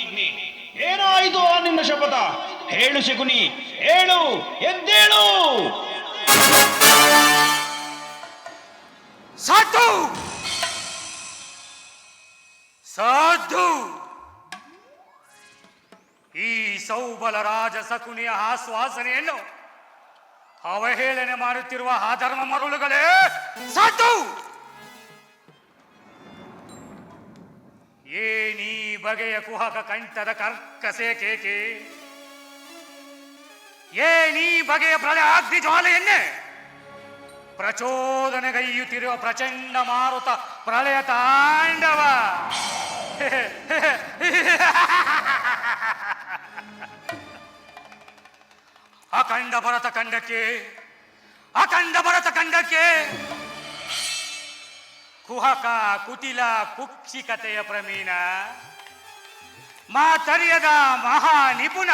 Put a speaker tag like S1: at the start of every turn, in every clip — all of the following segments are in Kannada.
S1: ಪ್ರತಿಜ್ಞೆ. ಏನಾಯಿತು ಆ ನಿನ್ನ ಶಪಥ? ಹೇಳು ಶಕುನಿ, ಹೇಳು, ಎದ್ದೇಳು.
S2: ಸಾಧು ಸಾಧು, ಈ ಸೌಬಲ ರಾಜ ಶಕುನಿಯ ಆಶ್ವಾಸನೆಯನ್ನು ಅವಹೇಳನೆ ಮಾಡುತ್ತಿರುವ ಆ ಧರ್ಮ ಮರುಳುಗಳೇ ಸಾಧು. ಏನೀ ಬಗೆಯ ಕುಹಕ ಕಂಠದ ಕರ್ಕಸೆ ಕೇಕೆ? ಏನೀ ಬಗೆಯ ಪ್ರಳಯ ಅಗ್ನಿ ಜ್ವಾಲೆಯನ್ನೇ ಪ್ರಚೋದನೆಗೈಯುತ್ತಿರುವ ಪ್ರಚಂಡ ಮಾರುತ ಪ್ರಳಯ ತಾಂಡವ? ಅಖಂಡ ಭರತ ಖಂಡಕ್ಕೆ, ಅಖಂಡ ಭರತ ಖಂಡಕ್ಕೆ ಕುಹಕ ಕುಟಿಲ ಕುಕ್ಷಿಕತೆಯ ಪ್ರಮೀಣ, ಮಾತರಿಯದ ಮಹಾ ನಿಪುಣ,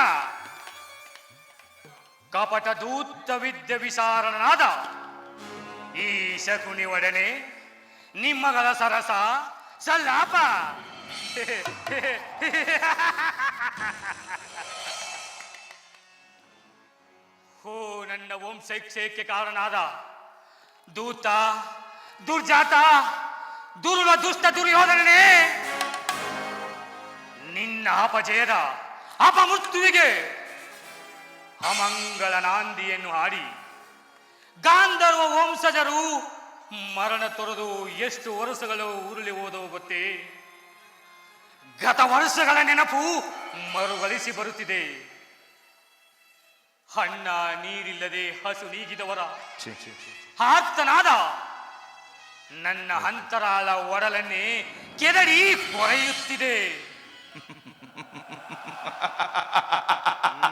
S2: ಕಪಟ ದೂತ ವಿದ್ಯ ವಿಸಾರಣನಾದ ಈ ಶಕುನಿ ಒಡನೆ ನಿಮ್ಮಗಳ ಸರಸ ಸಲ್ಲಾಪ. ಹೋ ನನ್ನ ವಂಶೈಕ್ಷೇಕ್ಕೆ ಕಾರಣನಾದ ದೂತ, ದುರ್ಜಾತ, ದುರುಳ ದುಷ್ಟ ದುರ್ಯೋಧನನೇ, ನಿನ್ನ ಅಪಜಯದ ಅಪಮೃತ್ಯುವಿಗೆ ಅಮಂಗಳ ನಾಂದಿಯನ್ನು ಹಾಡಿ ಗಾಂಧರ್ವ ವಂಶಜರು ಮರಣ ತೊರೆದು ಎಷ್ಟು ವರ್ಷಗಳು ಉರುಳಿ ಹೋದವು ಗೊತ್ತೇ? ಗತ ವರ್ಷಗಳ ನೆನಪು ಮರುಗಳಿಸಿ ಬರುತ್ತಿದೆ. ಅನ್ನ ನೀರಿಲ್ಲದೆ ಹಸು ನೀಗಿದವರ ಆರ್ತನಾದ ನನ್ನ ಅಂತರಾಳ ಒಡಲನ್ನೇ ಕೆದರಿ ಕೊರೆಯುತ್ತಿದೆ.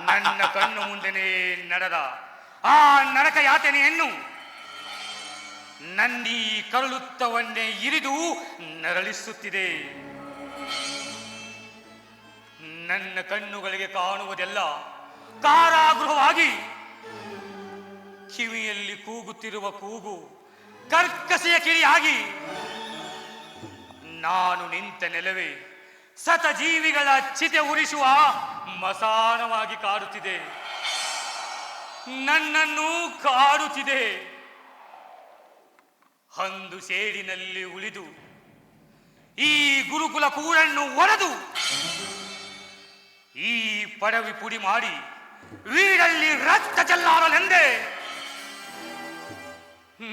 S2: ನನ್ನ ಕಣ್ಣು ಮುಂದೆನೇ ನಡೆದ ಆ ನರಕ ಯಾತನೆಯನ್ನು ನಂದಿ ಕರುಳುತ್ತವನ್ನೇ ಇರಿದು ನರಳಿಸುತ್ತಿದೆ. ನನ್ನ ಕಣ್ಣುಗಳಿಗೆ ಕಾಣುವುದೆಲ್ಲ ಕಾರಾಗೃಹವಾಗಿ, ಕಿವಿಯಲ್ಲಿ ಕೂಗುತ್ತಿರುವ ಕೂಗು ಕರ್ಕಸೆಯ ಕಿಡಿಯಾಗಿ, ನಾನು ನಿಂತ ನೆಲವೇ ಸತಜೀವಿಗಳ ಚಿತೆ ಉರಿಸುವ ಮಸಾನವಾಗಿ ಕಾಡುತ್ತಿದೆ, ನನ್ನನ್ನು ಕಾಡುತ್ತಿದೆ. ಅಂದು ಸೇಡಿನಲ್ಲಿ ಉಳಿದು ಈ ಗುರುಕುಲ ಕೂಡನ್ನು ಒಡೆದು ಈ ಪಡವಿ ಪುಡಿ ಮಾಡಿ ವೀಡಲ್ಲಿ ರಕ್ತ ಚೆಲ್ಲಾರಲೆಂದೇ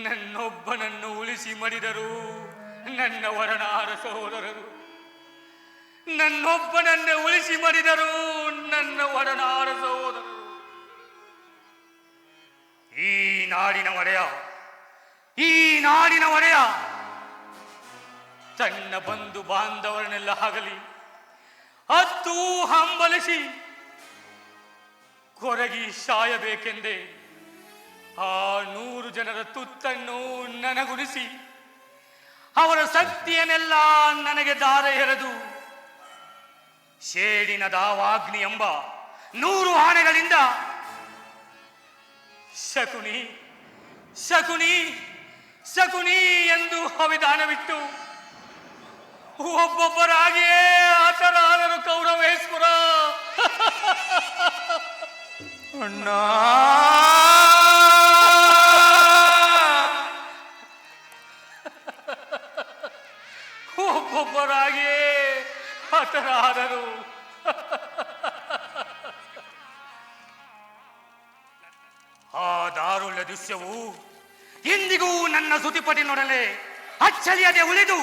S2: ನನ್ನೊಬ್ಬನನ್ನು ಉಳಿಸಿ ಮಡಿದರು ನನ್ನ ಒಡನಾಡ ಸಹೋದರರು. ನನ್ನೊಬ್ಬನನ್ನೇ ಉಳಿಸಿ ಮಡಿದರು ನನ್ನ ಒಡನಾಡ ಸಹೋದರರು. ಈ ನಾಡಿನ ಒಡೆಯ, ಈ ನಾಡಿನ ಒಡೆಯ ತನ್ನ ಬಂಧು ಬಾಂಧವರನ್ನೆಲ್ಲ ಆಗಲಿ ಹತ್ತು ಹಂಬಲಿಸಿ ಕೊರಗಿ ಸಾಯಬೇಕೆಂದೇ ಆ 100 ಜನರ ತುತ್ತನ್ನು ನನಗುಣಿಸಿ ಅವರ ಶಕ್ತಿಯನ್ನೆಲ್ಲ ನನಗೆ ದಾರ ಎರೆದು ಶೇಡಿನ ದಾವಾಗ್ನಿ ಎಂಬ 100 ಆನೆಗಳಿಂದ ಶಕುನಿ ಶಕುನಿ ಶಕುನಿ ಎಂದು ಅವಿಧಾನವಿಟ್ಟು ಒಬ್ಬೊಬ್ಬರಾಗಿಯೇ ಆತರಾದರು ಕೌರವೇಶ್ವರ.
S3: ಅಣ್ಣ,
S2: ಒಬ್ಬೊಬ್ಬರಾಗಿಯೇ ಹತರಾದರು. ಆ ದಾರುಳ್ಯ ದೃಶ್ಯವು ಇಂದಿಗೂ ನನ್ನ ಸುತಿಪಟಿನೊಡನೆ ಅಚ್ಚಳಿಯದೆ ಉಳಿದು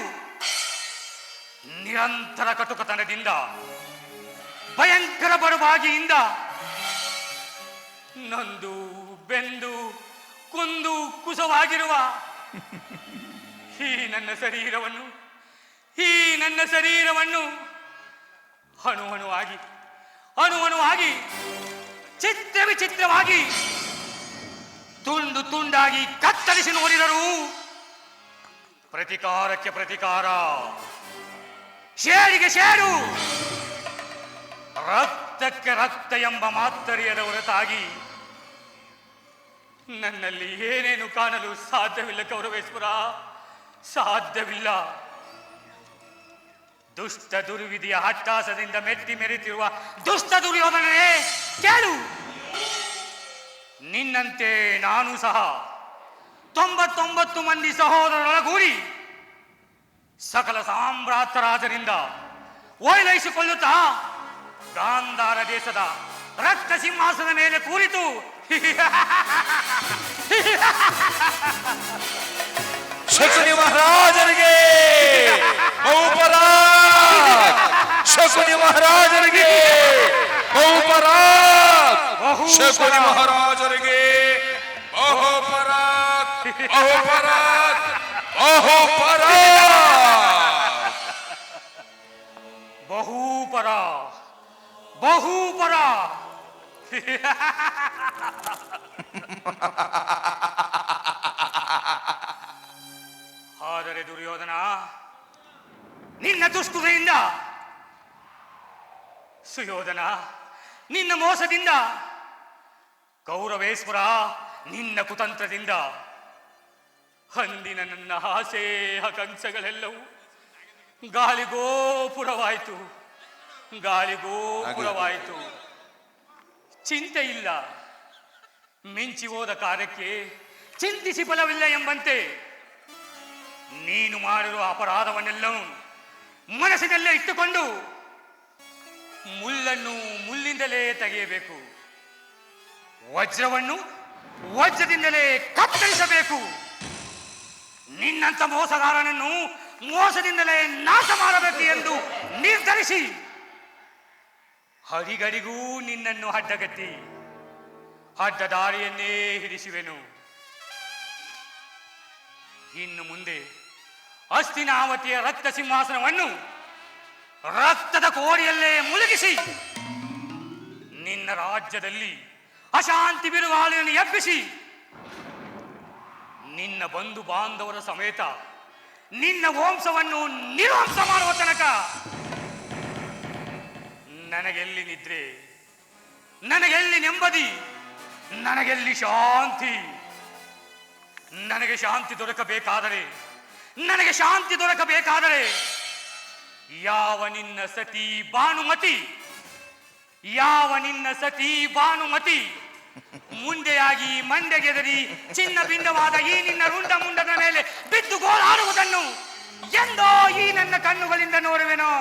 S2: ನಿರಂತರ ಕಟುಕತನದಿಂದ, ಭಯಂಕರ ಬಡಬಾಗಿಯಿಂದ ನೊಂದು ಬೆಂದು ಕುಂದು ಕುಸವಾಗಿರುವ ಈ ನನ್ನ ಶರೀರವನ್ನು ಅಣುವಣುವಾಗಿ ಚಿತ್ರ ವಿಚಿತ್ರವಾಗಿ ತುಂಡು ತುಂಡಾಗಿ ಕತ್ತರಿಸಿ ನೋಡಿದರು ಪ್ರತಿಕಾರಕ್ಕೆ ಪ್ರತಿಕಾರ, ಶೇಡಿಗೆ ಶೇಡು, ರಕ್ತಕ್ಕೆ ರಕ್ತ ಎಂಬ ಮಾತರಿಯದ ಹೊರತಾಗಿ ನನ್ನಲ್ಲಿ ಏನೇನು ಕಾಣಲು ಸಾಧ್ಯವಿಲ್ಲ ಕೌರವೇಶ್ವರ, ಸಾಧ್ಯವಿಲ್ಲ. ದುಷ್ಟ ದುರ್ವಿಧಿಯ ಹಟ್ಟಾಸದಿಂದ ಮೆಟ್ಟಿ ಮೆರೆತಿರುವ ದುಷ್ಟ ದುರ್ಯೋಧನನೇ ಕೇಳು. ನಿನ್ನಂತೆ ನಾನು ಸಹ 99 ಮಂದಿ ಸಹೋದರರೊಳಗೂಡಿ ಸಕಲ ಸಾಮ್ರಾಜ್ಯರಾಜರಿಂದ ಓಲೈಸಿಕೊಳ್ಳುತ್ತಾ ಗಾಂಧಾರ ದೇಶದ ರಕ್ತ ಸಿಂಹಾಸನದ ಮೇಲೆ ಕೂರಿತು
S3: ಶಕುನಿ ಮಹಾರಾಜರಿಗೆ ಬಹುಪರಾಕ್, ಶಕುನಿ ಮಹಾರಾಜರಿಗೆ ಬಹುಪರಾಕ್, ಶಕುನಿ ಮಹಾರಾಜರಿಗೆ ಬಹುಪರಾಕ್, ಬಹುಪರಾಕ್, ಬಹುಪರಾಕ್.
S2: ಬಹುಪರ ಆದರೆ ದುರ್ಯೋಧನ, ನಿನ್ನ ದುಷ್ಟತೆಯಿಂದ, ಸುಯೋಧನ ನಿನ್ನ ಮೋಸದಿಂದ, ಕೌರವೇಶ್ವರ ನಿನ್ನ ಕುತಂತ್ರದಿಂದ ಅಂದಿನ ನನ್ನ ಆಸೆ ಆಕಾಂಕ್ಷೆಗಳೆಲ್ಲವೂ ಗಾಳಿಗೋಪುರವಾಯಿತು, ಗಾಳಿಗೋಪುರವಾಯಿತು. ಚಿಂತೆ ಇಲ್ಲ, ಮಿಂಚಿ ಹೋದ ಕಾರ್ಯಕ್ಕೆ ಚಿಂತಿಸಿ ಫಲವಿಲ್ಲ ಎಂಬಂತೆ ನೀನು ಮಾಡಿರುವ ಅಪರಾಧವನ್ನೆಲ್ಲವೂ ಮನಸ್ಸಿನಲ್ಲೇ ಇಟ್ಟುಕೊಂಡು ಮುಳ್ಳನ್ನು ಮುಳ್ಳಿಂದಲೇ ತೆಗೆಯಬೇಕು, ವಜ್ರವನ್ನು ವಜ್ರದಿಂದಲೇ ಕತ್ತರಿಸಬೇಕು. ನಿನ್ನಂತ ಮೋಸಗಾರನನ್ನು ಮೋಸದಿಂದಲೇ ನಾಶ ಮಾಡಬೇಕು ಎಂದು ನಿರ್ಧರಿಸಿ ಹರಿಗಡಿಗೂ ನಿನ್ನನ್ನು ಅಡ್ಡಗಟ್ಟಿ ಅಡ್ಡ ದಾರಿಯನ್ನೇ ಹಿಡಿಸುವೆನು. ಇನ್ನು ಮುಂದೆ ಹಸ್ತಿನಾವತಿಯ ರಕ್ತ ಸಿಂಹಾಸನವನ್ನು ರಕ್ತದ ಕೋಡಿಯಲ್ಲೇ ಮುಳುಗಿಸಿ ನಿನ್ನ ರಾಜ್ಯದಲ್ಲಿ ಅಶಾಂತಿ ಬಿರುಗಾಳಿಯನ್ನು ಎಬ್ಬಿಸಿ ನಿನ್ನ ಬಂಧು ಬಾಂಧವರ ಸಮೇತ ನಿನ್ನ ವಂಶವನ್ನು ನಿರ್ವಂಶ ಮಾಡುವ ತನಕ ನನಗೆಲ್ಲಿ ನಿದ್ರೆ, ನನಗೆಲ್ಲಿ ನೆಮ್ಮದಿ, ನನಗೆಲ್ಲಿ ಶಾಂತಿ? ನನಗೆ ಶಾಂತಿ ದೊರಕಬೇಕಾದರೆ, ನನಗೆ ಶಾಂತಿ ದೊರಕಬೇಕಾದರೆ ಯಾವ ನಿನ್ನ ಸತಿ ಭಾನುಮತಿ, ಯಾವ ನಿನ್ನ ಸತಿ ಭಾನುಮತಿ ಮುಂದೆಯಾಗಿ ಮಂಡೆಗೆದರಿ ಚಿನ್ನ ಭಿನ್ನವಾದ ಈ ನಿನ್ನ ರುಂಡ ಮುಂಡದ ಮೇಲೆ ಬಿದ್ದು ಗೋಳಾಡುವುದನ್ನು ಎಂದೋ ಈ ನನ್ನ ಕಣ್ಣುಗಳಿಂದ ನೋಡುವೆನೋ.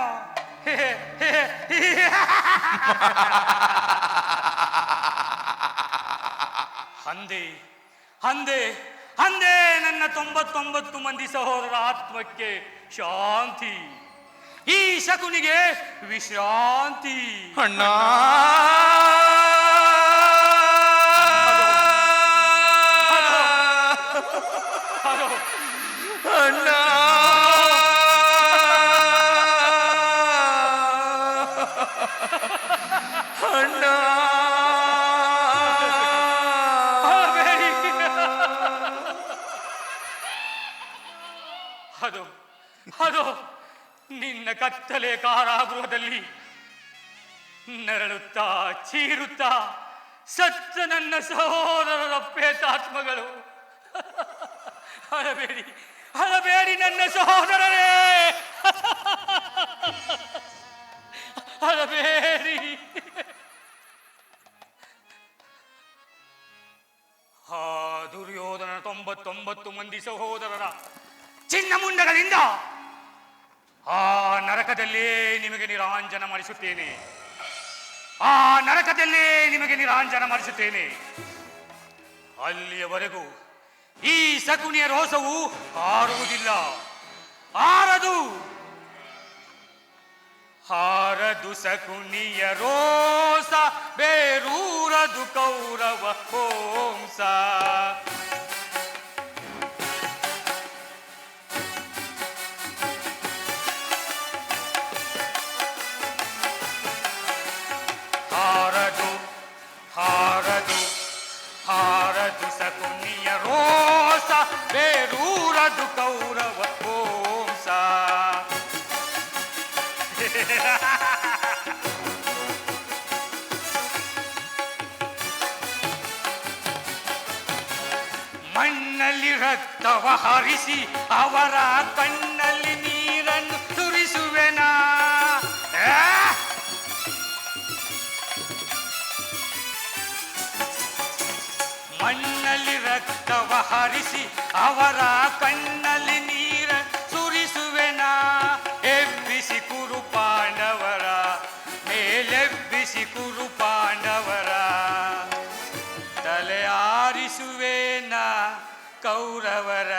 S2: ಅಂದೆ ಅಂದೆ ಅಂದೆ ನನ್ನ 99 ಮಂದಿ ಸಹೋದರ ಆತ್ಮಕ್ಕೆ ಶಾಂತಿ, ಈ ಶಕುನಿಗೆ ವಿಶ್ರಾಂತಿ.
S3: ಅಣ್ಣ ಅಣ್ಣ ಅಣ್ಣ
S2: ಅದು ಅದು ನಿನ್ನ ಕತ್ತಲೆ ಕಾರಾಗೃಹದಲ್ಲಿ ನರಳುತ್ತಾ ಚೀರುತ್ತಾ ಸತ್ತ ನನ್ನ ಸಹೋದರರ ಪ್ರೇತಾತ್ಮಗಳು. ಅಳಬೇಡಿ, ಅಳಬೇಡಿ ನನ್ನ ಸಹೋದರರೇ, ಅಳಬೇಡಿ. ಆ ದುರ್ಯೋಧನ 99 ಮಂದಿ ಸಹೋದರರ ಚಿನ್ನ ಮುಂಡಗಳಿಂದ ಆ ನರಕದಲ್ಲೇ ನಿಮಗೆ ನಿರಾಂಜನ ಮಾಡಿಸುತ್ತೇನೆ, ಆ ನರಕದಲ್ಲೇ ನಿಮಗೆ ನಿರಾಂಜನ ಮಾಡಿಸುತ್ತೇನೆ. ಅಲ್ಲಿಯವರೆಗೂ ಈ ಶಕುನಿಯ ರೋಷವು ಆರುವುದಿಲ್ಲ, ಆರದು, ಹಾರದು ಶಕುನಿಯ ರೋಷ, ಬೇರೂರದು ಕೌರವ ವಂಶ. ಹಾರದು ಹಾರದು ಹಾರದು ಶಕುನಿಯ ರೋಷ, ಬೇರೂರದು ಕೌರವ ವಂಶ. ಮಣ್ಣಲ್ಲಿ ರಕ್ತವ ಹರಿಸಿ ಅವರ ಕಣ್ಣಲ್ಲಿ ನೀರನ್ನು ಸುರಿಸುವೆನಾ. ಅವರ ಕಣ್ಣಲ್ಲಿ ನೀರ ಸುರಿಸುವೆನ, ಎಬ್ಬಿಸಿ ಕುರು ಪಾಂಡವರ ಮೇಲೆಬ್ಬಿಸಿ ಕುರು ಪಾಂಡವರ, ತಲೆ ಆರಿಸುವೆನ ಕೌರವರ.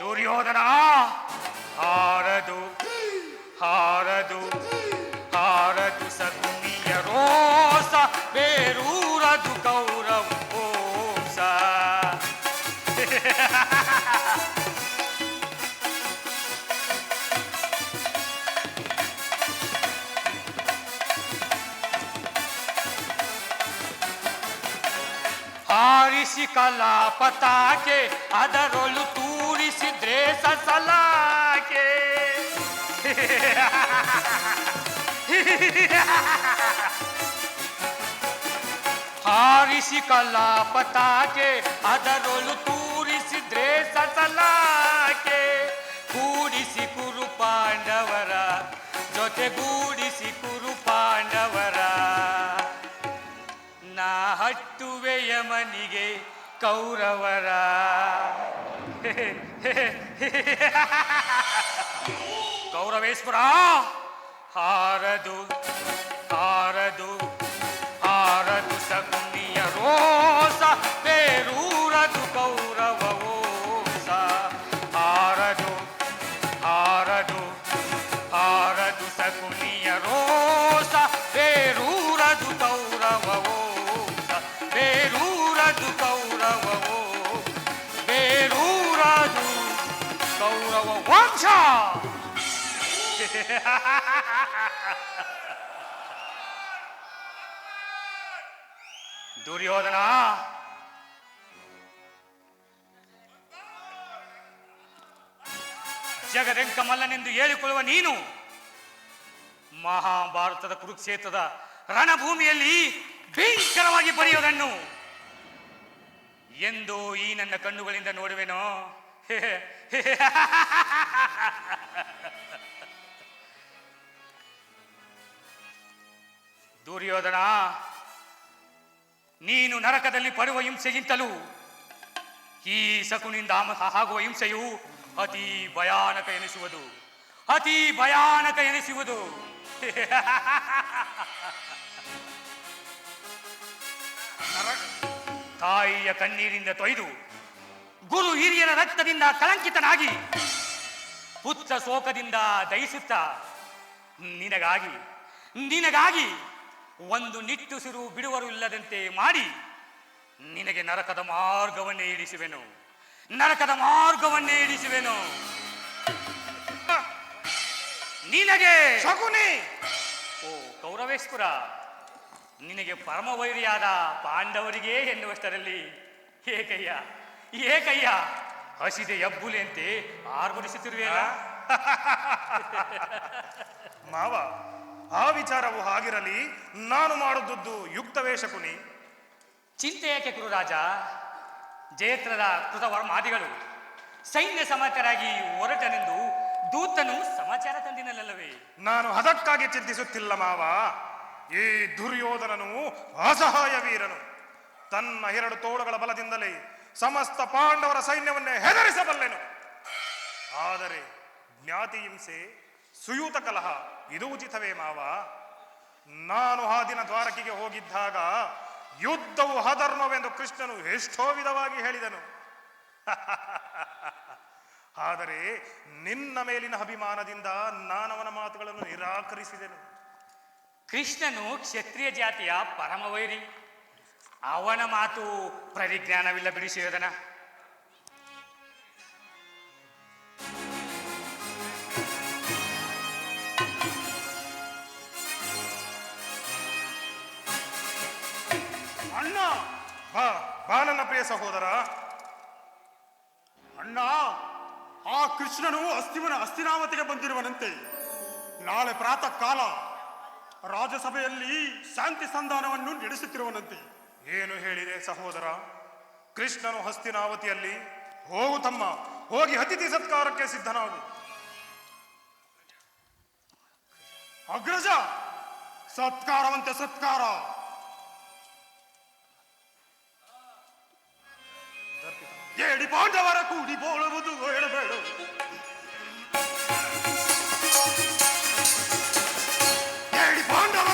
S2: ದುರ್ಯೋಧನ ಹಾರದು ಹಾರದು ಹಾರದು ಸಗುನಿಯ ರೋಸ, ಬೇರೂರದು ಕೌರವ ಕೋಸ. ಹಾರಿಸಿ ಕಲಾಪತಾಕೆ ಅದರೊಳು ತೂರಿಸಿದ್ರೆ ಸಸಲಾಕೆ. ಹಾರಿಸಿ ಕಲಾಪತಾಕೆ ಅದರೊಳು ತೂರಿಸಿದ್ರೆ ಸಸಲಾಕೆ. ಕೂಡಿಸಿ ಕುರು ಪಾಂಡವರ ಜೊತೆಗೂಡಿಸಿ ಕುರು ಪಾಂಡವರ, ನಾ ಹಟ್ಟುವೆ ಯಮನಿಗೆ ಕೌರವರ. ಕೌರವೇಶ್ವರ ಹಾರದು ಹಾರದು ಹಾರದು ಸಗುನಿಯ ರೋಸ, ಬೇರೂರದು ಕೌರವ ಓಸ. ಹಾರದು ಹಾರದು ಹಾರದು ಸಗುನಿಯ ರೋಸ, ಬೇರೂರದು ಕೌರವ ಓಸ. ಬೇರೂರದು ಕೌರವ ಓಸ, ಬೇರೂರದು ಕೌರವ ವಂಶ. ದುರ್ಯೋಧನ ಜಗದಂಕ ಮಲ್ಲನೆಂದು ಹೇಳಿಕೊಳ್ಳುವ ನೀನು ಮಹಾಭಾರತದ ಕುರುಕ್ಷೇತ್ರದ ರಣಭೂಮಿಯಲ್ಲಿ ಭೀಕರವಾಗಿ ಬರೆಯುವುದನ್ನು ಎಂದು ಈ ನನ್ನ ಕಣ್ಣುಗಳಿಂದ ನೋಡುವೆನೋ. ದುರ್ಯೋಧನ, ನೀನು ನರಕದಲ್ಲಿ ಪಡುವ ಹಿಂಸೆಗಿಂತಲೂ ಈ ಶಕುನಿಂದ ಆಗುವ ಹಿಂಸೆಯು ಅತಿ ಭಯಾನಕ ಎನಿಸುವುದು, ಅತಿ ಭಯಾನಕ ಎನಿಸುವುದು. ತಾಯಿಯ ಕಣ್ಣೀರಿಂದ ತೊಯ್ದು ಗುರು ಹಿರಿಯರ ರಕ್ತದಿಂದ ಕಳಂಕಿತನಾಗಿ ಪುತ್ರ ಶೋಕದಿಂದ ದಯಿಸುತ್ತಾ ನಿನಗಾಗಿ ನಿನಗಾಗಿ ಒಂದು ನಿಟ್ಟುಸಿರು ಬಿಡುವರು ಇಲ್ಲದಂತೆ ಮಾಡಿ ನಿನಗೆ ನರಕದ ಮಾರ್ಗವನ್ನೇ ಇಡಿಸುವೆನು, ನರಕದ ಮಾರ್ಗವನ್ನೇ ಇಡಿಸುವೆನು. ನಿನಗೆ
S4: ಶಕುನಿ,
S2: ಓ ಕೌರವೇಶ್ವರ, ನಿನಗೆ ಪರಮವೈರಿಯಾದ ಪಾಂಡವರಿಗೆ ಎನ್ನುವಷ್ಟರಲ್ಲಿ ಏಕಯ್ಯ ಏಕಯ್ಯ ಹಸಿದೆ ಎಬ್ಬುಲೆಂತೆ ಆರ್ಭಟಿಸುತ್ತಿರುವೆಯಲ್ಲ.
S4: ಮಾವ, ಆ ವಿಚಾರವು ಹಾಗಿರಲಿ, ನಾನು ಮಾಡುವುದು ಯುಕ್ತವೇ ಶಕುನಿ?
S2: ಚಿಂತೆ ಏಕೆ ಕುರುರಾಜ? ಜಯತ್ರದ ಕೃತವರ್ಮಾದಿಗಳು ಸೈನ್ಯ ಸಮಾಚಾರಾಗಿ ಹೊರಟನೆಂದು ದೂತನು ಸಮಾಚಾರ ತಂದಿನಲ್ಲವೇ?
S4: ನಾನು ಅದಕ್ಕಾಗಿ ಚಿಂತಿಸುತ್ತಿಲ್ಲ ಮಾವ. ಈ ದುರ್ಯೋಧನನು ಅಸಹಾಯ ವೀರನು. ತನ್ನ 2 ತೋಳುಗಳ ಬಲದಿಂದಲೇ ಸಮಸ್ತ ಪಾಂಡವರ ಸೈನ್ಯವನ್ನೇ ಹೆದರಿಸಬಲ್ಲೆನು. ಆದರೆ ಜ್ಞಾತಿ ಹಿಂಸೆ, ಸುಯೂತ ಕಲಹ ಇದು ಉಚಿತವೇ ಮಾವ? ನಾನು ಆ ದಿನ ದ್ವಾರಕೆಗೆ ಹೋಗಿದ್ದಾಗ ಯುದ್ಧವು ಅಧರ್ಮವೆಂದು ಕೃಷ್ಣನು ಎಷ್ಟೋ ವಿಧವಾಗಿ ಹೇಳಿದನು. ಆದರೆ ನಿನ್ನ ಮೇಲಿನ ಅಭಿಮಾನದಿಂದ ನಾನವನ ಮಾತುಗಳನ್ನು ನಿರಾಕರಿಸಿದೆನು.
S2: ಕೃಷ್ಣನು ಕ್ಷತ್ರಿಯ ಜಾತಿಯ ಪರಮವೈರಿ. ಅವನ ಮಾತು ಪರಿಜ್ಞಾನವಿಲ್ಲ ಬಿಡಿಸುವುದನ.
S4: ಅಣ್ಣ, ಬಾ ನನ್ನ ಪ್ರಿಯ ಸಹೋದರ.
S5: ಅಣ್ಣ, ಆ ಕೃಷ್ಣನು ಹಸ್ತಿನಾವತಿಗೆ ಬಂದಿರುವನಂತೆ. ನಾಳೆ ಪ್ರಾತಃ ಕಾಲ ರಾಜಸಭೆಯಲ್ಲಿ ಶಾಂತಿ ಸಂಧಾನವನ್ನು ನಡೆಸುತ್ತಿರುವನಂತೆ.
S4: ಏನು ಹೇಳಿದೆ ಸಹೋದರ? ಕೃಷ್ಣನು ಹಸ್ತಿನಾವತಿಯಲ್ಲಿ? ಹೋಗು ತಮ್ಮ, ಹೋಗಿ ಅತಿಥಿ ಸತ್ಕಾರಕ್ಕೆ ಸಿದ್ಧನಾಗು.
S5: ಅಗ್ರಜ, ಸತ್ಕಾರವಂತೆ ಸತ್ಕಾರ. ಏಡಿ ಪಾಂಡವರ ಕೂಡಿ ಬೋಳುವುದು ಹೇಳಬೇಡ. ಏಡಿ ಪಾಂಡವರ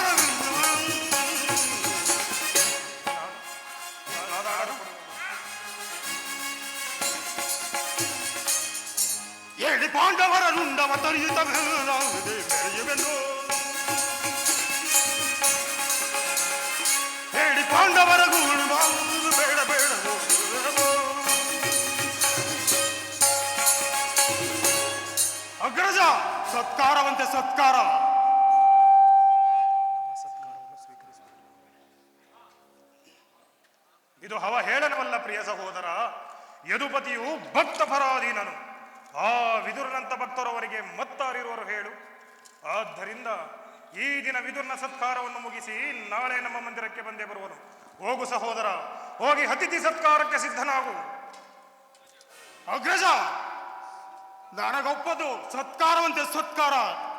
S5: ಏಡಿ ಪಾಂಡವರ ರುಂಡವ ತರಿಯುತ್ತ ಬೆಳೆಯುವೆನು. ಏಡಿ ಪಾಂಡವರ ಗೂಡು ಬಾವುದು ಬೇಡ ಬೇಡ. ಅಗ್ರಜ, ಸತ್ಕಾರವಂತೆ ಸತ್ಕಾರ.
S4: ಇದು ಅವಹೇಳನವಲ್ಲ ಪ್ರಿಯ ಸಹೋದರ. ಯದುಪತಿಯು ಭಕ್ತ ಪರಾಧೀನನು. ಆ ವಿದುರನಂತ ಭಕ್ತರವರಿಗೆ ಮತ್ತಾರಿರುವರು ಹೇಳು. ಆದ್ದರಿಂದ ಈ ದಿನ ವಿದುರನ ಸತ್ಕಾರವನ್ನು ಮುಗಿಸಿ ನಾಳೆ ನಮ್ಮ ಮಂದಿರಕ್ಕೆ ಬಂದೇ ಬರುವನು. ಹೋಗು ಸಹೋದರ, ಹೋಗಿ ಅತಿಥಿ ಸತ್ಕಾರಕ್ಕೆ ಸಿದ್ಧನಾಗು.
S5: ಅಗ್ರಜ, ನನಗೊಪ್ಪದು ಸತ್ಕಾರವಂತೆ ಸತ್ಕಾರ.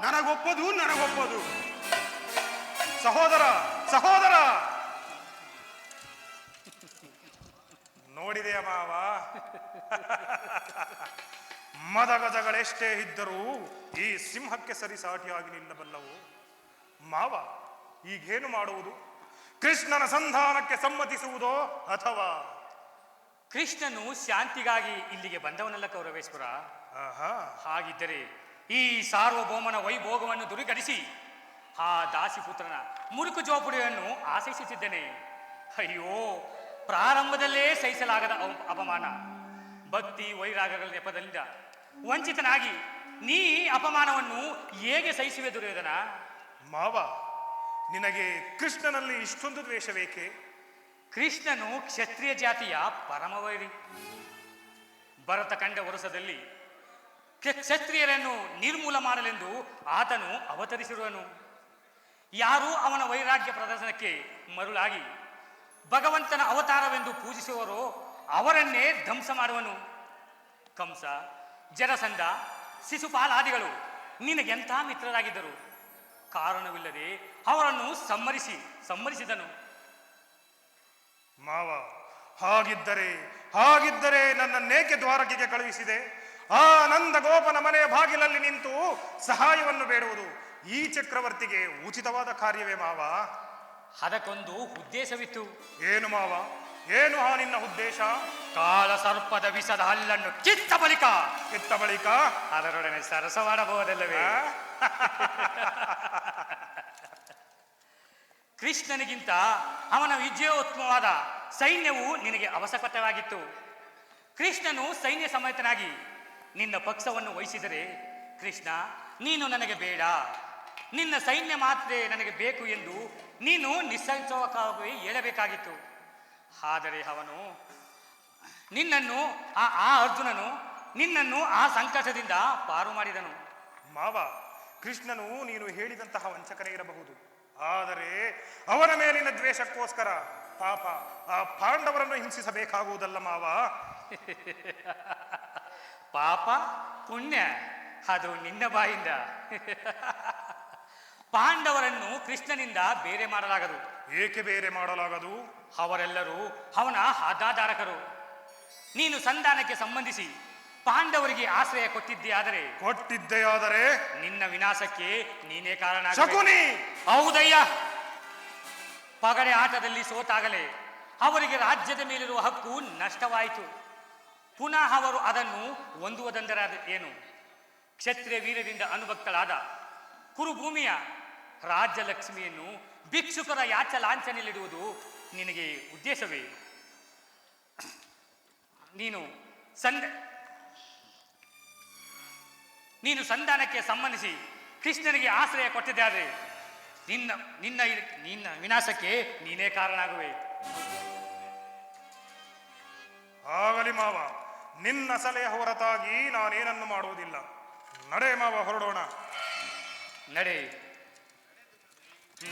S5: ನನಗೊಪ್ಪದು.
S4: ಸಹೋದರ ಸಹೋದರ ನೋಡಿದೆಯ ಮಾವ, ಮದಗಜಗಳೆಷ್ಟೇ ಇದ್ದರೂ ಈ ಸಿಂಹಕ್ಕೆ ಸರಿಸಾಟಿಯಾಗಿ ನಿಲ್ಲಬಲ್ಲವು. ಮಾವ, ಈಗೇನು ಮಾಡುವುದು? ಕೃಷ್ಣನ ಸಂಧಾನಕ್ಕೆ ಸಮ್ಮತಿಸುವುದೋ ಅಥವಾ?
S2: ಕೃಷ್ಣನು ಶಾಂತಿಗಾಗಿ ಇಲ್ಲಿಗೆ ಬಂದವನಲ್ಲ ಕೌರವೇಶ್ವರ.
S4: ಆಹಾ,
S2: ಹಾಗಿದ್ದರೆ ಈ ಸಾರ್ವಭೌಮನ ವೈಭೋಗವನ್ನು ದುರಿಗಡಿಸಿ ಆ ದಾಸಿಪುತ್ರನ ಮುರುಕು ಜೋಪುಡಿಯನ್ನು ಆಶಯಿಸುತ್ತಿದ್ದೇನೆ. ಅಯ್ಯೋ, ಪ್ರಾರಂಭದಲ್ಲೇ ಸಹಿಸಲಾಗದ ಅಪಮಾನ. ಭಕ್ತಿ ವೈರಾಗಗಳ ನೆಪದಿಂದ ವಂಚಿತನಾಗಿ ನೀ ಅಪಮಾನವನ್ನು ಹೇಗೆ ಸಹಿಸುವೆ ದುರ್ಯೋಧನ?
S4: ಮಾವ, ನಿನಗೆ ಕೃಷ್ಣನಲ್ಲಿ ಇಷ್ಟೊಂದು ದ್ವೇಷವೇಕೆ?
S2: ಕೃಷ್ಣನು ಕ್ಷತ್ರಿಯ ಜಾತಿಯ ಪರಮವೈರಿ. ಭರತ ಕಂಡ ವರುಷದಲ್ಲಿ ಕ್ಷತ್ರಿಯರನ್ನು ನಿರ್ಮೂಲ ಮಾಡಲೆಂದು ಆತನು ಅವತರಿಸಿರುವನು. ಯಾರೂ ಅವನ ವೈರಾಗ್ಯ ಪ್ರದರ್ಶನಕ್ಕೆ ಮರುಳಾಗಿ ಭಗವಂತನ ಅವತಾರವೆಂದು ಪೂಜಿಸುವರೋ ಅವರನ್ನೇ ಧ್ವಂಸ ಮಾಡುವನು. ಕಂಸ, ಜರಸಂಧ, ಶಿಶುಪಾಲಾದಿಗಳು ನಿನಗೆಂಥ ಮಿತ್ರರಾಗಿದ್ದರು. ಕಾರಣವಿಲ್ಲದೆ ಅವರನ್ನು ಸಂಹರಿಸಿದನು.
S4: ಮಾವ, ಹಾಗಿದ್ದರೆ ನನ್ನನ್ನೇಕೆ ದ್ವಾರಕೆಗೆ ಕಳುಹಿಸಿದೆ? ಆ ನಂದ ಗೋಪನ ಮನೆಯ ಬಾಗಿಲಲ್ಲಿ ನಿಂತು ಸಹಾಯವನ್ನು ಬೇಡುವುದು ಈ ಚಕ್ರವರ್ತಿಗೆ ಉಚಿತವಾದ ಕಾರ್ಯವೇ ಮಾವ?
S2: ಅದಕ್ಕೊಂದು ಉದ್ದೇಶವಿತ್ತು.
S4: ಏನು ಮಾವ, ಏನು ಆ ನಿನ್ನ ಉದ್ದೇಶ?
S2: ಕಾಲ ಸರ್ಪದ ವಿಷದ ಹಲ್ಲನ್ನು ಕಿತ್ತ ಬಳಿಕ ಅದರೊಡನೆ ಸರಸ ಮಾಡಬಹುದಲ್ಲವೇ? ಕೃಷ್ಣನಿಗಿಂತ ಅವನ ವಿಜಯೋತ್ತಮವಾದ ಸೈನ್ಯವು ನಿನಗೆ ಅವಶ್ಯಕತೆವಾಗಿತ್ತು. ಕೃಷ್ಣನು ಸೈನ್ಯ ಸಮೇತನಾಗಿ ನಿನ್ನ ಪಕ್ಷವನ್ನು ವಹಿಸಿದರೆ, ಕೃಷ್ಣ ನೀನು ನನಗೆ ಬೇಡ, ನಿನ್ನ ಸೈನ್ಯ ಮಾತ್ರ ನನಗೆ ಬೇಕು ಎಂದು ನೀನು ನಿಸ್ಸಂಶಯವಾಗಿ ಹೇಳಬೇಕಾಗಿತ್ತು. ಆದರೆ ಅವನು ಅರ್ಜುನನು ನಿನ್ನನ್ನು ಆ ಸಂಕಟದಿಂದ ಪಾರು ಮಾಡಿದನು.
S4: ಮಾವ, ಕೃಷ್ಣನು ನೀನು ಹೇಳಿದಂತಹ ವಂಚಕನೇ ಇರಬಹುದು. ಆದರೆ ಅವನ ಮೇಲಿನ ದ್ವೇಷಕ್ಕೋಸ್ಕರ ಪಾಪ ಆ ಪಾಂಡವರನ್ನು ಹಿಂಸಿಸಬೇಕಾಗುವುದಲ್ಲ ಮಾವ.
S2: ಪಾಪ ಪುಣ್ಯ ಅದು ನಿನ್ನ ಬಾಯಿಂದ. ಪಾಂಡವರನ್ನು ಕೃಷ್ಣನಿಂದ ಬೇರೆ ಮಾಡಲಾಗದು.
S4: ಏಕೆ ಬೇರೆ ಮಾಡಲಾಗದು?
S2: ಅವರೆಲ್ಲರೂ ಅವನ ಆಧಾಧಾರಕರು. ನೀನು ಸಂಧಾನಕ್ಕೆ ಸಂಬಂಧಿಸಿ ಪಾಂಡವರಿಗೆ ಆಶ್ರಯ ಕೊಟ್ಟಿದ್ದೆಯಾದರೆ ನಿನ್ನ ವಿನಾಶಕ್ಕೆ ನೀನೇ ಕಾರಣ.
S4: ಶಕುನಿ!
S2: ಹೌದಯ್ಯ. ಪಗಡೆ ಆಟದಲ್ಲಿ ಸೋತಾಗಲೇ ಅವರಿಗೆ ರಾಜ್ಯದ ಮೇಲಿರುವ ಹಕ್ಕು ನಷ್ಟವಾಯಿತು. ಪುನಃ ಅವರು ಅದನ್ನು ಹೊಂದುವುದೆಂದರೆ ಏನು? ಕ್ಷತ್ರಿಯ ವೀರರಿಂದ ಅನುಭಕ್ತಳಾದ ಕುರುಭೂಮಿಯ ರಾಜ್ಯಲಕ್ಷ್ಮಿಯನ್ನು ಭಿಕ್ಷುಕರ ಯಾಚ ಲಾಂಛನೆಯಲ್ಲಿಡುವುದು ನಿನಗೆ ಉದ್ದೇಶವೇ? ನೀನು ಸಂಧಾನಕ್ಕೆ ಸಂಬಂಧಿಸಿ ಕೃಷ್ಣನಿಗೆ ಆಶ್ರಯ ಕೊಟ್ಟಿದ್ದಾದರೆ ನಿನ್ನ ವಿನಾಶಕ್ಕೆ ನೀನೇ ಕಾರಣಾಗುವೆ.
S4: ಆಗಲಿ ಮಾವ, ನಿನ್ನ ಸಲಹೆ ಹೊರತಾಗಿ ನಾನೇನನ್ನು ಮಾಡುವುದಿಲ್ಲ. ನಡೆ ಮಾವ, ಹೊರಡೋಣ.
S2: ನಡೆ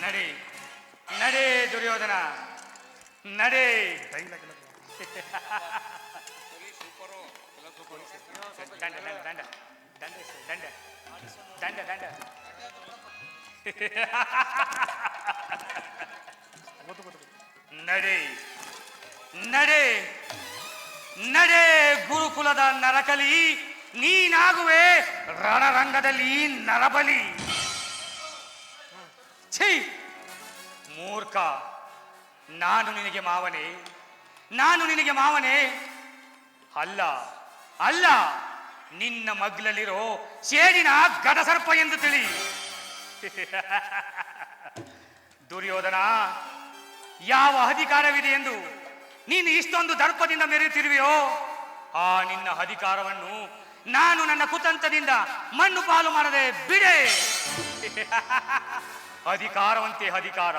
S2: ನಡೆ ನಡೆ ದುರ್ಯೋಧನ, ನಡೆ.
S3: ದಂಡ
S2: ದಂಡ ದಂಡ ದಂಡ ದಂಡ ದಂಡ ದಂಡ ನಡೆ ನಡೆ ನಡೆ ಗುರುಕುಲದ ನರಕಲಿ, ನೀನಾಗುವೆ ರಣರಂಗದಲ್ಲಿ ನರಬಲಿ. ಛೀ ಮೂರ್ಖ, ನಾನು ನಿನಗೆ ಮಾವನೇ? ನಾನು ನಿನಗೆ ಮಾವನೇ? ಅಲ್ಲ ಅಲ್ಲ, ನಿನ್ನ ಮಗ್ಲಲ್ಲಿರೋ ಸೇಡಿನ ಗಡಸರ್ಪ ಎಂದು ತಿಳಿ. ದುರ್ಯೋಧನ, ಯಾವ ಅಧಿಕಾರವಿದೆ ಎಂದು ನೀನು ಇಷ್ಟೊಂದು ದರ್ಪದಿಂದ ಮೆರೆಯುತ್ತಿರುವೆಯೋ, ಆ ನಿನ್ನ ಅಧಿಕಾರವನ್ನು ನಾನು ನನ್ನ ಕುತಂತ್ರದಿಂದ ಮಣ್ಣು ಪಾಲು ಮಾಡದೆ ಬಿಡೆ. ಅಧಿಕಾರವಂತೆ ಅಧಿಕಾರ,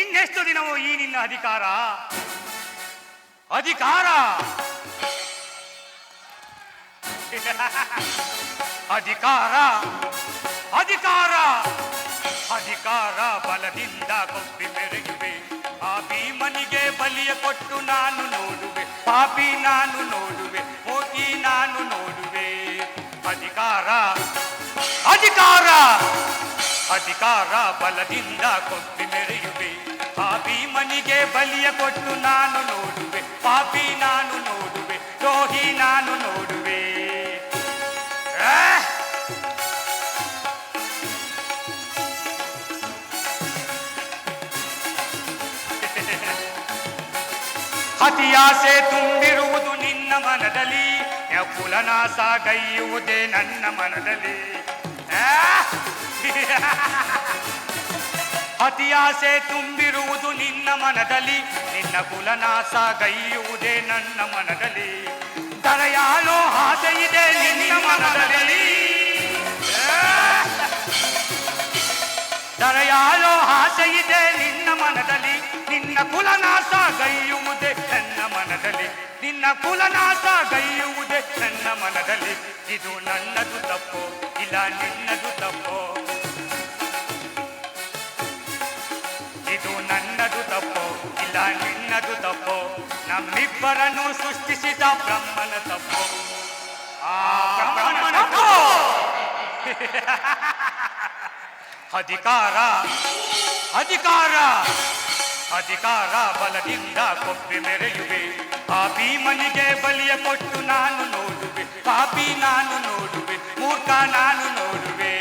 S2: ಇನ್ನೆಷ್ಟು ದಿನವೂ ಈ ನಿನ್ನ ಅಧಿಕಾರ? ಅಧಿಕಾರ ಅಧಿಕಾರ ಅಧಿಕಾರ ಅಧಿಕಾರ ಬಲದಿಂದ ಕೊಬ್ಬಿ ಮೆರೆಯುವೆ. ಆ ಭೀಮನಿಗೆ ಬಲಿಯ ಕೊಟ್ಟು ನಾನು ನೋಡುವೆ, ಪಾಪಿ ನಾನು ನೋಡುವೆ, ಹೋಗಿ ನಾನು ನೋಡುವೆ. ಅಧಿಕಾರ ಅಧಿಕಾರ ಅಧಿಕಾರ ಬಲದಿಂದ ಕೊಬ್ಬಿ ಮೆರೆಯುವೆ. ಆ ಭೀಮನಿಗೆ ಬಲಿಯ ಕೊಟ್ಟು ನಾನು ನೋಡುವೆ, ಪಾಪಿ ನಾನು ನೋಡುವೆ, ದ್ರೋಹಿ ನಾನು ನೋಡುವೆ. ಅತಿಯಾಸೆ ತುಂಬಿರುವುದು ನಿನ್ನ ಮನದಲ್ಲಿ, ಕುಲನಾಶ ಗೈಯುವುದೇ ನನ್ನ ಮನದಲ್ಲಿ. ಅತಿಯಾಸೆ ತುಂಬಿರುವುದು ನಿನ್ನ ಮನದಲ್ಲಿ, ನಿನ್ನ ಕುಲನಾಶ ಗೈಯುವುದೇ ನನ್ನ ಮನದಲ್ಲಿ. ದರೆಯಾಳೋ ಆಸೆ ಇದೆ ನಿನ್ನ ಮನದಲ್ಲಿ, ದರೆಯಾಳೋ ಆಸೆ ಇದೆ ನಿನ್ನ ಮನದಲ್ಲಿ. ನಿನ್ನ ಕುಲನಾಶ ಗೈಯುವುದೇ ನನ್ನ ಮನದಲ್ಲಿ, ನಿನ್ನ ಕುಲನಾಶ ಗೈಯುವುದೇ ನನ್ನ ಮನದಲ್ಲಿ. ಇದು ನನ್ನದು ತಪ್ಪು, ಇಲ್ಲ ನಿನ್ನದು ತಪ್ಪು. ಇದು ನನ್ನದು ತಪ್ಪು, ಇಲ್ಲ ನಿನ್ನದು ತಪ್ಪು. ನಮ್ಮಿಬ್ಬರನ್ನು ಸೃಷ್ಟಿಸಿದ ಬ್ರಹ್ಮನ ತಪ್ಪು, ಆ ಬ್ರಹ್ಮನ ತಪ್ಪು. ಅಧಿಕಾರ ಅಧಿಕಾರ ಅಧಿಕಾರ ಬಲದಿಂದ ಕೊಬ್ಬಿ ಮೆರೆಯುವೆ. ಆ ಭೀಮನಿಗೆ ಬಲಿಯ ಕೊಟ್ಟು ನಾನು ನೋಡುವೆ, ಪಾಪಿ ನಾನು ನೋಡುವೆ, ಮೂರ್ಖ ನಾನು ನೋಡುವೆ.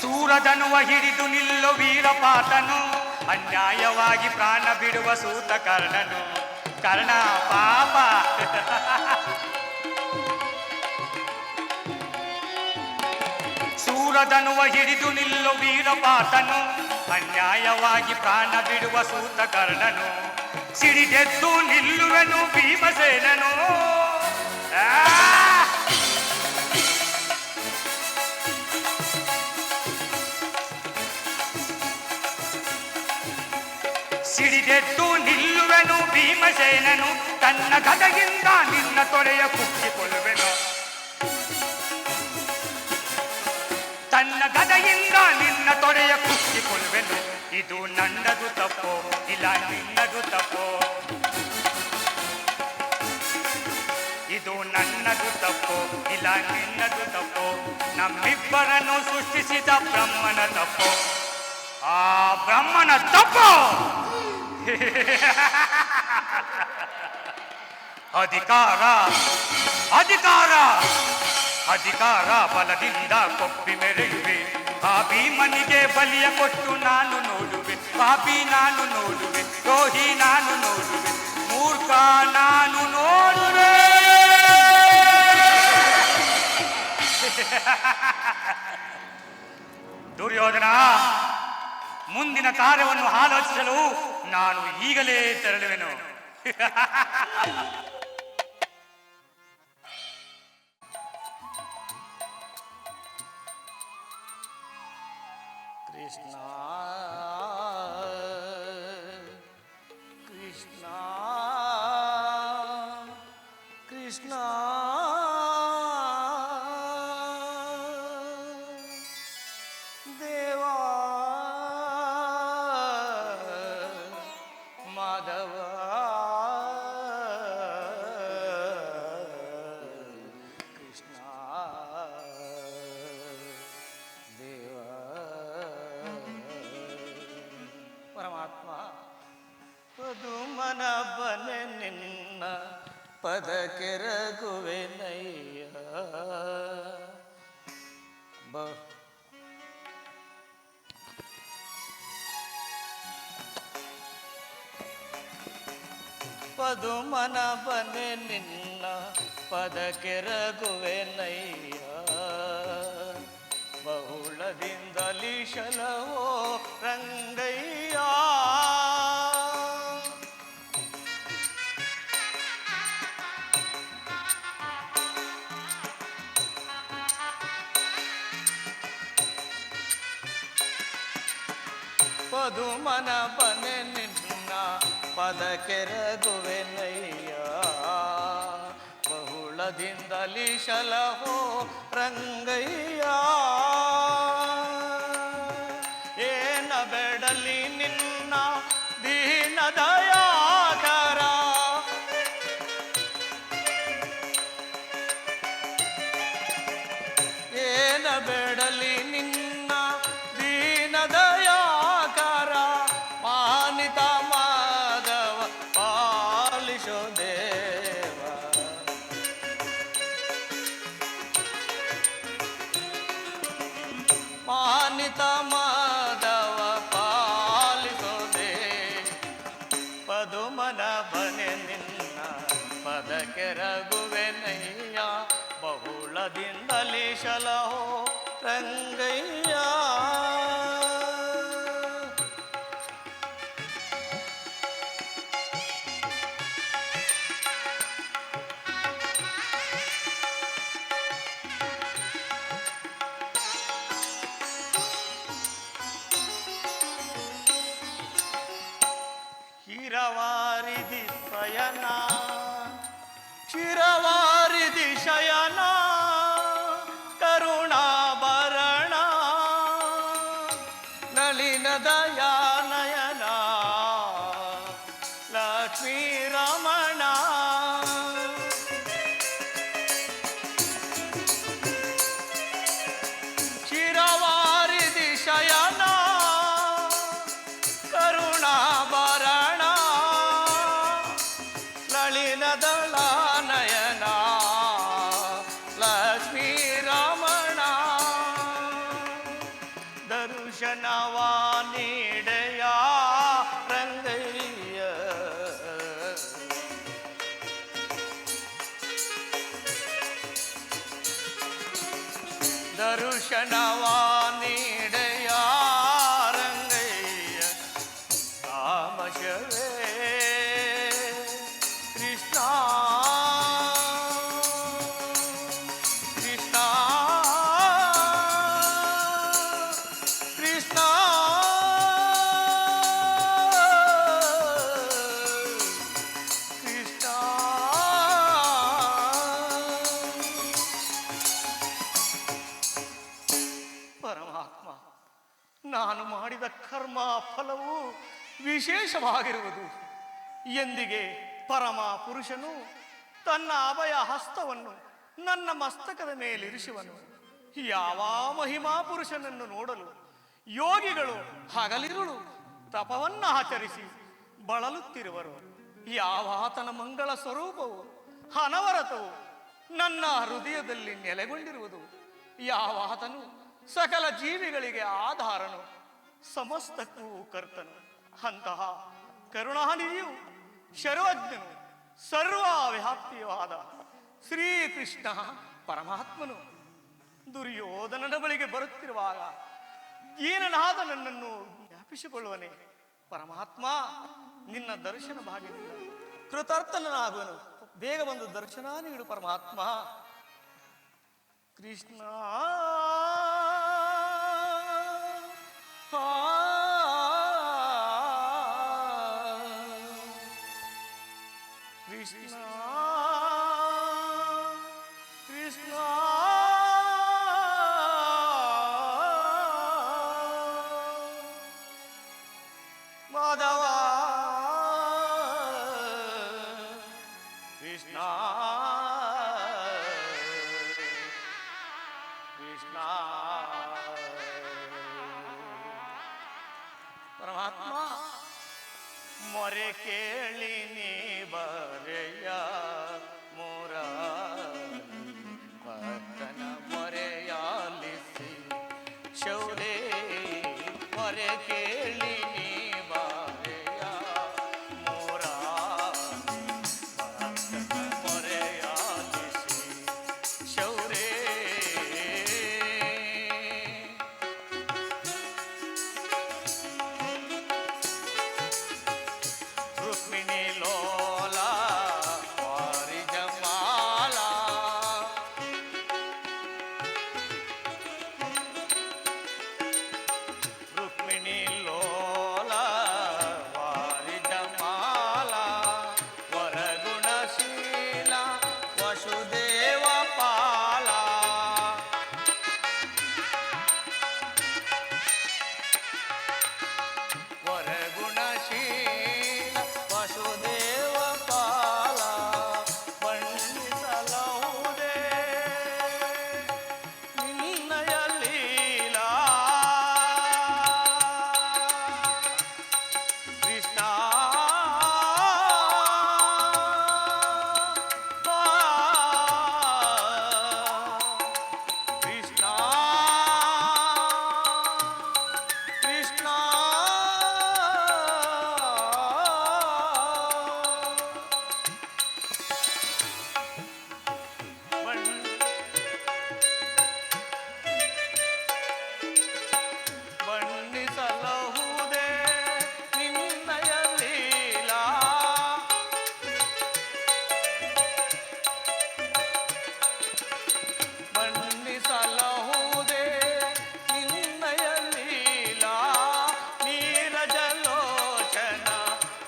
S2: ಸೂರದನುವ ಹಿಡಿದು ನಿಲ್ಲೋ ವೀರಪಾತನು, ಅನ್ಯಾಯವಾಗಿ ಪ್ರಾಣ ಬಿಡುವ ಸೂತ ಕರ್ಣನು. ಕರ್ಣ ಪಾಪ. ಸೂರದನುವ ಹಿಡಿದು ನಿಲ್ಲೋ ವೀರಪಾತನು, ಅನ್ಯಾಯವಾಗಿ ಪ್ರಾಣ ಬಿಡುವ ಸೂತ ಕರ್ಣನು. ಸಿಡಿದೆದ್ದು ನಿಲ್ಲುವೆನು ಭೀಮಸೇನನು. ಸಿಡಿದೆದ್ದು ನಿಲ್ಲುವೆನು ಭೀಮಸೇನನು. ತನ್ನ ಗದೆಯಿಂದ ನಿನ್ನ ತೊಡೆಯ ಕುಕ್ಕಿಕೊಳ್ಳುವೆನು, ತನ್ನ ಗದೆಯಿಂದ ನಿನ್ನ ತೊಡೆಯ ಕುಕ್ಕಿಕೊಳ್ಳುವೆನು. ಇದು ನನ್ನದು ತಪ್ಪು, ಇಲ್ಲ ನಿನ್ನದು ತಪ್ಪು. ಇದು ನನ್ನದು ತಪ್ಪು, ಇಲ್ಲ ನಿನ್ನದು ತಪ್ಪು. ನಮ್ಮಿಬ್ಬರನ್ನು ಸೃಷ್ಟಿಸಿದ ಬ್ರಹ್ಮನ ತಪ್ಪು, ಆ ಬ್ರಹ್ಮನ ತಪ್ಪು. ಅಧಿಕಾರ ಅಧಿಕಾರ ಅಧಿಕಾರ ಬಲದಿಂದ ಕೊಬ್ಬಿ ಮೆರೆಯುವೆ. ಆ ಭೀಮನಿಗೆ ಬಲಿಯ ಕೊಟ್ಟು ನಾನು ನೋಡುವೆ, ಪಾಪಿ ನಾನು ನೋಡುವೆ, ದ್ರೋಹಿ ನಾನು ನೋಡುವೆ, ಮೂರ್ಖ ನಾನು ನೋಡುವೆ. ದುರ್ಯೋಧನ, ಮುಂದಿನ ಕಾರ್ಯವನ್ನು ಆಲೋಚಿಸಲು ನಾನು ಈಗಲೇ ತೆರಳುವೆನು. ಕೃಷ್ಣ ಕೃಷ್ಣ ಕೃಷ್ಣ ದೇವಾ ಮಾಧವ
S6: ಪರಮಾತ್ಮ. ಪದುಮನ ಬನೆ ನಿನ್ನ ಪದ ಕೆರಗುವೆನಯ್ಯ. ಪದುಮನ ಬನೆ ನಿನ್ನ ಪದ ಕೆರಗುವೆನಯ್ಯ. ಬಹುಳದಿಂದಲಿ ಶಲವೋ ರಂಗಯ್ಯ. ಪದುಮನ ಬನೆ ನಿನ್ನ ಪದ ಕೆರಗುವೆನಯ್ಯ. ಬಹುಳದಿಂದಲಿ ಶಲಹೋ ರಂಗಯ್ಯ. ಏನ ಬೆಡಲಿ ನಿನ್ನ ದೀನ ದಯಾಕರ. ಏನ ಬೆಡಲಿ ನಿನ್ನ ದೀನ ದಯಾಕರ. ಮಾನಿತ ಮಾಧವ ಪಾಲಿಸೋ ದೇವ. ಮಾನಿತ ಮಾಧವ ಪಾಲಿಸೋ ದೇವ. ಪದುಮನ ಬನೆ ನಿನ್ನ ಪದ ಕೆರಗುವೆನಯ್ಯ. ಬಹುಳದಿಂದಲೇ ಶಲಹೋ ರಂಗಯ್ಯ. ಶಿರವಾರಿದಿ ಶಯನ ಶಿರವಾರಿದಿ ಶಯನ ಕರುಣಾಭರಣ ನಳಿನ ದಯಾನಯನ ಲಕ್ಷ್ಮೀ ರಮಣ. ಶಿರವಾರಿದಿ ಶಯನ ಕರುಣಾಭರಣ ನಳಿನ ದಳಾನಯನ ಲಕ್ಷ್ಮೀ ರಮಣ. ದರ್ಶನವ ನೀಡೆಯ ರಂಗಯ್ಯ. ದರ್ಶನವ ನೀಡೆಯ ರಂಗಯ್ಯ. ತಾಮಶವೇ ಕೃಷ್ಣ ಕೃಷ್ಣ ಕೃಷ್ಣ. ಕೃಷ್ಣ ಪರಮಾತ್ಮ, ನಾನು ಮಾಡಿದ ಕರ್ಮ ಫಲವು ವಿಶೇಷವಾಗಿರುವುದು. ಎಂದಿಗೆ ಪರಮ ಪುರುಷನು ತನ್ನ ಅಭಯ ಹಸ್ತವನ್ನು ನನ್ನ ಮಸ್ತಕದ ಮೇಲಿರಿಸುವನು. ಯಾವ ಮಹಿಮಾ ಪುರುಷನನ್ನು ನೋಡಲು ಯೋಗಿಗಳು ಹಗಲಿರುಳು ತಪವನ್ನು ಆಚರಿಸಿ ಬಳಲುತ್ತಿರುವರು. ಯಾವಾತನ ಮಂಗಳ ಸ್ವರೂಪವು ಅನವರತವು ನನ್ನ ಹೃದಯದಲ್ಲಿ ನೆಲೆಗೊಂಡಿರುವುದು. ಯಾವಾತನು ಸಕಲ ಜೀವಿಗಳಿಗೆ ಆಧಾರನು, ಸಮಸ್ತಕ್ಕೂ ಕರ್ತನು. ಅಂತಹ ಕರುಣಾನಿಧಿಯು ಸರ್ವಜ್ಞನು ಸರ್ವವ್ಯಾಪ್ತಿಯಾದ ಶ್ರೀಕೃಷ್ಣ ಪರಮಾತ್ಮನು ದುರ್ಯೋಧನನ ಬಳಿಗೆ ಬರುತ್ತಿರುವಾಗ ಏನನಾದ ನನ್ನನ್ನು ಜ್ಞಾಪಿಸಿಕೊಳ್ಳುವನೇ. ಪರಮಾತ್ಮ, ನಿನ್ನ ದರ್ಶನ ಭಾಗ್ಯದಿಂದ ಕೃತಾರ್ಥನಾಗುವನು. ಬೇಗ ಬಂದು ದರ್ಶನ ನೀಡು ಪರಮಾತ್ಮ. ಕೃಷ್ಣ ಕೃಷ್ಣ ಕೃಷ್ಣ ಮಾಧವ ಕೃಷ್ಣ ಕೃಷ್ಣ. ಪರಮಾತ್ಮ, ಮೊರೆ ಕೇಳಿ ನೀ ಬರೆಯ ಭಕ್ತನ ಮೊರೆಯಾಲಿಸಿ ಶೌರೇ ಮೊರೆ ಕೇಳಿ ನೀ ಬರೆಯ ಭಕ್ತನ ಮೊರೆಯಾಲಿಸಿ ಶೌರೇ ರುಕ್ಮಿಣಿ ಲೋಲ ವಾರಿಜಮಾಲ ರುಕ್ಮಿಣಿ ಲೋಲ ವಾರಿಜಮಾಲ ವರಗುಣಶೀಲ ವಸುದೇವ ಪಾಲ ವರಗುಣಶೀಲ ವಸುದೇವ ಪಾಲ ಬಣ್ಣಿಸಲಹುದೇ ನಿನ್ನಯ ಲೀಲಾ ಕೃಷ್ಣ ಕೃಷ್ಣ ಕೃಷ್ಣ ಬಣ್ಣಿಸಲಹುದೇ ನಿನ್ನಯ ಲೀಲಾ ಬಣ್ಣಿಸಲಹುದೇ ನಿನ್ನಯ ಲೀಲಾ ನೀರಜಲೋಚನ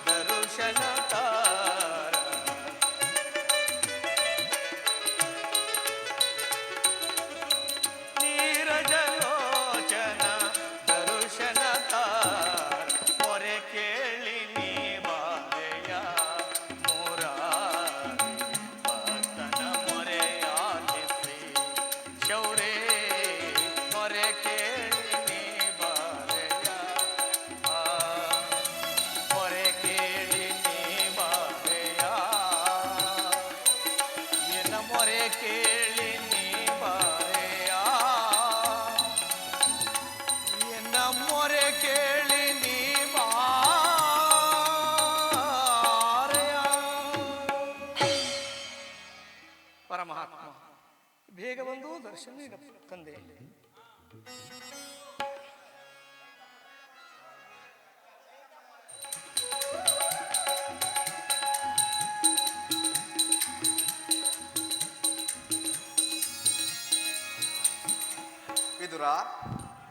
S6: ದರುಶನಕಾರ ನೀರಜಲೋಚನ ದರುಶನಕಾರ ಮೊರೆ ಕೇಳಿ ನೀ ಬಾರೆಯ ಮುರಾರಿ ಭಕ್ತನ ಮೊರೆಯಾಲಿಸಿ ಶೌರೇ ಮೊರೆ ಕೇಳಿ ನೀ ಬಾರೆಯ ಮೊರೆ ಕೇಳಿ ನೀ ಬಾರೆಯ ಎನ್ನ ಮೊರೆ ಕೇಳಿ ನೀ ಬಾರೆಯ ಎನ್ನ ಮೊರೆ ಕೇಳಿ ನೀ ಬಾರೆಯ ಪರಮಾತ್ಮ ಬೇಗ ಬಂದು ದರ್ಶನ ನೀಡು ತಂದೆ.
S7: ವಿದುರ,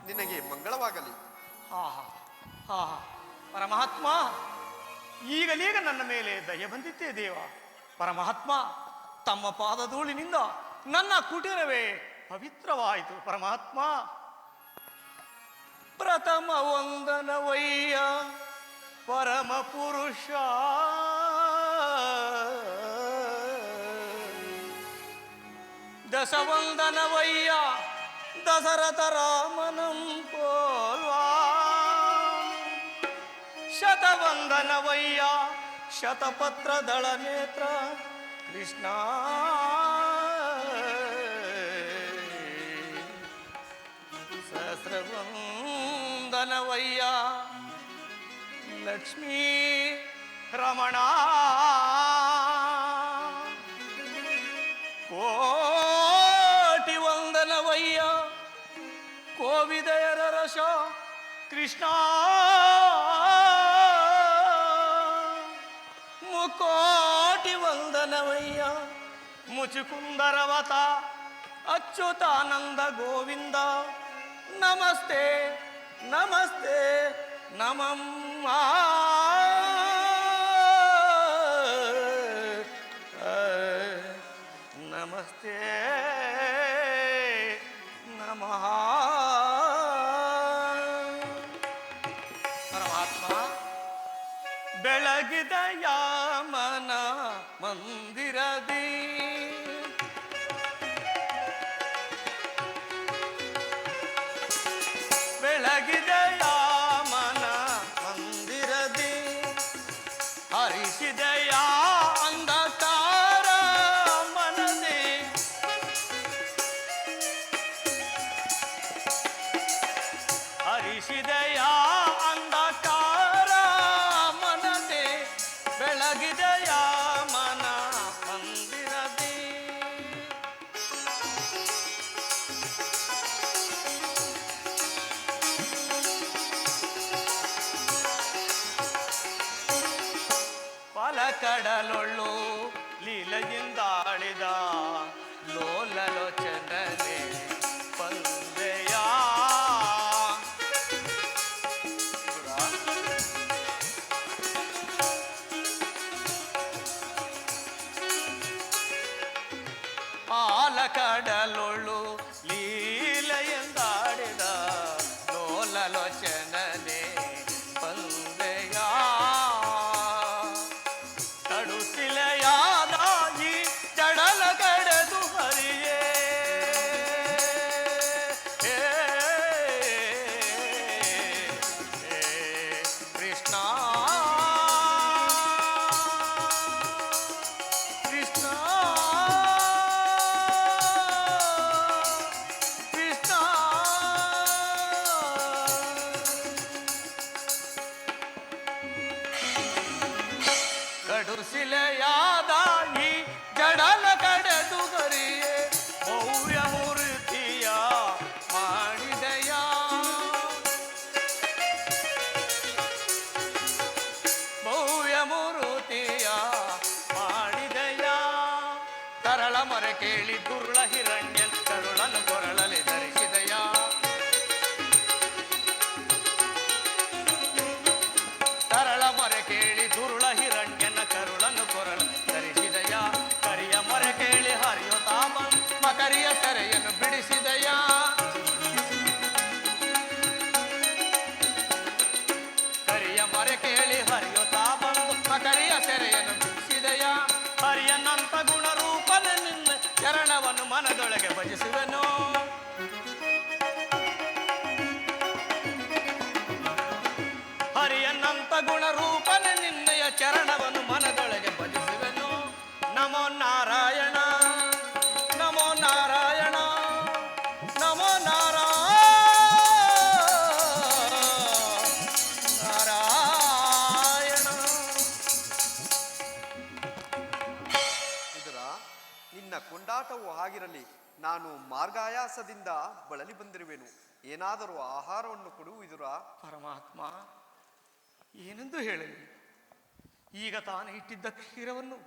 S7: ನಿನಗೆ ಮಂಗಳವಾಗಲಿ.
S6: ಆಹಾ ಆಹಾ ಪರಮಾತ್ಮ ಈಗಲೀಗ ನನ್ನ ಮೇಲೆ ದಯ ಬಂದಿತ್ತೇ ದೇವ. ಪರಮಾತ್ಮ ತಮ್ಮ ಪಾದಧೂಳಿನಿಂದ ನನ್ನ ಕುಟೀರವೇ ಪವಿತ್ರವಾಯಿತು. ಪರಮಾತ್ಮ ಪ್ರಥಮ ವಂದನವಯ್ಯ ಪರಮ ಪುರುಷ ದಶವಂದನವಯ್ಯ ದಶರಥ ರಾಮನಂ ಪೋಲ್ವಾ ಶತವಂದನವಯ್ಯ ಶತಪತ್ರದಳ ನೇತ್ರ ಕೃಷ್ಣ ಸಹಸ್ರವಂದನವಯ್ಯ ಲಕ್ಷ್ಮೀ ರಮಣ ಕೋಟಿ ವಂದನವಯ್ಯ ಕೋವಿದಯರ ರಸ ಕೃಷ್ಣ ಮುಕೋಟಿ ವಂದನವಯ್ಯ ಮುಚುಕುಂದರವತ ಅಚ್ಯುತಾನಂದ ಗೋವಿಂದ ನಮಸ್ತೆ ನಮಸ್ತೆ ನಮಮ್ಮ ನಮಸ್ತೆ ನಮಃ. ಪರಮಾತ್ಮ ಬೆಳಗಿದ ಯಾಮನ ಮಂದಿರದಿ ಬೆಳಗಿದ ಯಾಮನ ಮಂದಿರದಿ ಅಳಿಸಿದೆಯ ಅಂಧಕಾರ ಮನದೆ ಬೆಳಗಿದೆಯ ಮನ ಮಂದಿರದಿ ಪಲಕಡಲೊಳ್ಳು ಲೀಲೆಯಿಂದಾಳಿದ ಲೋಲಲೋಚನನೆ ಪಂದೆಯ ಪಾಲಕಡಲೊಳ್ಳು ಲೀಲೆಯಿಂದಾಡಿದ ಲೋಲಲೋಚನನೆ ಪಂದೆಯ ಕಡುಸಿಲೆಯಾದಾಗಿ ಜಡಲ ಕಡೆದು ಹರಿಯೇ ಕೃಷ್ಣ ಕೃಷ್ಣ ಕೃಷ್ಣ ಕಡುಸಿಲೆಯಾದಾಗಿ ಜಡಲ ಕಡೆದು ಗರಿಯೇ ಭವ್ಯ ಮೂರ್ತಿಯ ಮಾಡಿದೆಯ ಭವ್ಯ ಮೂರ್ತಿಯ ಮಾಡಿದೆಯ ತರಳ ಮೊರೆ ಕೇಳಿ ದುರ್ಳ ಹಿರಣ್ಯ ಕರುಳನು ಕೊರಳಲಿ ಧರಿಸಿದೆಯ ತರಳ ಮೊರೆ ಕೇಳಿ ದುರುಳ ಹಿರಣ್ಯನ ಕರುಳನು ಕೊರಳು ಧರಿಸಿದೆಯ ಕರಿಯ ಮೊರೆ ಕೇಳಿ ಹರಿಯುತ್ತಾ ಬಂದು ಮಕರಿಯ ಸೆರೆಯನ್ನು ಬಿಡಿಸಿದೆಯ ಕರಿಯ ಮೊರೆ ಕೇಳಿ ಹರಿಯುತ್ತಾ ಬಂದು ಮಕರಿಯ ಸೆರೆಯನ್ನು ಬಿಡಿಸಿದೆಯ ಹರಿಯನಂತ ಗುಣರೂಪನ ನಿನ್ನ ಚರಣವನ್ನು ಮನದೊಳಗೆ ಭಜಿಸುವೆನು ಹರಿಯನಂತ ಗುಣರೂಪನ ನಿನ್ನಯ ಚರಣವನ್ನು ಮನದೊಳಗೆ ಭಜಿಸುವೆನು ನಮೋ ನಾರಾಯಣ ನಮೋ ನಾರಾಯಣ ನಮೋ ನಾರಾಯಣ.
S7: ವಿದುರ, ನಿನ್ನ ಕೊಂಡಾಟವು ಆಗಿರಲಿ. ನಾನು ಮಾರ್ಗಾಯಾಸದಿಂದ ಬಳಲಿ ಬಂದಿರುವೆನು. ಏನಾದರೂ ಆಹಾರವನ್ನು ಕೊಡು ವಿದುರ.
S6: ಪರಮಾತ್ಮ ಏನೆಂದು ಹೇಳಲಿ? ಈಗ ತಾನೇ ಇಟ್ಟಿದ್ದ ಕ್ಷೀರವನ್ನು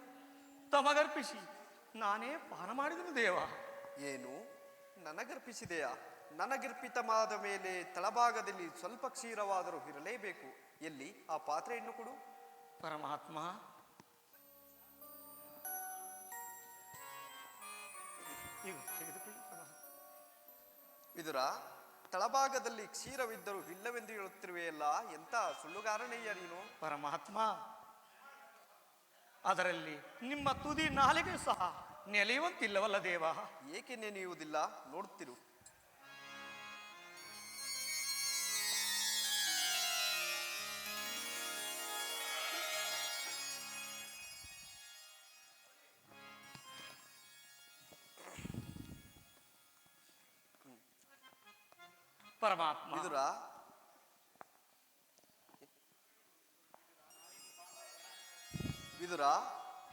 S6: ತಮಗರ್ಪಿಸಿ ನಾನೇ ಪಾನ ಮಾಡಿದನು ದೇವ.
S7: ಏನು ನನಗರ್ಪಿಸಿದೆಯಾ? ನನಗರ್ಪಿತವಾದ ಮೇಲೆ ತಳಭಾಗದಲ್ಲಿ ಸ್ವಲ್ಪ ಕ್ಷೀರವಾದರೂ ಇರಲೇಬೇಕು. ಎಲ್ಲಿ ಆ ಪಾತ್ರೆಯನ್ನು ಕೊಡು.
S6: ಪರಮಾತ್ಮ ಇವು ತೆಗೆದುಕೊಳ್ಳಿ ಪರಮಾತ್ಮ.
S7: ವಿದುರ, ತಳಭಾಗದಲ್ಲಿ ಕ್ಷೀರವಿದ್ದರೂ ಇಲ್ಲವೆಂದು ಹೇಳುತ್ತಿರುವೆಯಲ್ಲ, ಎಂಥ ಸುಳ್ಳುಗಾರನಯ್ಯ ನೀನು.
S6: ಪರಮಾತ್ಮ ಅದರಲ್ಲಿ ನಿಮ್ಮ ತುದಿ ನಾಲಿಗೆ ಸಹ ನೆಲೆಯುವಂತಿಲ್ಲವಲ್ಲ ದೇವ.
S7: ಏಕೆ ನೆನೆಯುವುದಿಲ್ಲ? ನೋಡುತ್ತಿರು.
S6: ಪರಮಾತ್ಮ
S7: ವಿದುರ, ವಿದುರ,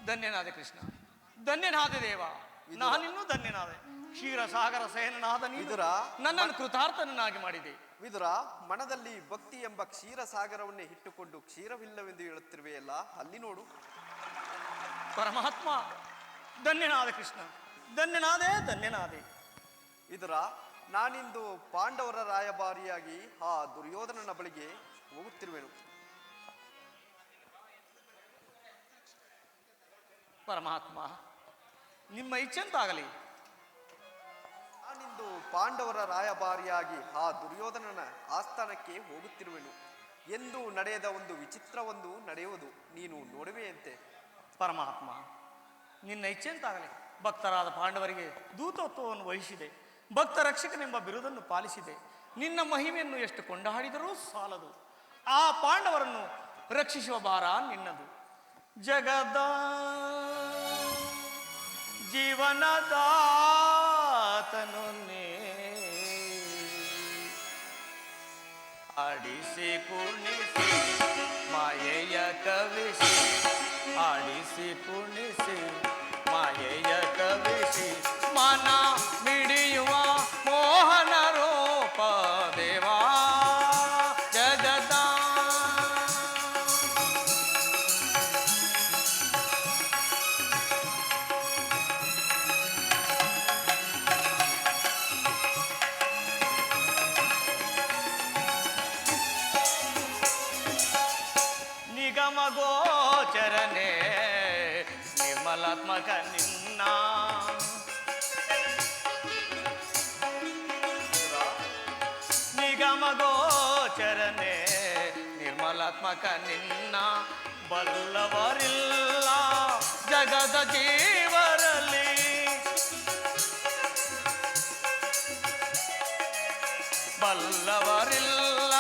S6: ಧನ್ಯನಾದೆ ಕೃಷ್ಣ, ಧನ್ಯನಾದೆ ದೇವ. ನಾನಿನ್ನೂ ಧನ್ಯನಾದೆ. ಕ್ಷೀರಸಾಗರ ಸೇನನಾದ ನೀನು
S7: ವಿದುರ,
S6: ನನ್ನನ್ನು ಕೃತಾರ್ಥನನ್ನಾಗಿ ಮಾಡಿದೆ.
S7: ವಿದುರ, ಮನದಲ್ಲಿ ಭಕ್ತಿ ಎಂಬ ಕ್ಷೀರ ಸಾಗರವನ್ನೇ ಇಟ್ಟುಕೊಂಡು ಕ್ಷೀರವಿಲ್ಲವೆಂದು ಹೇಳುತ್ತಿರುವೆಯಲ್ಲ, ಅಲ್ಲಿ ನೋಡು.
S6: ಪರಮಾತ್ಮ ಧನ್ಯನಾದೆ ಕೃಷ್ಣ, ಧನ್ಯನಾದೆ ಧನ್ಯನಾದೆ.
S7: ವಿದುರ, ನಾನಿಂದು ಪಾಂಡವರ ರಾಯಭಾರಿಯಾಗಿ ಆ ದುರ್ಯೋಧನನ ಬಳಿಗೆ ಹೋಗುತ್ತಿರುವೆನು.
S6: ಪರಮಾತ್ಮ ನಿಮ್ಮ ಇಚ್ಛೆಂತಾಗಲಿ.
S7: ನಾನಿಂದು ಪಾಂಡವರ ರಾಯಭಾರಿಯಾಗಿ ಆ ದುರ್ಯೋಧನನ ಆಸ್ಥಾನಕ್ಕೆ ಹೋಗುತ್ತಿರುವೆನು. ಎಂದು ನಡೆಯದ ಒಂದು ವಿಚಿತ್ರವೊಂದು ನಡೆಯುವುದು, ನೀನು ನೋಡುವೆಯಂತೆ.
S6: ಪರಮಾತ್ಮ ನಿನ್ನ ಇಚ್ಛೆಂತಾಗಲಿ. ಭಕ್ತರಾದ ಪಾಂಡವರಿಗೆ ದೂತತ್ವವನ್ನು ವಹಿಸಿದೆ, ಭಕ್ತ ರಕ್ಷಕನೆಂಬ ಬಿರುದನ್ನು ಪಾಲಿಸಿದೆ. ನಿನ್ನ ಮಹಿಮೆಯನ್ನು ಎಷ್ಟು ಕೊಂಡಾಡಿದರೂ ಸಾಲದು. ಆ ಪಾಂಡವರನ್ನು ರಕ್ಷಿಸುವ ಭಾರ ನಿನ್ನದು. ಜಗದ ಜೀವನದಾತನು ನೀ, ಆಡಿಸಿ ಕುಣಿಸಿ ಮಾಯೆಯ ಕವಿಸಿ ಆಡಿಸಿ ಕುಣಿಸಿ ಮಾಯೆಯ ಕವಿಸಿ ಮನ ಮಿಡಿಯುವ ಮೋಹನ ರೂಪ ದೇವಾ ಜಗದ ನಿಗಮ ಗೋಚರನೆ ನಿರ್ಮಲಾತ್ಮಕ ನಿನ್ನ ನಿಗಮ ಗೋಚರನೆ ನಿರ್ಮಲಾತ್ಮಕ ನಿನ್ನ ಬಲ್ಲವರಿಲ್ಲ ಜಗದ ಜೀವರಲ್ಲಿ ಬಲ್ಲವರಿಲ್ಲ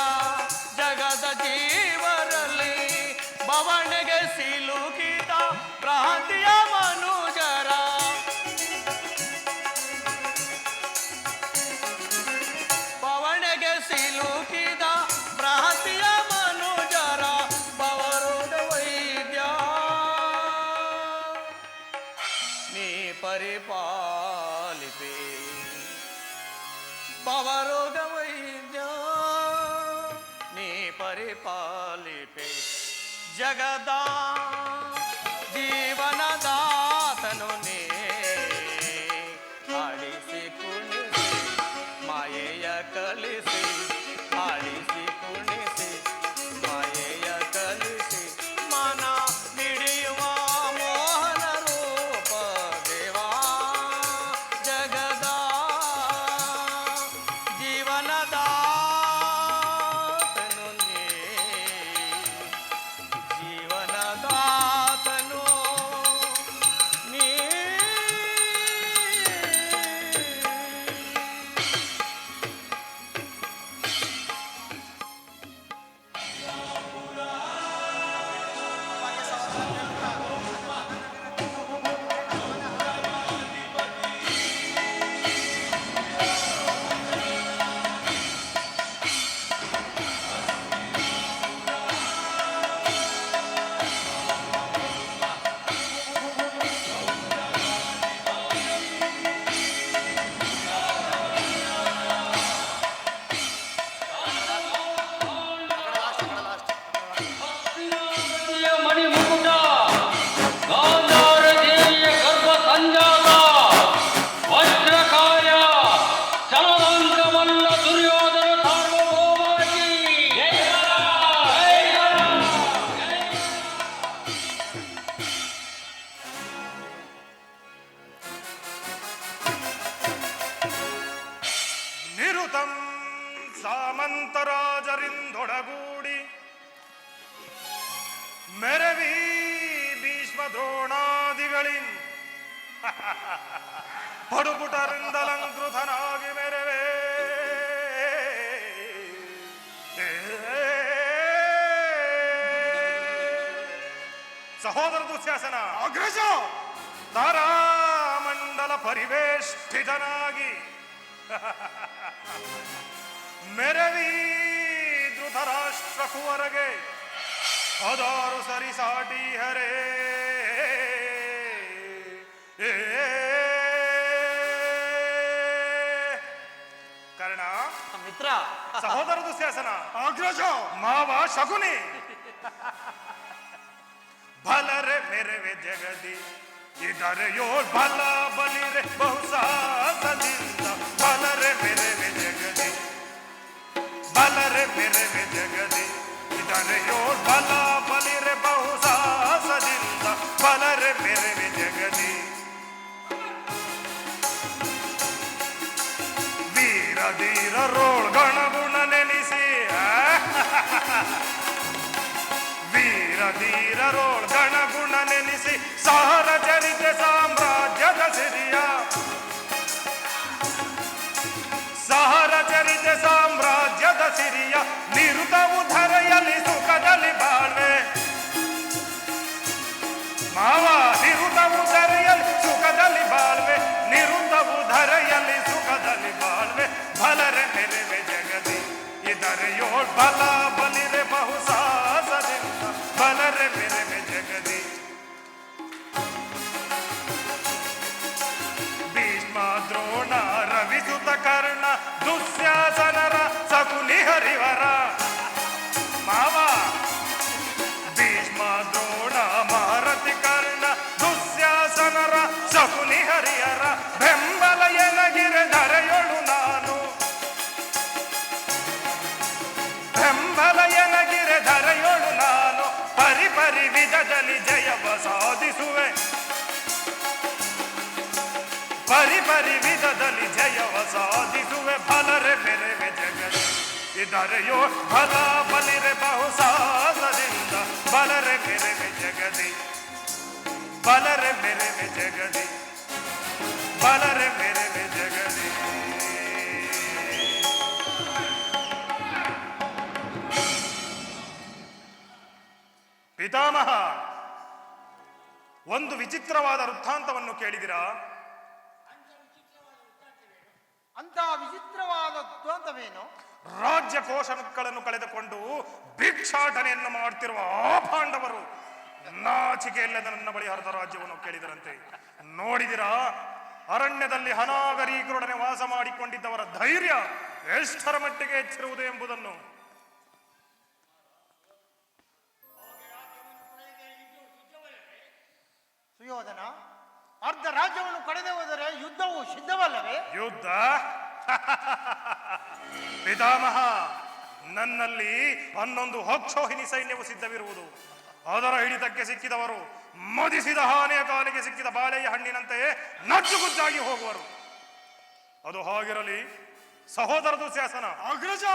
S6: ಜಗದ ಜೀವರಲ್ಲಿ ಬವಣೆಗೆ ಸಿಲುಕಿದ ಭ್ರಾಂತಿಯ ಮನುಜರ ಬವಣೆಗೆ ಸಿಲುಕಿದ ಭ್ರಾಂತಿಯ ಮನುಜರ ಬವರೋಗ ವೈದ್ಯ ನೀ ಪರಿಪಾಲಿಪೆ ಬವರೋಗ ವೈದ್ಯ ನೀ ಪರಿಪಾಲಿಪೆ ಜಗದ ಜೀವನದಾತನು ನೀ ಆಡಿಸಿ ಕುಣಿಸಿ ಮಾಯೆಯ ಕಲಿಸಿ ಆಡಿಸಿ ಕುಣಿಸಿ ಮಾಯೆಯ ಕಲಿಸಿ ಮನ ಮಿಡಿಯುವ ಮೋಹನ ರೂಪ ದೇವಾ ಜಗದ ಜೀವನದಾತನು ನೀ ಜೀವನದಾತನು ನೀ
S8: ಮಣಿಮುಕುಟ ಗಾಂಧಾರ ದೇವಿಯ ಗರ್ಭ ಸಂಜಾತ ವಜ್ರಕಾಯ ಚಲದಂಕಮಲ್ಲ ದುರ್ಯೋಧನ ಸಾರ್ವಭೌಮಾಗಿ
S4: ನಿರುತಂ ಸಾಮಂತರಾಜರಿಂದೊಡಗೂಡಿ ಮೆರವಿ ಭೀಷ್ಮ ದ್ರೋಣಾದಿಗಳಿನ್ ಪಡುಪುಟರಿಂದಲಂಕೃತನಾಗಿ ಮೆರವೇ ಸಹೋದರ ದುಶ್ಯಾಸನ
S5: ಅಗ್ರಜ
S4: ತಾರಾಮಂಡಲ ಪರಿವೇಷ್ಟಿತನಾಗಿ ಮೆರವಿ ಧೃತರಾಷ್ಟ್ರ ಕುವರಗೆ ಹದಾರು ಸರಿ ಸಾಟಿ ಹರೇ ಕರ್ಣ
S6: ಮಿತ್ರ
S4: ಸಹೋದರ ದುಶ್ಯಾಸನ
S5: ಅಗ್ರಜ
S4: ಮಾವ ಶಕುನಿ ಬಲರೆ ಮೆರವೆ ಜಗದಿ ಇದರೆಯೋ ಬಲ ಬಲಿರೆ ಬಹುಸಾಸದಿಂದ ಬಲರೆ ಮೆರವೆ ಜಗದಿ ಬಲರೆ ಮೆರವೆ ಜಗದಿ ಇದರೆಯೋ ಬಲ ಬಲಿರೆ ಬಹುಸಾಸದಿಂದ ಬಲರೆ ಮೆರವೆ ಜಗದಿ ವೀರ ಧೀರ ರೋಳ್ ಗಣಗುಣ ನೆನೆಸಿ ವೀರ ಧೀರ ರೋಳ್ ಗಣಗುಣ ನೆನೆಸಿ ಸಹರ ಚರಿತ ಸಾಮ್ರಾಜ್ಯದ ಸಿರಿಯ ಸಹರ ಚರಿತ ಸಾಮ್ರಾಜ್ಯದ ಸಿರಿಯ ನಿರುತವು ಧರೆಯಲ್ಲಿ ಸುಖದಲ್ಲಿ ಬಾಳ್ವೆ ಮಾವ ನಿರುತವು ಧರೆಯಲ್ಲಿ ಸುಖದಲ್ಲಿ ಬಾಳ್ವೆ ನಿರುತವು ಧರೆಯಲ್ಲಿ ಸುಖದಲ್ಲಿ ಬಾಳ್ವೆ ಬಲರೆ ಮೆರವೆ ಜಗದಿ ಇದ ಧರೆಯೋಳ್ ಬಲ ಬಲಿರೆ ಬಹು ಸಾಹಸದಿಂದ ಬಲರೆ ಮೆರೆವೆ ಜಗದಿ ಭೀಷ್ಮ ದ್ರೋಣ ರವಿಸುತ ಕರ್ಣ ದುಶ್ಯಾಸನರ ಸಕುನಿ ಹರಿವರ ಮಾವ ಭೀಷ್ಮ ದ್ರೋಣ ಮಾರತಿ ಕರ್ಣ ದುಶ್ಯಾಸನರ ಸಕುನಿ ಹರಿಯರ ಬೆಂಬಲ ಎನಗಿರೆ ಧರೆಯೊಳು ನಾನು ಬೆಂಬಲ ಎನಗಿರೆ ಧರೆಯೊಳು ನಾನು ಪರಿಪರಿ ವಿಧದಲ್ಲಿ ಜಯವ ಸಾಧಿಸುವೆ ಪರಿಪರಿ ವಿಧದಲ್ಲಿ ಜಯವ ಸಾಧಿಸುವೆ ಬಲರೆ ಮೆರೆವೆ ಜಗದಿ ಇದರೆಯೋ ಬಲ ಬಲಿರೆ ಬಹು ಸಾಹಸದಿಂದ ಬಲರೆ ಮೆರೆವೆ ಜಗದಿ ಬಲರೆ ಮೆರೆವೆ ಜಗದಿ ಬಲರೆ ಮೆರೆವೆ ಜಗದಿ ಪಿತಾಮಹ ಒಂದು ವಿಚಿತ್ರವಾದ ವೃತ್ತಾಂತವನ್ನು ಕೇಳಿದಿರಾ?
S5: ಅಂತ ವಿಚಿತ್ರವಾದ ದುರಂತವೇನು?
S4: ರಾಜ್ಯ ಕೋಶಗಳನ್ನು ಕಳೆದುಕೊಂಡು ಭಿಕ್ಷಾಟನೆಯನ್ನು ಮಾಡುತ್ತಿರುವ ಆ ಪಾಂಡವರು ನಾಚಿಕೆಯಿಲ್ಲದ ನನ್ನ ಬಳಿ ಹರಿದ ರಾಜ್ಯವನ್ನು ಕೇಳಿದರಂತೆ. ನೋಡಿದಿರಾ ಅರಣ್ಯದಲ್ಲಿ ಹನಾಗರೀಕರೊಡನೆ ವಾಸ ಮಾಡಿಕೊಂಡಿದ್ದವರ ಧೈರ್ಯ ಎಷ್ಟರ ಮಟ್ಟಿಗೆ ಹೆಚ್ಚಿರುವುದು ಎಂಬುದನ್ನು.
S5: ಸುಯೋಧನ, ಅರ್ಧ ರಾಜ್ಯವನ್ನು ಕಳೆದೇ ಹೋದರೆ ಯುದ್ಧವು ಸಿದ್ಧವಲ್ಲವೇ?
S4: ಯುದ್ಧ ಪಿತಾಮಹ, ನನ್ನಲ್ಲಿ 11 ಅಕ್ಷೋಹಿಣಿ ಸೈನ್ಯವು ಸಿದ್ಧವಿರುವುದು. ಅದರ ಹಿಡಿತಕ್ಕೆ ಸಿಕ್ಕಿದವರು ಮದಿಸಿದ ಆನೆಯ ಕಾಲಿಗೆ ಸಿಕ್ಕಿದ ಬಾಳೆಯ ಹಣ್ಣಿನಂತೆ ನಜ್ಜುಗುಜ್ಜಾಗಿ ಹೋಗುವರು. ಅದು ಹಾಗಿರಲಿ ಸಹೋದರ ದುಶ್ಯಾಸನ,
S5: ಅಗ್ರಜ,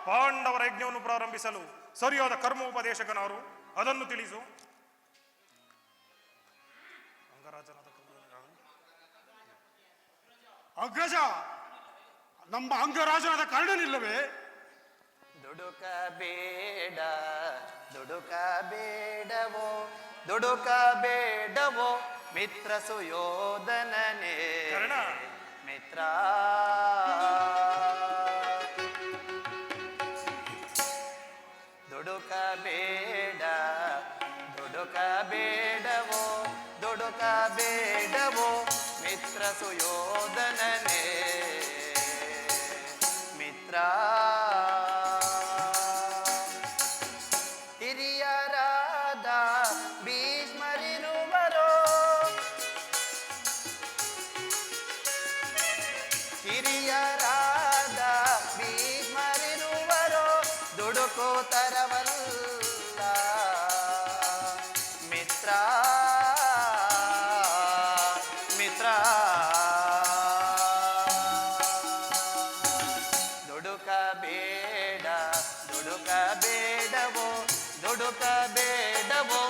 S4: ಪಾಂಡವರ ಯಜ್ಞವನ್ನು ಪ್ರಾರಂಭಿಸಲು ಸರಿಯಾದ ಕರ್ಮೋಪದೇಶಕನಾರು, ಅದನ್ನು ತಿಳಿಸು.
S5: ಅಗ್ರಜ, ನಮ್ಮ ಅಂಗರಾಜನಾದ ಕರ್ಣನಿಲ್ಲವೇ?
S6: ದುಡುಕಬೇಡ ದುಡುಕಬೇಡವೋ ದುಡುಕಬೇಡವೋ ಮಿತ್ರ ಸುಯೋಧನನೇ
S4: ಕರ್ಣ,
S6: ಮಿತ್ರ ದುಡುಕಬೇಡ ದುಡುಕಬೇಡವೋ ದುಡುಕಬೇಡವೋ ಮಿತ್ರ ಸುಯೋಧನನೇ ಮಿತ್ರ ಹಿರಿಯರಾದ ಭೀಷ್ಮರಿರುವರೋ ಹಿರಿಯರಾದ ಭೀಷ್ಮರಿರುವರೋ ದುಡುಕೋತರವಲ್ಲ ಮಿತ್ರ ಮಿತ್ರ ದುಡುಕಬೇಡ ದುಡುಕಬೇಡವೋ ದುಡುಕಬೇಡವೋ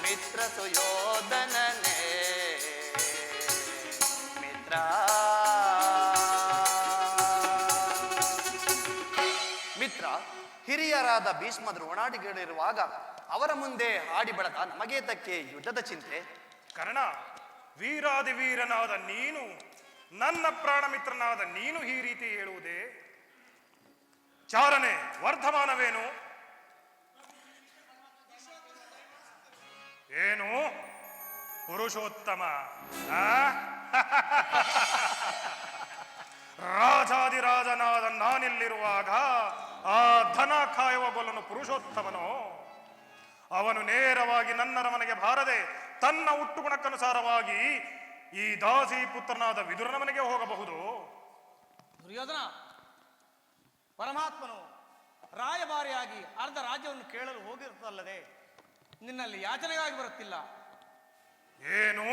S6: ಮಿತ್ರ ಸುಯೋಧನನೇ ಮಿತ್ರ ಮಿತ್ರ ಹಿರಿಯರಾದ ಭೀಷ್ಮ ದ್ರೋಣಾದಿಗಳಿರುವಾಗ ಅವರ ಮುಂದೆ ಹಾಡಿ ಬೆಳೆದ ನಮಗೇತಕ್ಕೆ ಯುದ್ಧದ ಚಿಂತೆ?
S4: ಕರ್ಣ, ವೀರಾದಿ ವೀರನಾದ ನೀನು, ನನ್ನ ಪ್ರಾಣ ಮಿತ್ರನಾದ ನೀನು ಈ ರೀತಿ ಹೇಳುವುದೇ? ಚಾರನೆ ವರ್ಧಮಾನವೇನು? ಏನು ಪುರುಷೋತ್ತಮ? ರಾಜಾದಿರಾಜನಾದ ನಾನಿಲ್ಲಿರುವಾಗ ಆ ಧನ ಕಾಯುವ ಗೊಲ್ಲನು ಪುರುಷೋತ್ತಮನೋ? ಅವನು ನೇರವಾಗಿ ನನ್ನರ ಮನೆಗೆ ಬಾರದೆ ತನ್ನ ಹುಟ್ಟುಗುಣಕ್ಕನುಸಾರವಾಗಿ ಈ ದಾಸಿ ಪುತ್ರನಾದ ವಿದುರನ ಮನೆಗೆ ಹೋಗಬಹುದು.
S9: ದುರ್ಯೋಧನ, ಪರಮಾತ್ಮನು ರಾಯಭಾರಿಯಾಗಿ ಅರ್ಧ ರಾಜ್ಯವನ್ನು ಕೇಳಲು ಹೋಗಿರುತ್ತಲ್ಲದೆ ನಿನ್ನಲ್ಲಿ ಯಾಚನೆಗಾಗಿ ಬರುತ್ತಿಲ್ಲ.
S4: ಏನು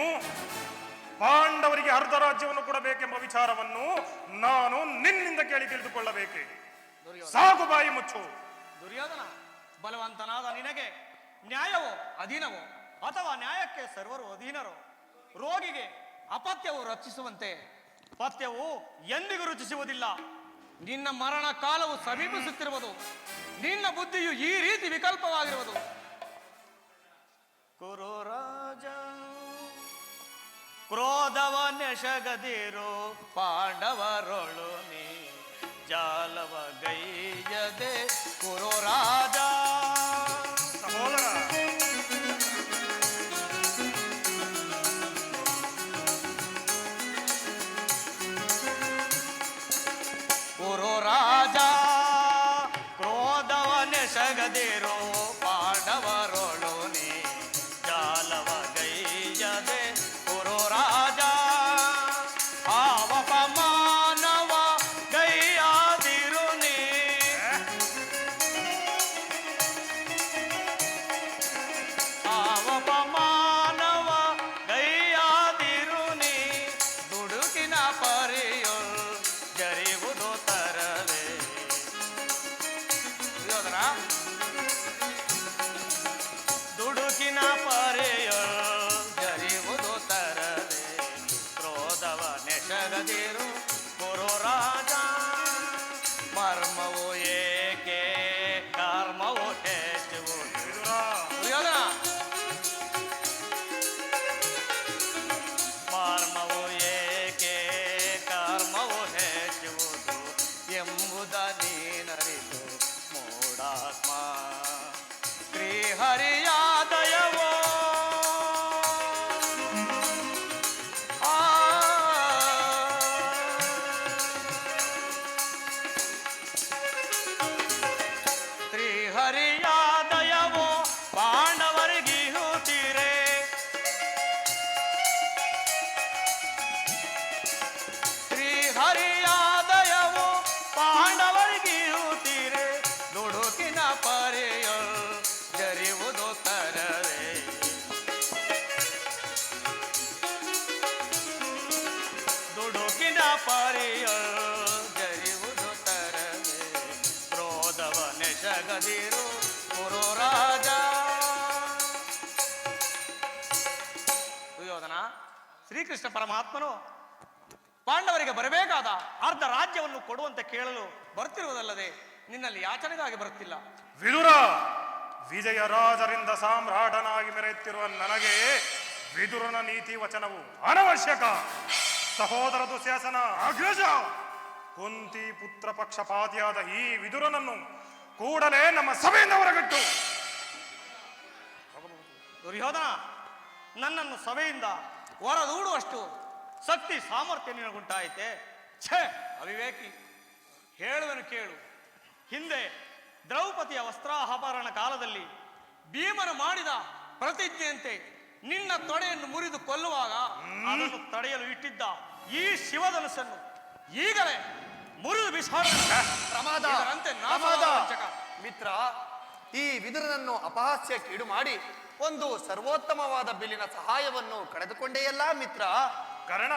S4: ಪಾಂಡವರಿಗೆ ಅರ್ಧ ರಾಜ್ಯವನ್ನು ಕೊಡಬೇಕೆಂಬ ವಿಚಾರವನ್ನು ನಾನು ನಿನ್ನಿಂದ ಕೇಳಿ ತಿಳಿದುಕೊಳ್ಳಬೇಕೆ? ಸಾಕು, ಬಾಯಿ ಮುಚ್ಚು.
S9: ದುರ್ಯೋಧನ, ಬಲವಂತನಾದ ನಿನಗೆ ನ್ಯಾಯವೋ ಅಧೀನವೋ ಅಥವಾ ನ್ಯಾಯಕ್ಕೆ ಸರ್ವರು ಅಧೀನರೋ? ರೋಗಿಗೆ ಅಪತ್ಯವು ರಕ್ಷಿಸುವಂತೆ ಪಥ್ಯವು ಎಂದಿಗೂ ರುಚಿಸುವುದಿಲ್ಲ. ನಿನ್ನ ಮರಣ ಕಾಲವು ಸಮೀಪಿಸುತ್ತಿರುವುದು. ನಿನ್ನ ಬುದ್ಧಿಯು ಈ ರೀತಿ ವಿಕಲ್ಪವಾಗಿರುವುದು. ಕುರು ರಾಜ ಕ್ರೋಧವನೆಸಗದಿರು ಪಾಂಡವರೊಳು ನೀ ಜಾಲವ ಗೈಯದೆ
S6: ನೆಸಗದಿರೋ ಪಾಂಡವರೊಳು ನೀ ಜಾಲವ ಗೈಯದೆ ಕುರು ರಾಜ ಆವಪಮಾನವ ಗೈಯಾದಿರು ನೀ ಆವಪಮಾನವ ಗೈಯಾದಿರು ನೀ ದುಡುಕಿನ ಪರಿಯೊಳ್ ಜರಿವುದು ತರವೇ ದುರ್ಯೋಧನ ದುಡುಕಿನ ಪರೆಯೊಳ್ ಜರಿವುದು ತರವೇ ಕ್ರೋಧವ ನೆಸಗದಿರು ಕುರು ರಾಜ ಮರ್ಮವು ಏಕೆ ಕರ್ಮವು ಹೆಚ್ಚುವುದು ದುರ್ಯೋಧನ ಮರ್ಮವು ಏಕೆ ಕರ್ಮವು ಹೆಚ್ಚುವುದು ಎಂಬುದ ನೀನರಿತು ಮೂಢಾತ್ಮ ಶ್ರೀಹರಿಯ ದಯವೋ ಆ ಶ್ರೀಹರಿಯ ದಯವೋ ಪಾಂಡವರಿಗೀಹುತ್ತೀರೆ ಶ್ರೀಹರಿಯ ದಯವೋ ಪಾಂಡವರಿಗೀಹುತ್ತೀರೆ ದುಡುಕಿನ ಪರೆಯೊಳ್ ಜರಿವುದು ತರವೇ ದುಡುಕಿನ ಪರೆಯೊಳ್ ಜರಿವುದು ತರವೇ ಕ್ರೋಧವ ನೆಸಗದಿರು ಕುರು ರಾಜ ದುರ್ಯೋಧನ ಶ್ರೀಕೃಷ್ಣ ಪರಮಾತ್ಮನು ಪಾಂಡವರಿಗೆ ಬರಬೇಕಾದ ಅರ್ಧ ರಾಜ್ಯವನ್ನು ಕೊಡುವಂತೆ ಕೇಳಲು ಬರ್ತಿರುವುದಲ್ಲದೆ ನಿನ್ನಲ್ಲಿ ಯಾಚನೆಗಾಗಿ ಬರುತ್ತಿಲ್ಲ.
S4: ವಿದುರ, ವಿಜಯರಾಜರಿಂದ ಸಾಮ್ರಾಟನಾಗಿ ಮೆರೆಯುತ್ತಿರುವ ನನಗೆ ವಿದುರನ ನೀತಿ ವಚನವು ಅನವಶ್ಯಕ. ಸಹೋದರ ದುಶ್ಯಾಸನ ಅಗ್ರಜ, ಕುಂತಿ ಪುತ್ರ ಪಕ್ಷಪಾತಿಯಾದ ಈ ವಿದುರನನ್ನು ಕೂಡಲೇ ನಮ್ಮ ಸಭೆಯಿಂದ ಹೊರಗಟ್ಟು.
S9: ದುರ್ಯೋಧನ, ನನ್ನನ್ನು ಸಭೆಯಿಂದ ಹೊರದೂಡುವಷ್ಟು ಶಕ್ತಿ ಸಾಮರ್ಥ್ಯ ನಿನಗುಂಟಾಯಿತೆ? ಛೇ ಅವಿವೇಕಿ, ಹೇಳುವೆನು ಕೇಳು. ಹಿಂದೆ ದ್ರೌಪದಿಯ ವಸ್ತ್ರಾಹರಣ ಕಾಲದಲ್ಲಿ ಭೀಮನು ಮಾಡಿದ ಪ್ರತಿಜ್ಞೆಯಂತೆ ನಿನ್ನ ತೊಡೆಯನ್ನು ಮುರಿದು ಕೊಲ್ಲುವಾಗ ಅದನ್ನು ತಡೆಯಲು ಇಟ್ಟಿದ್ದ ಈ ಶಿವಧನುಸ್ಸನ್ನು ಈಗಲೇ ಮುರಿದು
S7: ಪ್ರಮಾದ ಮಿತ್ರ, ಈ ವಿದುರನನ್ನು ಅಪಹಾಸ್ಯಕ್ಕೀಡು ಮಾಡಿ ಒಂದು ಸರ್ವೋತ್ತಮವಾದ ಬಿಲ್ಲಿನ ಸಹಾಯವನ್ನು ಕಳೆದುಕೊಂಡೆಯಲ್ಲ ಮಿತ್ರ.
S4: ಕರ್ಣ,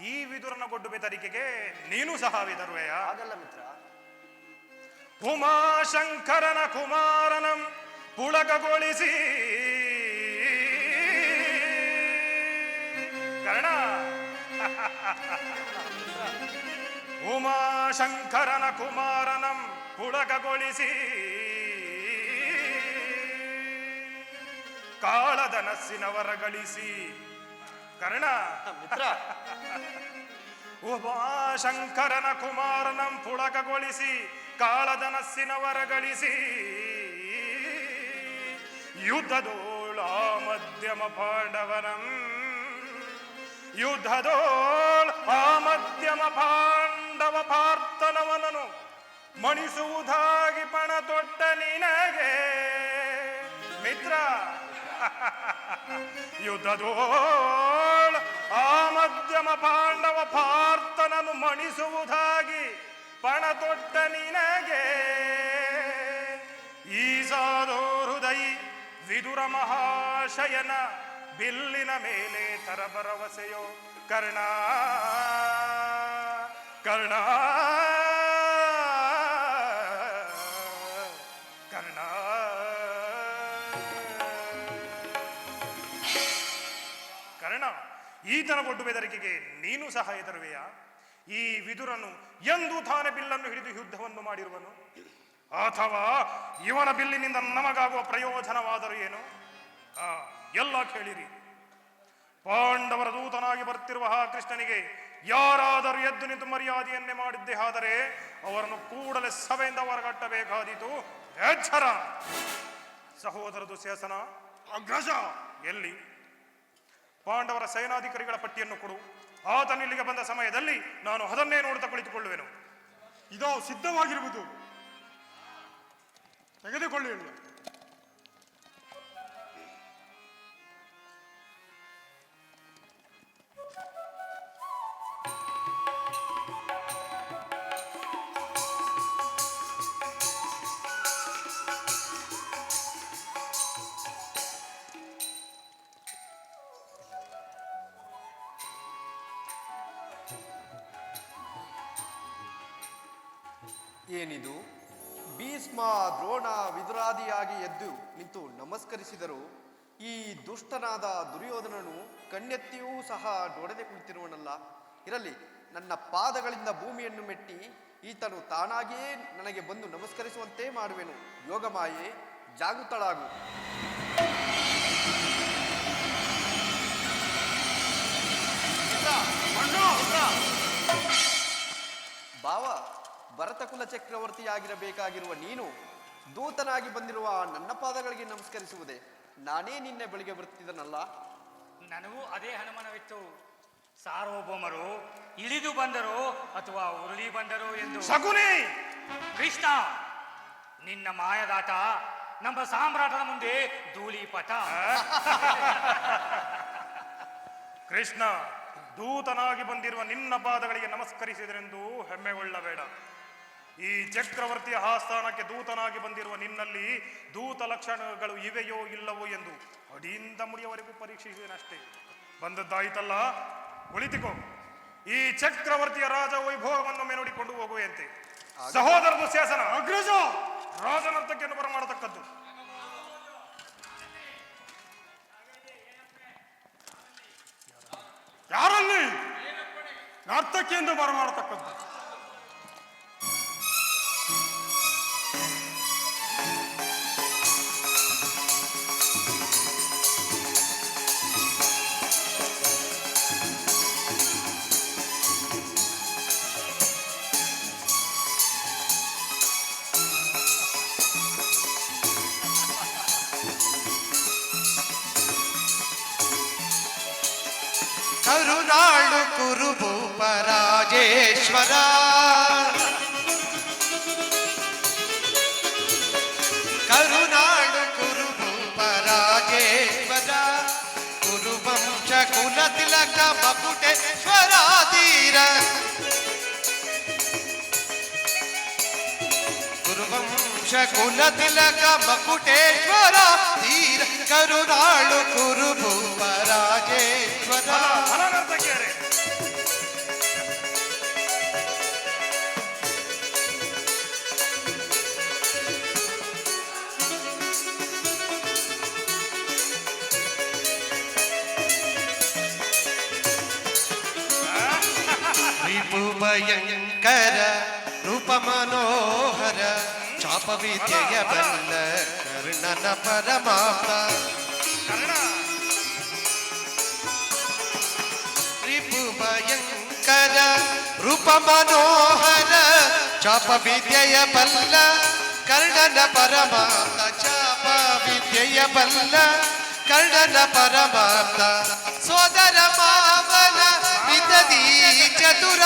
S4: ಈ ವಿದುರನ ಗೊಡ್ಡು ಬೆದರಿಕೆಗೆ ನೀನು ಸಹ ವಿದರುವೆಯ?
S7: ಆಗಲ್ಲ ಮಿತ್ರ.
S4: ಉಮಾಶಂಕರನ ಕುಮಾರನಂ ಪುಳಕಗೊಳಿಸಿ ಕರ್ಣ, ಉಮಾಶಂಕರನ ಕುಮಾರನಂ ಪುಳಕಗೊಳಿಸಿ ಕಾಳಧನಸ್ಸಿನವರ ಗಳಿಸಿ. ಕರ್ಣ
S7: ಮಿತ್ರ,
S4: ಉಮಾಶಂಕರನ ಕುಮಾರನಂ ಪುಳಕಗೊಳಿಸಿ ಕಾಳಧನಸ್ಸಿನವರ ಗಳಿಸಿ ಯುದ್ಧದೋಳ ಮಧ್ಯಮ ಪಾಂಡವನಂ ಯುದ್ಧದೋಳ ಆ ಮಧ್ಯಮ ಪಾಂಡವ ಪಾರ್ಥನವನನು ಮಣಿಸುವುದಾಗಿ ಪಣ ತೊಟ್ಟ ನಿನಗೆ ಮಿತ್ರ. ಯುದ್ಧದೋಳ ಆ ಮಧ್ಯಮ ಪಾಂಡವ ಪಾರ್ಥನನು ಮಣಿಸುವುದಾಗಿ ಪಣ ತೊಟ್ಟ ನಿನಗೆ ಈಸಾದೋ ಹೃದಯ ವಿದುರ ಮಹಾಶಯನ ಬಿಲ್ಲಿನ ಮೇಲೆ ತರ ಭರವಸೆಯೋ ಕರ್ಣ. ಕರ್ಣ ಕರ್ಣ ಕರ್ಣ, ಈತನ ಗೊಡ್ಡು ಬೆದರಿಕೆಗೆ ನೀನು ಸಹ ಹೆದರುವೆಯಾ? ಈ ವಿದುರನು ಎಂದು ತಾನೇ ಬಿಲ್ಲನ್ನು ಹಿಡಿದು ಯುದ್ಧವನ್ನು ಮಾಡಿರುವನು? ಅಥವಾ ಇವನ ಬಿಲ್ಲಿನಿಂದ ನಮಗಾಗುವ ಪ್ರಯೋಜನವಾದರೂ ಏನು? ಎಲ್ಲ ಕೇಳಿರಿ. ಪಾಂಡವರ ದೂತನಾಗಿ ಬರ್ತಿರುವ ಆ ಕೃಷ್ಣನಿಗೆ ಯಾರಾದರೂ ಎದ್ದು ನಿಂತು ಮರ್ಯಾದೆಯನ್ನೇ ಮಾಡಿದ್ದೇ ಆದರೆ ಅವರನ್ನು ಕೂಡಲೇ ಸಭೆಯಿಂದ ಹೊರಗಟ್ಟಬೇಕಾದೀತು. ಎಚ್ಚರ! ಸಹೋದರ ದುಶ್ಯಾಸನ ಅಗ್ರಜ, ಎಲ್ಲಿ ಪಾಂಡವರ ಸೇನಾಧಿಕಾರಿಗಳ ಪಟ್ಟಿಯನ್ನು ಕೊಡು. ಆತನ ಇಲ್ಲಿಗೆ ಬಂದ ಸಮಯದಲ್ಲಿ ನಾನು ಅದನ್ನೇ ನೋಡುತ್ತಾ ಕುಳಿತುಕೊಳ್ಳುವೆನು.
S5: ಇದೋ ಸಿದ್ಧವಾಗಿರುವುದು.
S4: ತೆಗೆದುಕೊಳ್ಳಿ ಅಣ್ಣ.
S7: ಏನಿದು? ಭೀಷ್ಮ ದ್ರೋಣ ವಿದುರಾದಿಯಾಗಿ ಎದ್ದು ನಿಂತು ನಮಸ್ಕರಿಸಿದರು. ಈ ದುಷ್ಟನಾದ ದುರ್ಯೋಧನನು ಕಣ್ಣೆತ್ತಿಯೂ ಸಹ ನೋಡದೆ ಕುಳಿತಿರುವನಲ್ಲ. ಇರಲಿ, ನನ್ನ ಪಾದಗಳಿಂದ ಭೂಮಿಯನ್ನು ಮೆಟ್ಟಿ ಈತನು ತಾನಾಗಿಯೇ ನನಗೆ ಬಂದು ನಮಸ್ಕರಿಸುವಂತೆ ಮಾಡುವೆನು. ಯೋಗಮಾಯೆ, ಜಾಗೃತಳಾಗು. ಭಾವ, ಭರತಕುಲ ಚಕ್ರವರ್ತಿಯಾಗಿರಬೇಕಾಗಿರುವ ನೀನು ದೂತನಾಗಿ ಬಂದಿರುವ ನನ್ನ ಪಾದಗಳಿಗೆ ನಮಸ್ಕರಿಸುವುದೇ? ನಾನೇ ನಿನ್ನೆ ಬೆಳಿಗ್ಗೆ ಬರುತ್ತಿದ್ದನಲ್ಲ.
S2: ನನಗೂ ಅದೇ ಅನುಮಾನವಿತ್ತು. ಸಾರ್ವಭೌಮರು ಇಳಿದು ಬಂದರೋ ಅಥವಾ ಉರುಳಿ ಬಂದರೋ ಎಂದು.
S4: ಶಕುನಿ!
S2: ಕೃಷ್ಣ, ನಿನ್ನ ಮಾಯದಾಟ ನಮ್ಮ ಸಾಮ್ರಾಟನ ಮುಂದೆ ಧೂಳಿಪಟ.
S4: ಕೃಷ್ಣ, ದೂತನಾಗಿ ಬಂದಿರುವ ನಿನ್ನ ಪಾದಗಳಿಗೆ ನಮಸ್ಕರಿಸಿದರೆಂದು ಹೆಮ್ಮೆಗೊಳ್ಳಬೇಡ. ಈ ಚಕ್ರವರ್ತಿಯ ಆಸ್ಥಾನಕ್ಕೆ ದೂತನಾಗಿ ಬಂದಿರುವ ನಿನ್ನಲ್ಲಿ ದೂತ ಲಕ್ಷಣಗಳು ಇವೆಯೋ ಇಲ್ಲವೋ ಎಂದು ಅಡಿಯಿಂದ ಮುಡಿಯವರೆಗೂ ಪರೀಕ್ಷಿಸಿದನಷ್ಟೇ. ಬಂದದ್ದಾಯಿತಲ್ಲ, ಕುಳಿತುಕೋ. ಈ ಚಕ್ರವರ್ತಿಯ ರಾಜ ವೈಭವವನ್ನು ನೋಡಿಕೊಂಡು ಹೋಗುವಂತೆ. ಸಹೋದರ ದುಶ್ಯಾಸನ, ಅಗ್ರಜ, ರಾಜನರ್ತಕ್ಕೆಯನ್ನು ಬರಮಾಡತಕ್ಕದ್ದು. ಯಾರಲ್ಲಿ ನರ್ತಕ್ಕೆಂದು ಬರಮಾಡತಕ್ಕದ್ದು?
S10: ಕರುನಾಳು ಕುರುಭೂಪ ರಾಜೇಶ್ವರ, ಕರುನಾಳು ಕುರುಭೂಪ ರಾಜೇಶ್ವರ, ಕುರುವಂಶ ಕುಲ ತಿಲಕ ಮಕುಟೇಶ್ವರ ಧೀರ, ಕುರುವಂಶ ಕುಲ ತಿಲಕ ಮಕುಟೇಶ್ವರ ಧೀರ, ಕರುನಾಳು ಕುರುಭೂಪ ರಾಜೇಶ್ವರ. ಭಯಂಕರ ರೂಪ ಮನೋಹರ, ಚಾಪ ವಿದ್ಯೆಯ ಬಲ್ಲ ಕರ್ಣನ ಪರಮಾಪ್ತ, ರಿಪು ಭಯಂಕರ ರೂಪ ಮನೋಹರ, ಚಾಪ ವಿದ್ಯೆಯ ಬಲ್ಲ ಕರ್ಣನ ಪರಮಾಪ್ತ, ಚಾಪ ವಿದ್ಯೆಯ ಬಲ್ಲ ಕರ್ಣನ ಪರಮಾಪ್ತ, ಸೋದರ ಮಾವನ ವಿದದಿ ಚತುರ,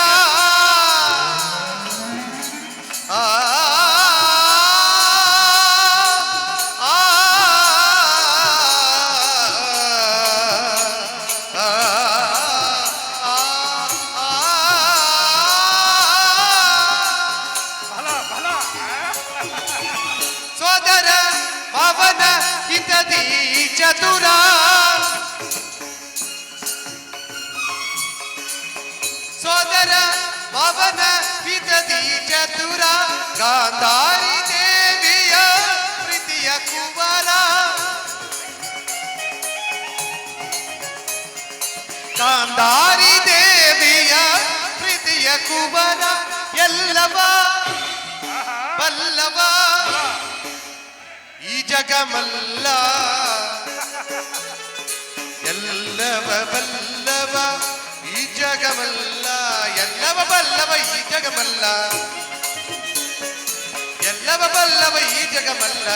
S10: ಸೋದರ ಮಾವನ ಹಿತದಿ ಚತುರ, ಸೋದರ ಮಾವನ ಹಿತದಿ ಚತುರ, ಗಾಂಧಾರಿ ದೇವಿಯ ಪ್ರೀತಿಯ ಕುವರ, ಗಾಂಧಾರಿ ದೇವಿಯ ಪ್ರೀತಿಯ ಕುವರ, ಎಲ್ಲವ ಬಲ್ಲವ ಈ ಜಗಮಲ್ಲ, ಎಲ್ಲವ ಬಲ್ಲವ ಈ ಜಗಮಲ್ಲ, ಎಲ್ಲವ ಬಲ್ಲವ ಈ ಜಗಮಲ್ಲ, ಎಲ್ಲವ ಬಲ್ಲವ ಈ ಜಗಮಲ್ಲ,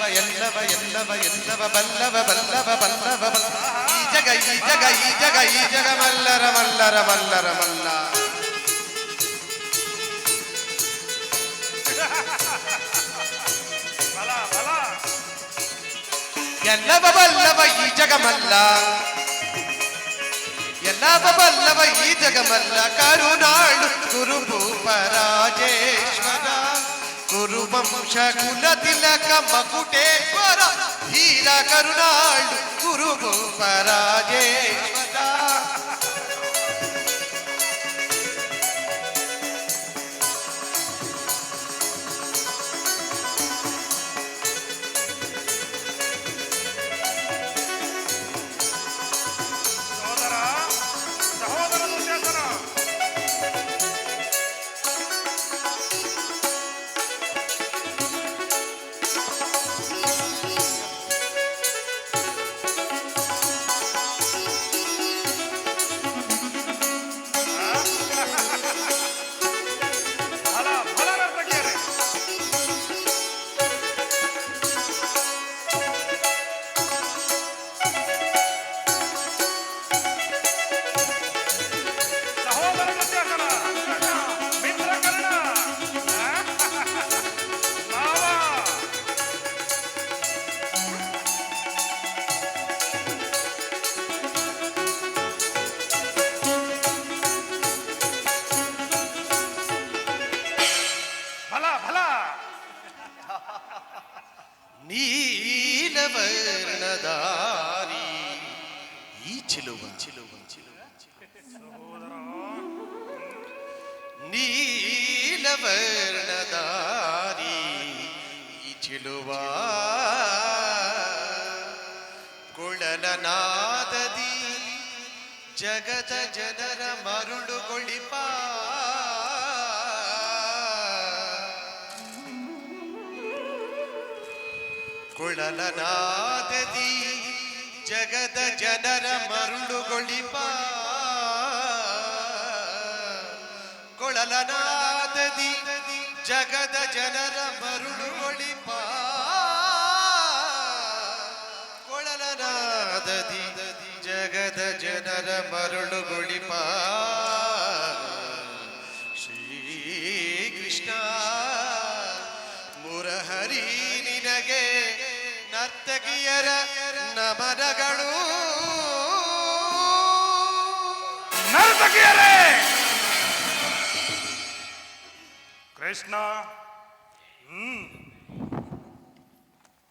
S10: ಎಲ್ಲವ ಎಲ್ಲವ ಎಲ್ಲವ ಬಲ್ಲವ ಬಲ್ಲವ ಬಲ್ಲವ ಬಲ್ಲ, ಈ ಜಗ ಈ ಜಗ ಈ ಜಗ ಈ ಜಗ ಮಲ್ಲರ ಮಲ್ಲರ ಮಲ್ಲರ ಮಲ್ಲ.
S4: ಬಲ
S10: ಎಲ್ಲವ ಬಲ್ಲವ ಈ ಜಗಮಲ್ಲ ಎಲ್ಲವ ಬಲ್ಲವ ಈ ಜಗಮಲ್ಲ ಕರುನಾಳು ಕುರುಭೂಪರಾಜೇಶ್ವರ ಕುರುವಂಶ ಕುಲ ತಿಲಕ ಮಕುಟೇಶ್ವರ ಧೀರ ಕರುನಾಳು ಕುರುಭೂಪರಾಜೇಶ್ವರ
S4: ಸಹೋದರ ಸಹೋದರ ದುಶ್ಯಾಸನ, ಫಲ ಫಲ ನರ್ತಕಿಯರೇ, ಸಹೋದರ ದುಶ್ಯಾಸನ, ಮಿತ್ರ ಕರ್ಣ, ಮಾವ ಫಲ ಫಲ
S10: ನೀಲವರ್ಣದಾರಿ ಈ ಚಿಲುವ ನೀಲವರ್ಣದಾರಿ ಈ ಚಿಲುವ ಕುಳಲನಾದದಿ ಜಗದ ಜನರ ಮರುಳುಗೊಳಿಪ ಕುಳಲನಾದದಿ ಜಗದ ಜನರ ಮರುಳುಗೊಳಿಪ ಕೊಳಲನಾದದಿ ಜಗದ ಜನರ ಮರುಳುಗೊಳಿಪ ಕೊಳಲನಾದದಿ ಜಗದ ಜನರ ಮರುಳುಗೊಳಿಪ ಶ್ರೀಕೃಷ್ಣ ಮುರಹರಿ ನಿನಗೆ ನರ್ತಕಿಯರ ನಮನಗಳು
S4: ನರ್ತಕಿಯರೇ, ಕೃಷ್ಣ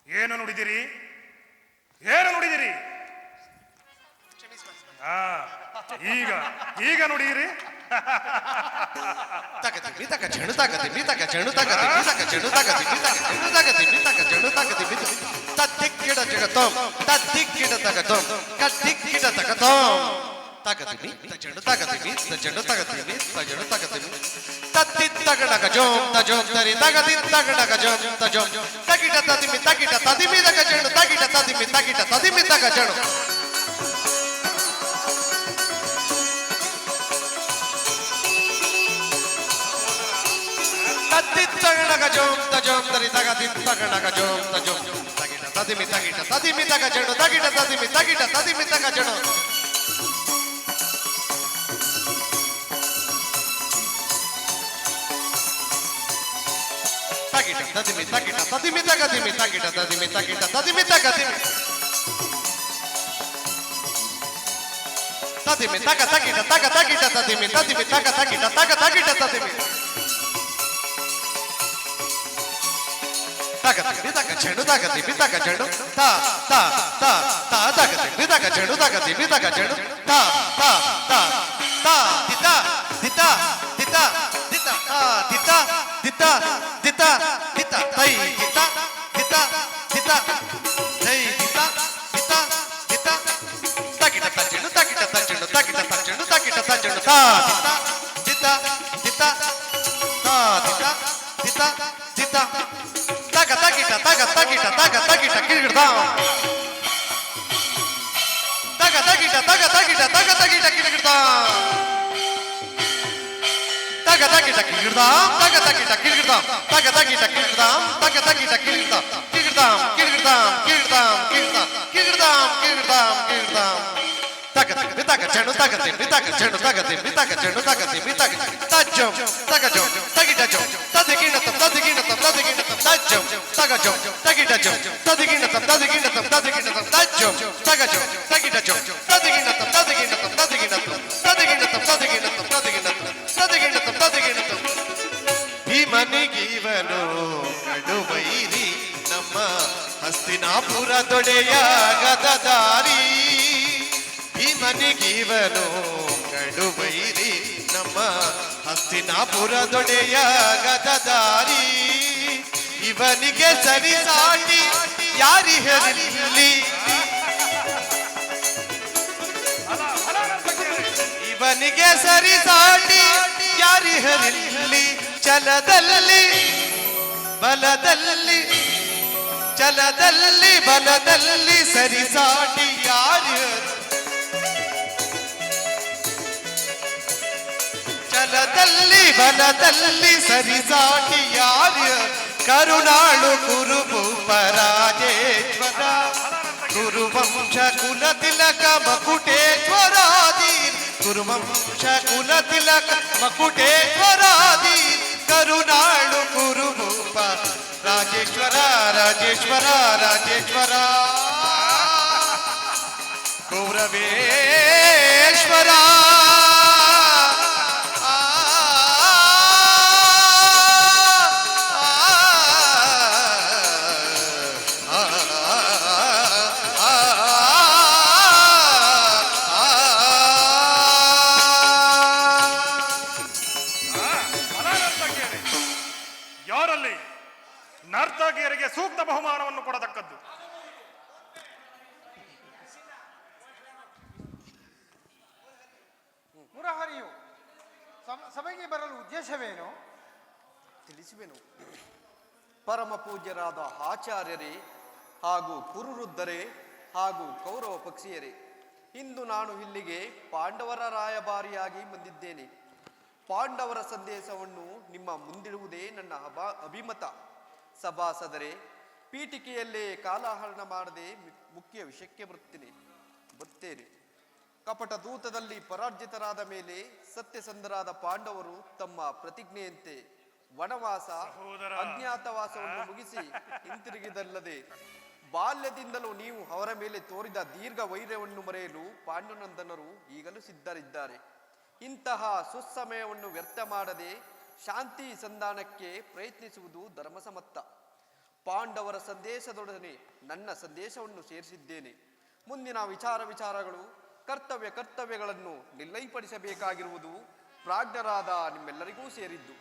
S4: ಏನು ನುಡಿದಿರಿ, ಏನು ನುಡಿದಿರಿ? ಈಗ ಈಗ ನುಡಿಯಿರಿ.
S10: ತಗತಿ ತಗ ಜಣು ತಗತಿ ತಗ ಜಣು ತಗತಿ ತಗ ಜಣು ತಗತಿ ತಗ ಜಣು ತಗತಿ ತಗ ಜಣು ತಗತಿ ತದ್ದಿಕ್ಕಿಡ ಜಗತೋಂ ತದ್ದಿಕ್ಕಿಡ ತಗತೋಂ ಕದ್ದಿಕ್ಕಿಡ ತಗತೋಂ ತಗತಿ ಜಣು ತಗತಿ ಜಣು ತಗತಿ ಜಣು ತಗತಿ ತದ್ದಿ ತಗಡ ಗಜೋಂ ತಜೋಂ ತರಿ ತಗದಿ ತಗಡ ಗಜೋಂ ತಜೋಂ ತಗಿಟ ತದಿಮಿ ತಗ ಜಣು ತಗಿಟ ತದಿಮಿ ತಗ ಜಣು ತಗಣಗಜೋಂ ತಜೋಂ ತರಿ ತಗದಿ ತಗಣಗಜೋಂ ತಜೋಂ ತಗಿಟ ತದಿಮಿ ತಗ ಜಣು ತಗಿಟ ತದಿಮಿ ತಗ ಜಣು ತಗಿಟ ತದಿಮಿ ತಗದಿಮಿ ತಗಿಟ ತದಿಮಿ ತಗದಿಮಿ ತದಿಮಿ ತಗ ತಗಿಟ ತದಿಮಿ ತಗ ತಗಿಟ ತದಿಮಿ ತಗತಿ ತಗ ಜಣು ತಗತಿ ತಗ ಜಣು ತ ತ ತ ತ ತಗತಿ ತಗ ಜಣು ತಗತಿ ತಗ ಜಣು ತ ತ ತ ತ ದಿತ ದಿತ ದಿತ ದಿತ ದಿತ ದಿತ ದಿತ ದಿತ ತೈ ದಿತ ದಿತ ದಿತ ತೈ ದಿತ ದಿತ ದಿತ ತಗಿಟ ತಜಣು ತಗಿಟ ತಜಣು ತಗಿಟ ತಜಣು ತಗಿಟ ತಜಣು ತ ದಿತ ದಿತ ತ ದಿತ ದಿತ ದಿತ ತಗ ತಗಿಟ ಕಿಡಿಗಿಡ್ದಾಂ ತಗ ತಗಿಟ ಕಿಡಿಗಿಡ್ದಾಂ ತಗ ತಗಿಟ ಕಿಡಿಗಿಡ್ದಾಂ ತಗ ತಗ ಜಣು ತಗತಿ ಜಣು ತಗತಿ ಜಣು ತಗತಿ ತಜ್ಜಂ ತಗಜಂ ತಗಿಟಜಂ ತದಿಗಿಣತಂ ತಜ್ಜಂ ತಗಜಂ ತಗಿಟಜಂ ತದಿಗಿಣತಂ ಜೋ ತಗಜೋ ತಗಿಡಜೋ ತದಿಗಿಣತಂ ತದಿಗಿಣತಂ ತದಿಗಿಣತಂ ತದಿಗಿಣತಂ ತದಿಗಿಣತಂ ತದಿಗಿಣತಂ ತದಿಗಿಣತಂ ತದಿಗಿಣತಂ ಭೀಮನಿಗೀವನು ಕಡುವೈರಿ ನಮ್ಮ ಹಸ್ತಿನಾಪುರ ದೊಡೆಯ ಗದದಾರಿ ಭೀಮನಿಗೀವನು ಕಡುವೈರಿ ನಮ್ಮ ಹಸ್ತಿನಾಪುರ ದೊಡೆಯ ಗದದಾರಿ ಇವನಿಗೆ ಸರಿಸಾಟಿ ಯಾರಿಹರಿಲ್ಲಿ ಇವನಿಗೆ ಸರಿಸಾಟಿ ಯಾರಿಹರಿಲ್ಲಿ ಛಲದಲ್ಲಿ ಬಲದಲ್ಲಿ ಛಲದಲ್ಲಿ ಬಲದಲ್ಲಿ ಸರಿಸಾಟಿ ಯಾರಿಹರಿ ಛಲದಲ್ಲಿ ಬಲದಲ್ಲಿ ಸರಿಸಾಟಿ ಯಾರಿಹರಿ ಕರುಣಾಳು ಕುರುಭೂಪ ರಾಜೇಶ್ವರ ಕುರುವಂಶ ಕುಲ ತಿಲಕ ಮಕುಟೇಶ್ವರಾದೀನ್ ಕುರುವಂಶ ಕುಲ ತಿಲಕ ಮಕುಟೇಶ್ವರಾದೀನ್ ಕರುಣಾಳು ಕುರುಭೂಪ ರಾಜೇಶ್ವರ ರಾಜೇಶ್ವರ ರಾಜೇಶ್ವರ ಕೌರವೇಶ್ವರ
S4: ಯಾರಲ್ಲಿ ನರ್ತಕಿಯರಿಗೆ ಸೂಕ್ತ ಬಹುಮಾನವನ್ನು ಕೊಡತಕ್ಕದ್ದು?
S5: ಮುರಹರಿಯು ಸಭೆಗೆ ಬರಲು ಉದ್ದೇಶವೇನು?
S7: ತಿಳಿಸುವೆನು. ಪರಮ ಪೂಜ್ಯರಾದ ಆಚಾರ್ಯರೇ ಹಾಗೂ ಕುರುವೃದ್ಧರೇ ಹಾಗೂ ಕೌರವ ಪಕ್ಷಿಯರೇ, ಇಂದು ನಾನು ಇಲ್ಲಿಗೆ ಪಾಂಡವರ ರಾಯಭಾರಿಯಾಗಿ ಬಂದಿದ್ದೇನೆ. ಪಾಂಡವರ ಸಂದೇಶವನ್ನು ನಿಮ್ಮ ಮುಂದಿಡುವುದೇ ನನ್ನ ಅಭಿಮತ. ಸಭಾಸದರೇ, ಪೀಠಿಕೆಯಲ್ಲೇ ಕಾಲಹರಣ ಮಾಡದೆ ಮುಖ್ಯ ವಿಷಯಕ್ಕೆ ಬರ್ತೇನೆ. ಕಪಟ ದೂತದಲ್ಲಿ ಪರಾರ್ಜಿತರಾದ ಮೇಲೆ ಸತ್ಯಸಂಧರಾದ ಪಾಂಡವರು ತಮ್ಮ ಪ್ರತಿಜ್ಞೆಯಂತೆ ವನವಾಸ ಅಜ್ಞಾತವಾಸವನ್ನು ಮುಗಿಸಿ ಹಿಂತಿರುಗಿದಲ್ಲದೆ ಬಾಲ್ಯದಿಂದಲೂ ನೀವು ಅವರ ಮೇಲೆ ತೋರಿದ ದೀರ್ಘ ವೈರ್ಯವನ್ನು ಮರೆಯಲು ಪಾಂಡುನಂದನರು ಈಗಲೂ ಸಿದ್ಧರಿದ್ದಾರೆ. ಇಂತಹ ಸುಸಮಯವನ್ನು ವ್ಯರ್ಥ ಮಾಡದೆ ಶಾಂತಿ ಸಂಧಾನಕ್ಕೆ ಪ್ರಯತ್ನಿಸುವುದು ಧರ್ಮಸಮ್ಮತ. ಪಾಂಡವರ ಸಂದೇಶದೊಡನೆ ನನ್ನ ಸಂದೇಶವನ್ನು ಸೇರಿಸಿದ್ದೇನೆ. ಮುಂದಿನ ವಿಚಾರಗಳು ಕರ್ತವ್ಯಗಳನ್ನು ನಿರ್ಣಯಪಡಿಸಬೇಕಾಗಿರುವುದು ಪ್ರಾಜ್ಞರಾದ ನಿಮ್ಮೆಲ್ಲರಿಗೂ ಸೇರಿದ್ದು.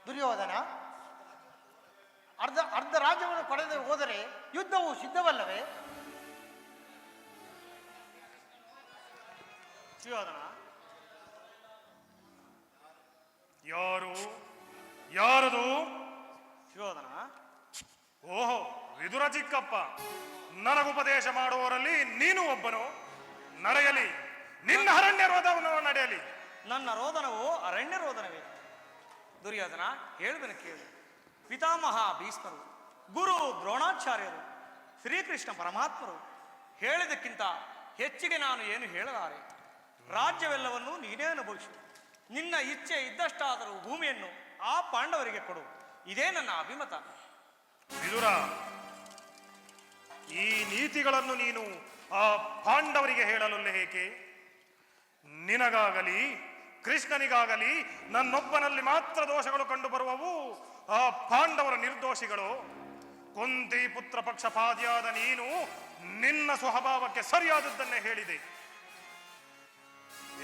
S5: ದುರ್ಯೋಧನ, ಅರ್ಧ ರಾಜ್ಯವನ್ನು ಪಡೆದು ಹೋದರೆ ಯುದ್ಧವು ಸಿದ್ಧವಲ್ಲವೇ? ದುರ್ಯೋಧನ,
S4: ಯಾರದು?
S5: ದುರ್ಯೋಧನ,
S4: ಓಹೋ, ವಿದುರ ಚಿಕ್ಕಪ್ಪ. ನನಗುಪದೇಶ ಮಾಡುವವರಲ್ಲಿ ನೀನು ಒಬ್ಬನು. ನಡೆಯಲಿ, ನಿನ್ನ ಅರಣ್ಯ ರೋಧವನ್ನು ನಡೆಯಲಿ.
S9: ನನ್ನ ರೋದನವು ಅರಣ್ಯ ರೋದನವೇ? ದುರ್ಯೋಧನ, ಹೇಳುವೆನು ಕೇಳು. ಪಿತಾಮಹ ಭೀಷ್ಮರು, ಗುರು ದ್ರೋಣಾಚಾರ್ಯರು, ಶ್ರೀಕೃಷ್ಣ ಪರಮಾತ್ಮರು ಹೇಳಿದಕ್ಕಿಂತ ಹೆಚ್ಚಿಗೆ ನಾನು ಏನು ಹೇಳಲಾರೆ. ರಾಜ್ಯವೆಲ್ಲವನ್ನೂ ನೀನೇ ಅನುಭವಿಸು. ನಿನ್ನ ಇಚ್ಛೆ ಇದ್ದಷ್ಟಾದರೂ ಭೂಮಿಯನ್ನು ಆ ಪಾಂಡವರಿಗೆ ಕೊಡು. ಇದೇ ನನ್ನ ಅಭಿಮತ.
S4: ವಿದುರ, ಈ ನೀತಿಗಳನ್ನು ನೀನು ಆ ಪಾಂಡವರಿಗೆ ಹೇಳಲೊಲ್ಲೆ ಏಕೆ? ನಿನಗಾಗಲಿ ಕೃಷ್ಣನಿಗಾಗಲಿ ನನ್ನೊಬ್ಬನಲ್ಲಿ ಮಾತ್ರ ದೋಷಗಳು ಕಂಡು ಬರುವವು. ಆ ಪಾಂಡವರ ನಿರ್ದೋಷಿಗಳು. ಕುಂತಿ ಪುತ್ರ ಪಕ್ಷಪಾತಿಯಾದ ನೀನು ನಿನ್ನ ಸ್ವಭಾವಕ್ಕೆ ಸರಿಯಾದದ್ದನ್ನೇ ಹೇಳಿದೆ.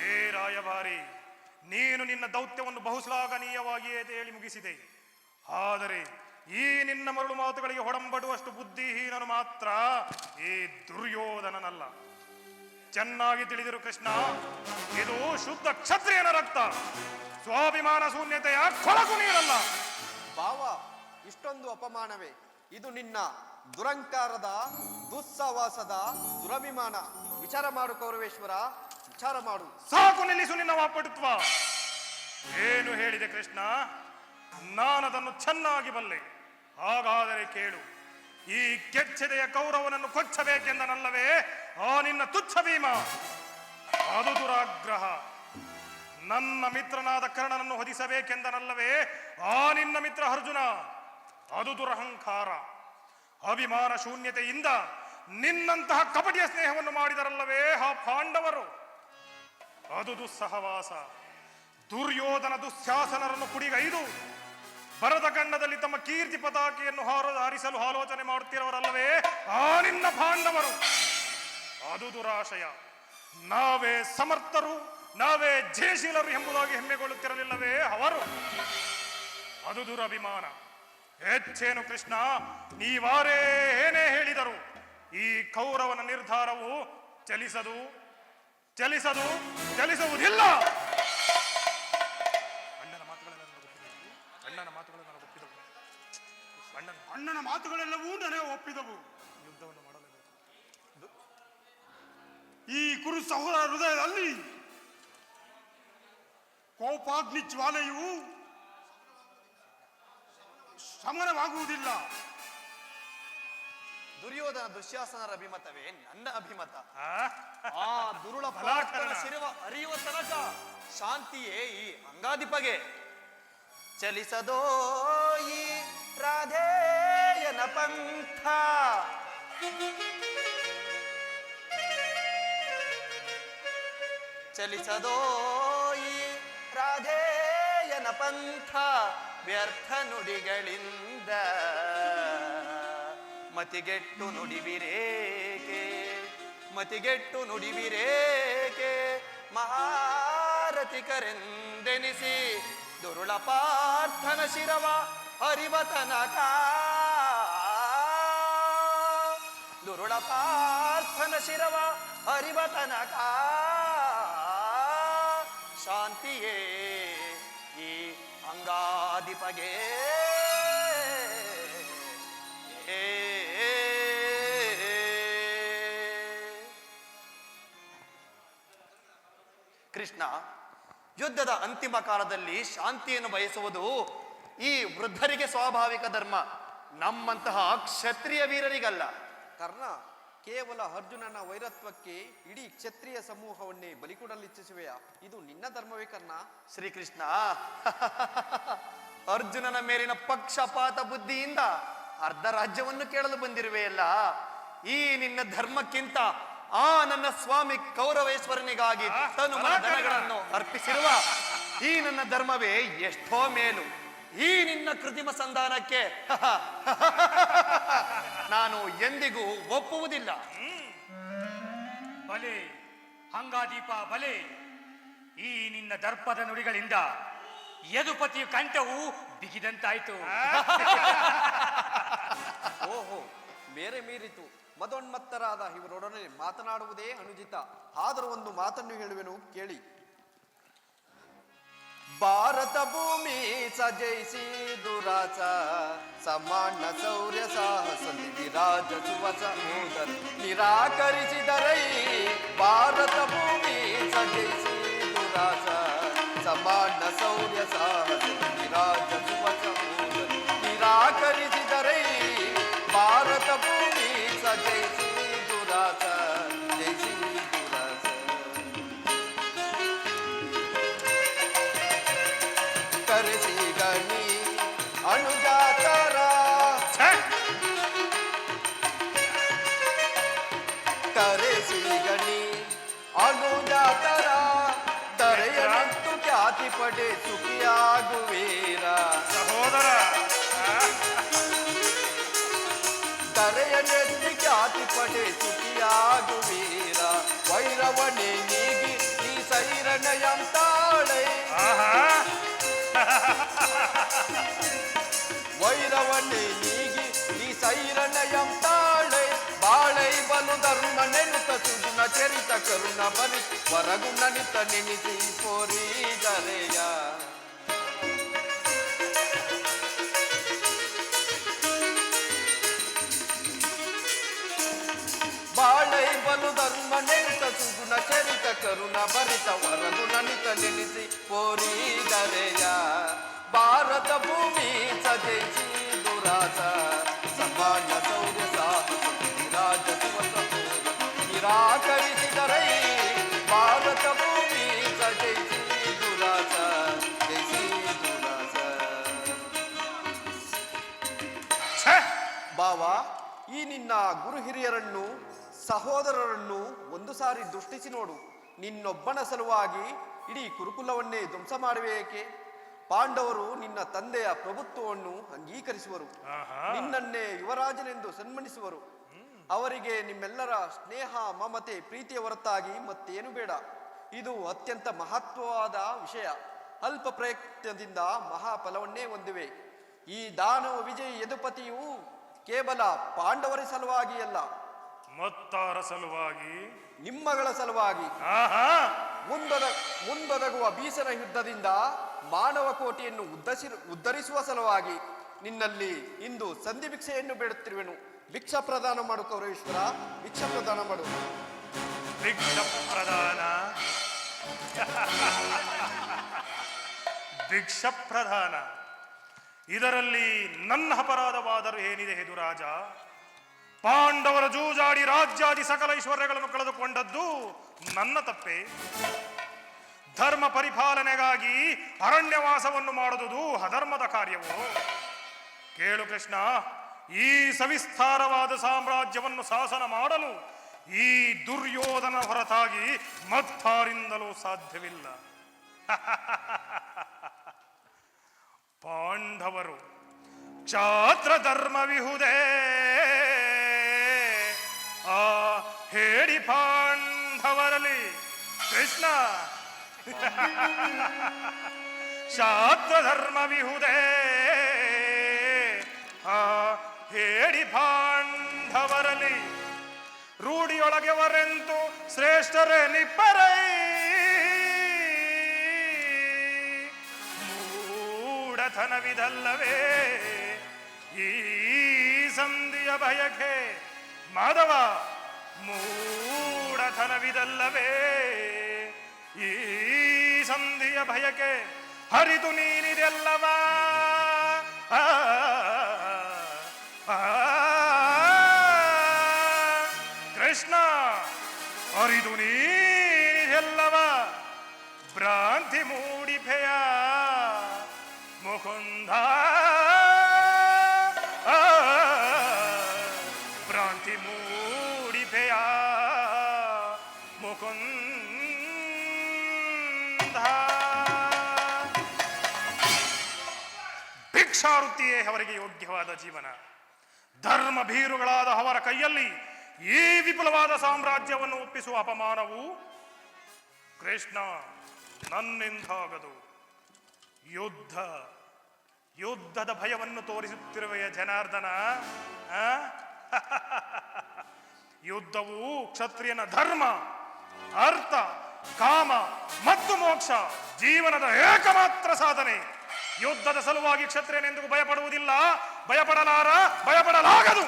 S4: ಏ ರಾಯಭಾರಿ, ನೀನು ನಿನ್ನ ದೌತ್ಯವನ್ನು ಬಹುಶ್ಲಾಘನೀಯವಾಗಿಯೇ ಹೇಳಿ ಮುಗಿಸಿದೆ. ಆದರೆ ಈ ನಿನ್ನ ಮರಳು ಮಾತುಗಳಿಗೆ ಹೊಡಂಬಡುವಷ್ಟು ಬುದ್ಧಿಹೀನನು ಮಾತ್ರ ಈ ದುರ್ಯೋಧನನಲ್ಲ. ಚೆನ್ನಾಗಿ ತಿಳಿದಿರು ಕೃಷ್ಣ, ಇದು ಶುದ್ಧ ಕ್ಷತ್ರಿಯನ ರಕ್ತ, ಸ್ವಾಭಿಮಾನ ಶೂನ್ಯತೆಯ ಕೊಳಕು ನೀರಲ್ಲ.
S7: ಭಾವ, ಇಷ್ಟೊಂದು ಅಪಮಾನವೇ? ಇದು ನಿನ್ನ ದುರಂಕಾರದ ದುಸ್ಸವಾಸದ ದುರಭಿಮಾನ. ವಿಚಾರ ಮಾಡು ಕೌರವೇಶ್ವರ, ವಿಚಾರ ಮಾಡು.
S4: ಸಾಕು, ನಿಲ್ಲಿಸು ನಿನ್ನ ವಾಪಟುತ್ವ. ಏನು ಹೇಳಿದೆ ಕೃಷ್ಣ? ನಾನದನ್ನು ಚೆನ್ನಾಗಿ ಬಲ್ಲೆ. ಹಾಗಾದರೆ ಕೇಳು. ಈ ಕೆಚ್ಚೆದೆಯ ಕೌರವನನ್ನು ಕೊಚ್ಚಬೇಕೆಂದನಲ್ಲವೇ ಆ ನಿನ್ನ ತುಚ್ಛ ಭೀಮ? ಅದು ದುರಾಗ್ರಹ. ನನ್ನ ಮಿತ್ರನಾದ ಕರ್ಣನನ್ನು ಹೊದಿಸಬೇಕೆಂದನಲ್ಲವೇ ಆ ನಿನ್ನ ಮಿತ್ರ ಅರ್ಜುನ. ಅದು ದುರಹಂಕಾರ. ಅಭಿಮಾನ ಶೂನ್ಯತೆಯಿಂದ ನಿನ್ನಂತಹ ಕಪಟಿಯ ಸ್ನೇಹವನ್ನು ಮಾಡಿದರಲ್ಲವೇ ಆ ಪಾಂಡವರು. ಅದು ದುಸ್ಸಹವಾಸ. ದುರ್ಯೋಧನ ದುಶ್ಯಾಸನರನ್ನು ಕುಡಿಗೈದು ಭರತ ಖಂಡದಲ್ಲಿ ತಮ್ಮ ಕೀರ್ತಿ ಪತಾಕೆಯನ್ನು ಹಾರಿಸಲು ಆಲೋಚನೆ ಮಾಡುತ್ತಿರುವರಲ್ಲವೇ ಆ ನಿನ್ನ ಪಾಂಡವರು. ಅದು ದುರಾಶಯ. ನಾವೇ ಸಮರ್ಥರು, ನಾವೇ ಜಯಶೀಲರು ಎಂಬುದಾಗಿ ಹೆಮ್ಮೆಗೊಳ್ಳುತ್ತಿರಲಿಲ್ಲವೇ ಅವರು. ಅದು ದುರಭಿಮಾನ. ಹೆಚ್ಚೇನು ಕೃಷ್ಣ, ನೀವಾರೇ ಏನೇ ಹೇಳಿದರು ಈ ಕೌರವನ ನಿರ್ಧಾರವು ಚಲಿಸುವುದಿಲ್ಲ.
S5: ಅಣ್ಣನ ಮಾತುಗಳೆಲ್ಲವೂ ನನಗೆ ಒಪ್ಪಿದವು.
S4: ಯುದ್ಧವನ್ನು ಮಾಡಲೇಬೇಕು.
S5: ಈ ಕುರು ಸಹೋದರ ಹೃದಯದಲ್ಲಿ ಕೋಪಾಗ್ನಿ ಜ್ವಾಲೆಯು ಶಮನವಾಗುವುದಿಲ್ಲ.
S7: ದುರ್ಯೋಧನ ದುಶ್ಯಾಸನರ ಅಭಿಮತವೇ ನನ್ನ ಅಭಿಮತ.
S4: ಆ
S7: ಆ ದುರುಳ ಫಲಾರ್ಥನ ಶಿರವ ಅರಿಯುವ ತನಕ ಶಾಂತಿಯೇ ಈ ಅಂಗಾಧಿಪಗೆ. ಚಲಿಸದೋ ಈ ರಾಧೇಯನ ಪಂಥ, ಚಲಿಸದೋ ಈ ರಾಧೇಯನ ಪಂಥ, ವ್ಯರ್ಥ ನುಡಿಗಳಿಂದ ಮತಿಗೆಟ್ಟು ನುಡಿವಿರೇಕೆ ಮಹಾರಥಿಕರೆಂದೆನಿಸಿ ದುರುಳ ಪಾರ್ಥನ ಶಿರವ ಹರಿವ ತನಕ, ದುರುಳ ಪಾರ್ಥನ ಶಿರವ ಹರಿವ ತನಕ ಶಾಂತಿಯೇ ಈ ಅಂಗಾಧಿಪಗೆ. ಕೃಷ್ಣ, ಯುದ್ಧದ ಅಂತಿಮ ಕಾಲದಲ್ಲಿ ಶಾಂತಿಯನ್ನು ಬಯಸುವುದು ಈ ವೃದ್ಧರಿಗೆ ಸ್ವಾಭಾವಿಕ ಧರ್ಮ, ನಮ್ಮಂತಹ ಕ್ಷತ್ರಿಯ ವೀರರಿಗಲ್ಲ.
S11: ಕರ್ಣ, ಕೇವಲ ಅರ್ಜುನನ ವೈರತ್ವಕ್ಕೆ ಇಡೀ ಕ್ಷತ್ರಿಯ ಸಮೂಹವನ್ನೇ ಬಲಿಕೊಡಲಿಚ್ಛಿಸುವೆಯಾ? ಇದು ನಿನ್ನ ಧರ್ಮವೇ ಕರ್ಣ?
S7: ಶ್ರೀಕೃಷ್ಣ, ಅರ್ಜುನನ ಮೇಲಿನ ಪಕ್ಷಪಾತ ಬುದ್ಧಿಯಿಂದ ಅರ್ಧ ರಾಜ್ಯವನ್ನು ಕೇಳಲು ಬಂದಿರುವೆಯಲ್ಲ. ಈ ನಿನ್ನ ಧರ್ಮಕ್ಕಿಂತ ಆ ನನ್ನ ಸ್ವಾಮಿ ಕೌರವೇಶ್ವರನಿಗಾಗಿ ತನು ಮನ ಧನಗಳನ್ನು ಅರ್ಪಿಸಿರುವ ಈ ನನ್ನ ಧರ್ಮವೇ ಎಷ್ಟೋ ಮೇಲು. ಈ ನಿನ್ನ ಕೃತಿಮ ಸಂಧಾನಕ್ಕೆ ನಾನು ಎಂದಿಗೂ ಒಪ್ಪುವುದಿಲ್ಲ.
S2: ಬಲೆ ಹಂಗಾದೀಪ ಬಲೆ. ಈ ನಿನ್ನ ದರ್ಪದ ನುಡಿಗಳಿಂದ ಯದುಪತಿಯ ಕಂಠವು ಬಿಗಿದಂತಾಯ್ತು.
S11: ಓಹೋ, ಬೇರೆ ಮೀರಿತು. ಮದೋನ್ಮತ್ತರಾದ ಇವರೊಡನೆ ಮಾತನಾಡುವುದೇ ಅನುಚಿತ. ಆದರೂ ಒಂದು ಮಾತನ್ನು ಹೇಳುವೆನು ಕೇಳಿ. ಭಾರತ ಭೂಮಿ ಸಜಯಿಸಿ ದುರಾಸ ಸಮಾನ ಶೌರ್ಯ ಸಾಹಸ ವಿರಾಜಿಸುವ ಸಹೋದರ ನಿರಾಕರಿಸಿದರೈ. ಭಾರತ ಭೂಮಿ ಸಜಯಿಸಿ ದುರಾಸ ಸಮಾನ ಶೌರ್ಯ ಸಾಹಸ ವಿರಾಜಿಸುವ ಸಹೋದರ ನಿರಾಕರಿಸಿದರೈ. ಭಾರತ ಭೂಮಿ ಸಜಯಿಸಿ ದುರಾಸ ಜಯಿಸಿ ದುರಾಸ. ಕರೆಸಿ ಗಣಿ ಅನುಜಾತರ, ಕರೆಸಿ ಗಣಿ ಅನುಜಾತರ, ದರೆಯನಂತು ಖ್ಯಾತಿ ಪಡೆ ಸುಖಿಯಾಗುವೀರ.
S4: ಸಹೋದರ,
S11: ದರೆಯನೆತ್ತಿ ಖ್ಯಾತಿ ಪಡೆ ಸುಖಿಯಾಗುವೀರ. ವೈರವನೇ ನೀಗಿ ನೀ ಸೈರಣೆಯಂತಾಳೆ. ವೈರವನೇ ನೀಗಿ ನೀ ಸೈರಣೆಯಂತಾಳೆ. ಬಾಳೈ ಬಲು ಧರ್ಮ ನೆನುತ ಸುಗುಣ ಚರಿತ ಕರುಣ ಬರಿ ವರಗುಣ ನಿತ ನೆನೆಸಿ ಪೋರಿದರೆಯ. ಬಾಳೈ ಬಲು ಧರ್ಮ ನೆನುತ ಸುಗುಣ ಚರಿತ ಕರುಣ ಭರಿತ ವರಗುಣ ನಿತ ನೆನೆಸಿ ಪೋರಿದರೆಯ. ಭಾರತ ಭೂಮಿ ಸಜಯಿಸಿ ದುರಾಸ ಸಮಾನ ಶೌರ್ಯ ಸಾಹಸ ವಿರಾಜಿಸುವ ಸಹೋದರ ನಿರಾಕರಿಸಿದರೈ. ಭಾರತ ಈ ನಿನ್ನ ಗುರು ಹಿರಿಯರನ್ನು ಸಹೋದರರನ್ನು ಒಂದು ಸಾರಿ ದೃಷ್ಟಿಸಿ ನೋಡು. ನಿನ್ನೊಬ್ಬನ ಸಲುವಾಗಿ ಇಡೀ ಕುರುಕುಲವನ್ನೇ ಧ್ವಂಸ ಮಾಡುವೇಕೆ? ಪಾಂಡವರು ನಿನ್ನ ತಂದೆಯ ಪ್ರಭುತ್ವವನ್ನು ಅಂಗೀಕರಿಸುವರು, ನಿನ್ನನ್ನೇ ಯುವರಾಜನೆಂದು ಸನ್ಮಾನಿಸುವರು. ಅವರಿಗೆ ನಿಮ್ಮೆಲ್ಲರ ಸ್ನೇಹ, ಮಮತೆ, ಪ್ರೀತಿಯ ಹೊರತಾಗಿ ಮತ್ತೇನು ಬೇಡ. ಇದು ಅತ್ಯಂತ ಮಹತ್ವವಾದ ವಿಷಯ. ಅಲ್ಪ ಪ್ರಯತ್ನದಿಂದ ಮಹಾಫಲವನ್ನೇ ಹೊಂದಿವೆ. ಈ ದಾನವ ವಿಜಯಿ ಯದುಪತಿಯು ಕೇವಲ ಪಾಂಡವರ ಸಲುವಾಗಿ ಅಲ್ಲ,
S4: ಮತ್ತಾರ ಸಲುವಾಗಿ,
S11: ನಿಮ್ಮಗಳ ಸಲುವಾಗಿ, ಮುಂದೊದಗುವ ಭೀಷಣ ಯುದ್ಧದಿಂದ ಮಾನವ ಕೋಟಿಯನ್ನು ಉದ್ಧರಿಸುವ ಸಲುವಾಗಿ ನಿನ್ನಲ್ಲಿ ಇಂದು ಸಂಧಿ ಭಿಕ್ಷೆಯನ್ನು ಬೇಡುತ್ತಿರುವೆನು. ಭಿಕ್ಷಾ ಪ್ರದಾನ ಮಾಡು ಕೌರವೇಶ್ವರ, ಭಿಕ್ಷಾ ಪ್ರದಾನ ಮಾಡು.
S4: ಭಿಕ್ಷಾ ಪ್ರದಾನ ಭಿಕ್ಷಾ ಪ್ರದಾನ, ಇದರಲ್ಲಿ ನನ್ನ ಅಪರಾಧವಾದರೂ ಏನಿದೆ ಯದುರಾಜ? ಪಾಂಡವರ ಜೂಜಾಡಿ ರಾಜ್ಯಾದಿ ಸಕಲ ಐಶ್ವರ್ಯಗಳನ್ನು ಕಳೆದುಕೊಂಡದ್ದು ನನ್ನ ತಪ್ಪೆ. ಧರ್ಮ ಪರಿಪಾಲನೆಗಾಗಿ ಅರಣ್ಯವಾಸವನ್ನು ಮಾಡುವುದು ಅಧರ್ಮದ ಕಾರ್ಯವು? ಕೇಳು ಕೃಷ್ಣ, ಈ ಸವಿಸ್ತಾರವಾದ ಸಾಮ್ರಾಜ್ಯವನ್ನು ಶಾಸನ ಮಾಡಲು ಈ ದುರ್ಯೋಧನ ಹೊರತಾಗಿ ಮತ್ತಾರಿಂದಲೂ ಸಾಧ್ಯವಿಲ್ಲ. ಪಾಂಡವರು ಕ್ಷಾತ್ರ ಧರ್ಮವಿಹುದೇ ಆ ಹೇಳಿ ಪಾಂಡವರಲ್ಲಿ ಕೃಷ್ಣ. ಕ್ಷಾತ್ರ ಧರ್ಮವಿಹುದೇ ಆ ಹೇಳಿ ಪಾಂಡವರಲ್ಲಿ ರೂಢಿಯೊಳಗೆ ವರೆಂತು ಶ್ರೇಷ್ಠರೇ ನಿಪ್ಪರೈ. ಮೂಢತನವಿದಲ್ಲವೇ ಈ ಸಂಧಿಯ ಭಯಕ್ಕೆ ಮಾಧವ? ಮೂಢತನವಿದಲ್ಲವೇ ಈ ಸಂಧಿಯ ಭಯಕ್ಕೆ? ಹರಿದು ನೀನಿದೆಲ್ಲವ ಕೃಷ್ಣ, ಹರಿದು ನೀನಿದೆಲ್ಲವ ಭ್ರಾಂತಿ ಮೂಡಿಫೆಯ ಮುಕುಂದ. ಭ್ರಾಂತಿ ಮೂಡಿಫೆಯ ಮುಕುಂದ. ಭಿಕ್ಷಾವೃತ್ತಿಯೇ ಅವರಿಗೆ ಯೋಗ್ಯವಾದ ಜೀವನ. ಧರ್ಮ ಭೀರುಗಳಾದ ಅವರ ಕೈಯಲ್ಲಿ ಈ ವಿಪುಲವಾದ ಸಾಮ್ರಾಜ್ಯವನ್ನು ಒಪ್ಪಿಸುವ ಅಪಮಾನವು ಕೃಷ್ಣ ನನ್ನಿಂದಾಗದು. ಯುದ್ಧದ ಭಯವನ್ನು ತೋರಿಸುತ್ತಿರುವೆಯ ಜನಾರ್ದನ? ಯುದ್ಧವು ಕ್ಷತ್ರಿಯನ ಧರ್ಮ, ಅರ್ಥ, ಕಾಮ ಮತ್ತು ಮೋಕ್ಷ ಜೀವನದ ಏಕಮಾತ್ರ ಸಾಧನೆ. ಯುದ್ಧದ ಸಲುವಾಗಿ ಕ್ಷತ್ರಿಯನೆಂದಿಗೂ ಭಯಪಡುವುದಿಲ್ಲ, ಭಯಪಡಲಾಗದು.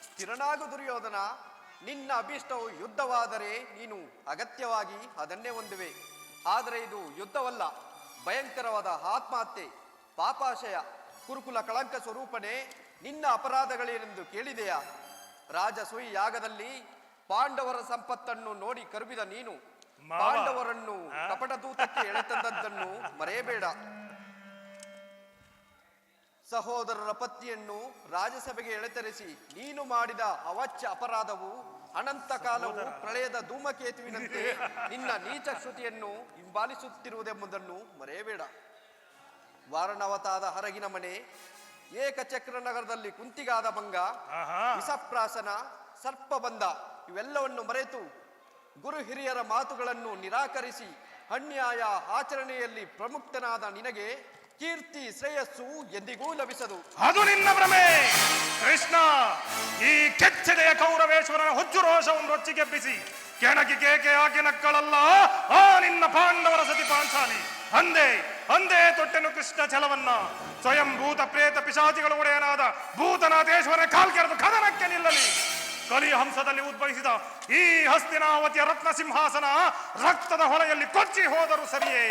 S11: ಸ್ಥಿರನಾಗು ದುರ್ಯೋಧನ. ನಿನ್ನ ಅಭೀಷ್ಟವು ಯುದ್ಧವಾದರೆ ನೀನು ಅಗತ್ಯವಾಗಿ ಅದನ್ನೇ ಹೊಂದುವೆ. ಆದರೆ ಇದು ಯುದ್ಧವಲ್ಲ, ಭಯಂಕರವಾದ ಆತ್ಮಹತ್ಯೆ, ಪಾಪಾಶಯ, ಕುರುಕುಲ ಕಳಂಕ ಸ್ವರೂಪನೇ. ನಿನ್ನ ಅಪರಾಧಗಳೇನೆಂದು ಕೇಳಿದೆಯಾ? ರಾಜಸೂಯಿ ಯಾಗದಲ್ಲಿ ಪಾಂಡವರ ಸಂಪತ್ತನ್ನು ನೋಡಿ ಕರುಬಿದ ನೀನು ಪಾಂಡವರನ್ನು ಕಪಟದೂತಕ್ಕೆ ಎಳೆತಂದದ್ದನ್ನು ಮರೆಯಬೇಡ. ಸಹೋದರರ ಪತ್ನಿಯನ್ನು ರಾಜಸಭೆಗೆ ಎಳೆತರಿಸಿ ನೀನು ಮಾಡಿದ ಅವಾಚ್ಯ ಅಪರಾಧವು ಅನಂತ ಕಾಲವು ಪ್ರಳಯದ ಧೂಮಕೇತುವಿನಂತೆ ನಿನ್ನ ನೀಚ ಶ್ರುತಿಯನ್ನು ಹಿಂಬಾಲಿಸುತ್ತಿರುವುದೆಂಬುದನ್ನು ಮರೆಯಬೇಡ. ವಾರಣವತಾದ ಹರಗಿನ ಮನೆ, ಏಕಚಕ್ರ ನಗರದಲ್ಲಿ ಕುಂತಿಗಾದ ಭಂಗ, ವಿಷಪ್ರಾಸನ, ಸರ್ಪಬಂಧ ಇವೆಲ್ಲವನ್ನು ಮರೆತು ಗುರು ಹಿರಿಯರ ಮಾತುಗಳನ್ನು ನಿರಾಕರಿಸಿ ಅನ್ಯಾಯ ಆಚರಣೆಯಲ್ಲಿ ಪ್ರಮುಕ್ತನಾದ ನಿನಗೆ ಕೀರ್ತಿ ಶ್ರೇಯಸ್ಸು ಎಂದಿಗೂ ಲಭಿಸದು.
S4: ಅದು ನಿನ್ನ ಭ್ರಮೆ ಕೃಷ್ಣ. ಈ ಕೆಚ್ಚೆದೆಯ ಕೌರವೇಶ್ವರನ ಹುಚ್ಚು ರೋಷವನ್ನು ರೊಚ್ಚಿಗೆಬ್ಬಿಸಿ ಕೆಣಕಿ ಕೇಕೆ ಹಾಕಿ ನಕ್ಕಳಲ್ಲ ಆ ನಿನ್ನ ಪಾಂಡವರ ಸತಿ ಪಾಂಚಾಲಿ. ಅಂದೇ ತೊಟ್ಟೆನು ಕೃಷ್ಣ ಛಲವನ್ನ. ಸ್ವಯಂ ಭೂತ ಪ್ರೇತ ಪಿಶಾಚಿಗಳ ಒಡೆಯನಾದ ಭೂತನಾಥೇಶ್ವರನ ಕಾಲ್ಕೆರೆದು ಕದನಕ್ಕೆ ನಿಲ್ಲಲಿ. ಕಲಿಯ ಹಂಸದಲ್ಲಿ ಉದ್ಭವಿಸಿದ ಈ ಹಸ್ತಿನಾವತಿಯ ರತ್ನ ಸಿಂಹಾಸನ ರಕ್ತದ ಹೊಳೆಯಲ್ಲಿ ಕೊಚ್ಚಿ ಹೋದರೂ ಸರಿಯೇ,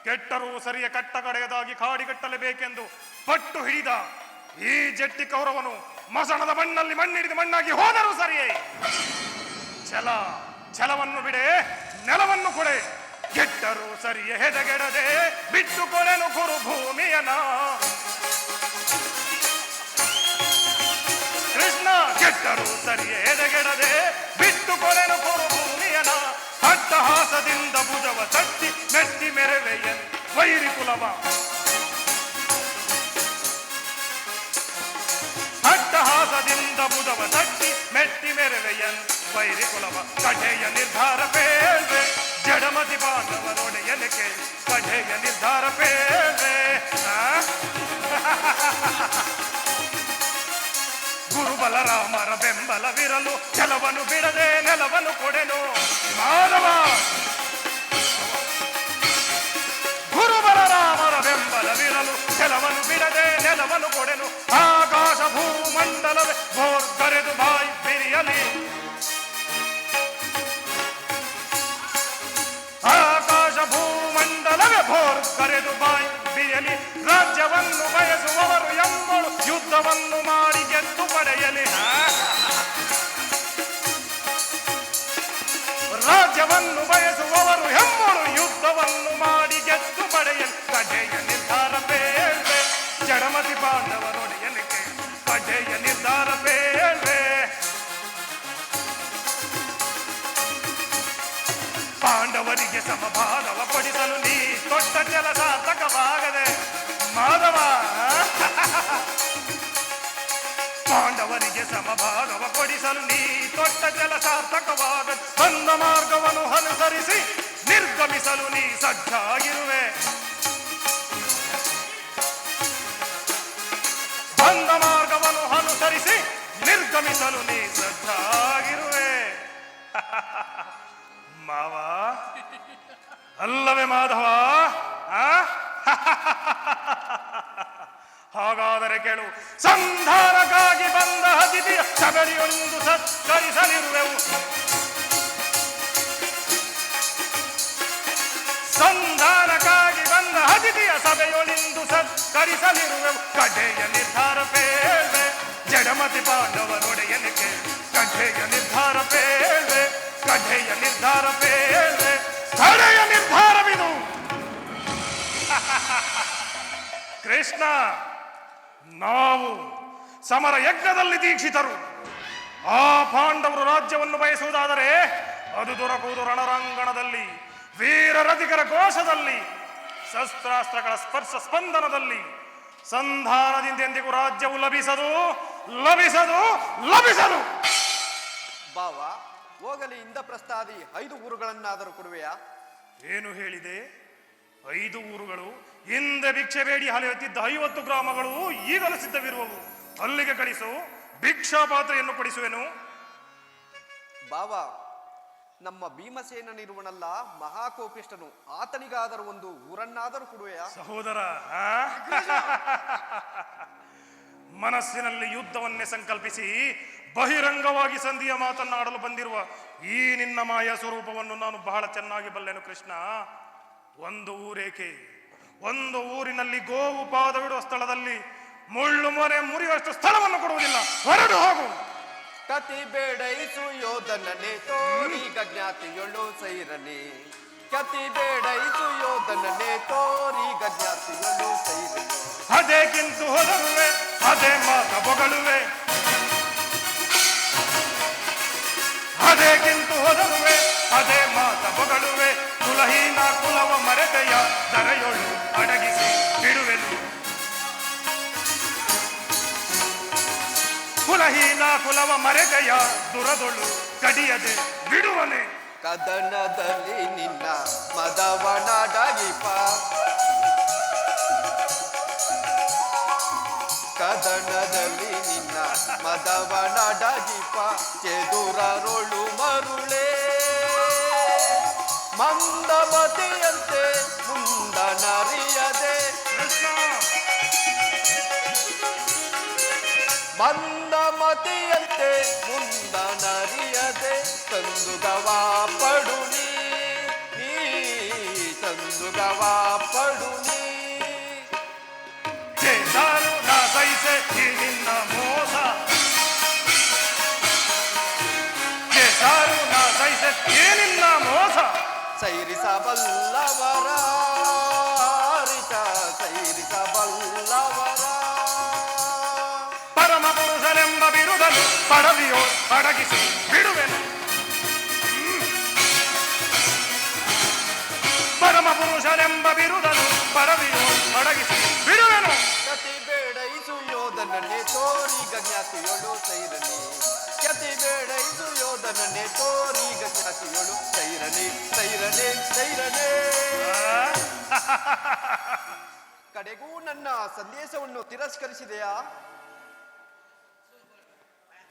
S4: ಕೆಟ್ಟರೂ ಸರಿಯ ಕಟ್ಟಕಡೆಯದಾಗಿ ಕಾಡಿಗಟ್ಟಲೇಬೇಕೆಂದು ಪಟ್ಟು ಹಿಡಿದ ಈ ಜಟ್ಟಿ ಕೌರವನು ಮಸಣದ ಮಣ್ಣಲ್ಲಿ ಮಣ್ಣಿಡಿದು ಮಣ್ಣಾಗಿ ಹೋದರೂ ಸರಿಯೇ. ಛಲವನ್ನು ಬಿಡೆ, ನೆಲವನ್ನು ಕೊಡೆ. ಕೆಟ್ಟರೂ ಸರಿಯೇ ಹೆದಗೆಡದೆ ಬಿಟ್ಟು ಕೊಳೆನು ಕುರು ಭೂಮಿಯನ. ಸರಿಯೇದಗೆಡದೆ ಬಿಟ್ಟು ಕೊರೆನು ಕುರುಭೂಮಿಯನ ಅಟ್ಟಹಾಸದಿಂದ ಭುಜವ ತಟ್ಟಿ ಮೆಟ್ಟಿ ಮೆರವೆಯನ್ ವೈರಿ ಕುಲವ ಅಟ್ಟಹಾಸದಿಂದ ಭುಜವ ತಟ್ಟಿ ಮೆಟ್ಟಿ ಮೆರವೆಯನ್ ವೈರಿ ಕುಲವ ಕಡೆಯ ನಿರ್ಧಾರ ಪೇಳ್ವೆ ಜಡಮತಿ ಪಾಂಡವರೊಡೆಯನೆ ಕೇಳಿ ಕಡೆಯ ನಿರ್ಧಾರ ಪೇಳ್ವೆ ಗುರುಬಲರಾಮರ ಬೆಂಬಲವಿರಲು ಛಲವನ್ನು ಬಿಡದೆ ನೆಲವನ್ನು ಕೊಡೆನು ಮಾನವ ಗುರುಬಲರಾಮರ ಬೆಂಬಲವಿರಲು ಛಲವನ್ನು ಬಿಡದೆ ನೆಲವನ್ನು ಕೊಡೆನು ಆಕಾಶ ಭೂಮಂಡಲವೇ ಭೋರ್ಗರೆದು ಬಾಯಿ ಬಿರಿಯಲಿ ಆಕಾಶ ಭೂಮಂಡಲವೇ ಭೋರ್ಗರೆದು ಬಾಯಿ ಬಿರಿಯಲಿ ರಾಜ್ಯವನ್ನು ಬಯಸುವವರು ಎಂಬಳು ಯುದ್ಧವನ್ನು ಮಾಡಿ ಗೆದ್ದು ಪಡೆಯಲಿ ರಾಜ್ಯವನ್ನು ಬಯಸುವವರು ಹೆಮ್ಮಳು ಯುದ್ಧವನ್ನು ಮಾಡಿ ಗೆದ್ದು ಪಡೆಯಲು ಕಡೆಯ ನಿರ್ಧಾರ ಬೇಳ್ವೆ ಜಡಮತಿ ಪಾಂಡವರೊಡೆಯನಿಗೆ ಕಡೆಯ ನಿರ್ಧಾರ ಬೇಳ್ವೆ ಪಾಂಡವರಿಗೆ ಸಮಭಾಗವ ಕೊಡಿಸಲು ನೀ ದೊಡ್ಡ ಕೆಲಸ ಸಾರ್ಥಕವಾಗದೆ ಮಾಧವ ಪಾಂಡವರಿಗೆ ಸಮಭಾಗವ ಕೊಡಿಸಲು ನೀ ದೊಡ್ಡ ಕೆಲಸ ಸಾರ್ಥಕವಾಗದೆ ಬಂದ ಮಾರ್ಗವನ್ನು ಅನುಸರಿಸಿ ನಿರ್ಗಮಿಸಲು ನೀ ಸಜ್ಜಾಗಿರುವೆ ಬಂದ ಮಾರ್ಗವನ್ನು ಅನುಸರಿಸಿ ನಿರ್ಗಮಿಸಲು ನೀ ಸಜ್ಜಾಗಿರುವೆ ಮಾವ ಅಲ್ಲವೇ ಮಾಧವ ಹಾಗಾದರೆ ಕೇಳು ಸಂಧಾನಕ್ಕಾಗಿ ಬಂದ ಅತಿಥಿಯ ಸಬರಿಯೊಂದು ಸತ್ಕರಿಸಲಿರುವೆವು ಸಂಧಾನಕ್ಕಾಗಿ ಬಂದ ಅತಿಥಿಯ ಸಭೆಯೊಳಿಂದು ಸತ್ಕರಿಸಲಿರುವೆವು ಕಡೆಯ ನಿರ್ಧಾರ ಪೇಳ್ವೆ ಜಡಮತಿ ಪಾಂಡವರೊಡೆಯನಿಗೆ ಕಡೆಯ ನಿರ್ಧಾರ ಪೇಳ್ವೆ ಕಡೆಯ ನಿರ್ಧಾರ ಪೇಳ್ವೆ ಕಡೆಯ ನಿರ್ಧಾರವಿದು ಕೃಷ್ಣ ನಾವು ಸಮರ ಯಜ್ಞದಲ್ಲಿ ದೀಕ್ಷಿತರು ಆ ಪಾಂಡವರು ರಾಜ್ಯವನ್ನು ಬಯಸುವುದಾದರೆ ಅದು ದೊರಕುವುದು ರಣರಂಗಣದಲ್ಲಿ ವೀರರಥಿಕರ ಘೋಷದಲ್ಲಿ ಶಸ್ತ್ರಾಸ್ತ್ರಗಳ ಸ್ಪರ್ಶ ಸ್ಪಂದನದಲ್ಲಿ ಸಂಧಾನದಿಂದ ಎಂದಿಗೂ ರಾಜ್ಯವು ಲಭಿಸದು ಲಭಿಸದು ಲಭಿಸದು
S11: ಬಾವ ಹೋಗಲಿ ಇಂದ್ರಪ್ರಸ್ಥಾದಿ 5 ಊರುಗಳನ್ನಾದರೂ ಕೊಡುವೆಯಾ?
S4: ಏನು ಹೇಳಿದೆ? 5 ಊರುಗಳು ಹಿಂದೆ ಭಿಕ್ಷೆ ಬೇಡಿ ಅಲೆಯುತ್ತಿದ್ದ 50 ಗ್ರಾಮಗಳು ಈಗಲೂ ಸಿದ್ಧವಿರುವವು. ಅಲ್ಲಿಗೆ ಕಳಿಸು, ಭಿಕ್ಷಾ ಪಾತ್ರೆಯನ್ನು ಕೊಡಿಸುವೆನು.
S11: ಬಾವ, ನಮ್ಮ ಭೀಮಸೇನನಿರುವನಲ್ಲ ಮಹಾಕೋಪಿಷ್ಟನು, ಆತನಿಗಾದರೂ ಒಂದು ಊರನ್ನಾದರೂ ಕೊಡುವೆಯಾ?
S4: ಸಹೋದರ, ಮನಸ್ಸಿನಲ್ಲಿ ಯುದ್ಧವನ್ನೇ ಸಂಕಲ್ಪಿಸಿ ಬಹಿರಂಗವಾಗಿ ಸಂಧಿಯ ಮಾತನ್ನಾಡಲು ಬಂದಿರುವ ಈ ನಿನ್ನ ಮಾಯ ಸ್ವರೂಪವನ್ನು ನಾನು ಬಹಳ ಚೆನ್ನಾಗಿ ಬಲ್ಲೆನು ಕೃಷ್ಣ. ಒಂದು ಊರೇಕೆ, ಒಂದು ಊರಿನಲ್ಲಿ ಗೋವು ಪಾದವಿಡುವ ಸ್ಥಳದಲ್ಲಿ ಮುಳ್ಳು ಮೊರೆ ಮುರಿಯುವಷ್ಟು ಸ್ಥಳವನ್ನು ಕೊಡುವುದಿಲ್ಲ. ಹೊರಡು ಹೋಗು.
S11: ಕತಿ ಬೇಡೈಸು ಯೋಧನನೆ ತೋರೀಗ ಜ್ಞಾತಿಯೊಳು ಸೈರನೆ. ಕತಿ ಬೇಡೈಸು ಯೋಧನನೆ ತೋರೀಗ ಜ್ಞಾತಿಯೊಳು ಸೈರನೆ.
S4: ಅದೇಕಿಂತು ಹೊದರುವೆ, ಅದೇ ಮಾತ ಬೊಗಳುವೆ. ಅದೇಕಿಂತು ಹೊದರುವೆ, ಅದೇ ಮಾತ ಬೊಗಳುವೆ. ಕುಲಹೀನ ಕುಲವ ಮರೆತೆಯ ದರೆಯೊಳು ಅಡಗಿಸಿ ಬಿಡುವೆನು. ಕುಲಹೀನ ಕುಲವ ಮರೆತೆಯ ದುರದೊಳು ಕಡಿಯದೆ ಬಿಡುವನೆ.
S11: ಕದನದಲ್ಲಿ ನಿನ್ನ ಮದವನಾಡಗಿಪ, ಕದನದಲ್ಲಿ ನಿನ್ನ ಮದವನಾಡಗಿಪ. ಚೆದುರರೊಳು ಮರುಳೇ ಮಂದಮತಿಯಂತೆ ಮುಂದನರಿಯದೆ. ಮಂದಮತಿಯಂತೆ ಮುಂದನರಿಯದೆ ತಂದುಗವಾ ಪಡುನಿ, ತಂದುಗವಾ ಪಡುನಿ.
S4: ಚೇತಾರು ನಾ ಸಹಿಸೆ ಈ ನಿನ್ನ ಮೋಸ, ಚೇತಾರು ನಾ ಸಹಿಸೆ ಈ ನಿನ್ನ ಮೋಸ.
S11: ಸೈರಿಸಬಲ್ಲವರ ರಿತ ಸೈರಿಸಬಲ್ಲವರ.
S4: ಪರಮ ಪುರುಷನೆಂಬ ಬಿರುದನು ಪಡವಿಯೋ ಅಡಗಿಸಿ ಬಿಡುವೆನು. ಪರಮ ಪುರುಷನೆಂಬ ಬಿರುದನು ಪರವಿಯು ಅಡಗಿಸಿ ಬಿಡುವೆನು.
S11: ಕತಿ ಬೇಡೈಸು ಯೋಧನನ್ನೇ ತೋರೀಗ ಜ್ಞಾತಿಯೊಳು ಸೈರನಿ. ಕತಿ ಬೇಡೈಸು ಯೋಧನನ್ನೇ ತೋರೀಗ ಜ್ಞಾತಿಯೊಳು ಸೈರನಿ ಸೈರನೆ ಸೈರನೆ. ಕಡೆಗೂ ನನ್ನ ಸಂದೇಶವನ್ನು ತಿರಸ್ಕರಿಸಿದೆಯಾ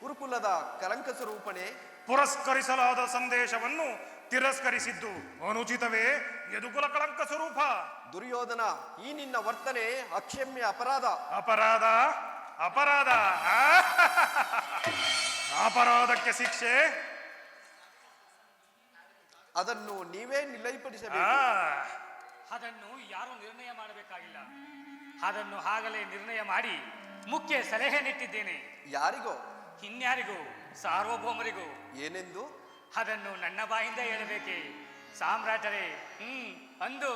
S11: ಗುರುಕುಲದ ಕಲಂಕ ಸ್ವರೂಪಣೆ?
S4: ಪುರಸ್ಕರಿಸಲಾದ ಸಂದೇಶವನ್ನು ತಿರಸ್ಕರಿಸಿದ್ದು ಅನುಚಿತವೇ ಯದುಕುಲ ಕಳಂಕ ಸ್ವರೂಪ?
S11: ದುರ್ಯೋಧನ, ಈ ನಿನ್ನ ವರ್ತನೆ ಅಕ್ಷಮ್ಯ ಅಪರಾಧ.
S4: ಅಪರಾಧ ಅಪರಾಧ ಅಪರಾಧಕ್ಕೆ ಶಿಕ್ಷೆ
S11: ಅದನ್ನು ನೀವೇ ನಿರ್ಣಯಿಸಬೇಕು.
S2: ಅದನ್ನು ಯಾರು ನಿರ್ಣಯ ಮಾಡಬೇಕಾಗಿಲ್ಲ. ಅದನ್ನು ಆಗಲೇ ನಿರ್ಣಯ ಮಾಡಿ ಮುಖ್ಯ ಸಲಹೆ ನೀಟ್ಟಿದ್ದೇನೆ.
S11: ಯಾರಿಗೋ?
S2: ಇನ್ಯಾರಿಗೂ? ಸಾರ್ವಭೌಮರಿಗೂ.
S11: ಏನೆಂದು?
S2: ಅದನ್ನು ನನ್ನ ಬಾಯಿಂದ ಹೇಳಬೇಕೆ ಸಾಮ್ರಾಟರೇ? ಅಂದು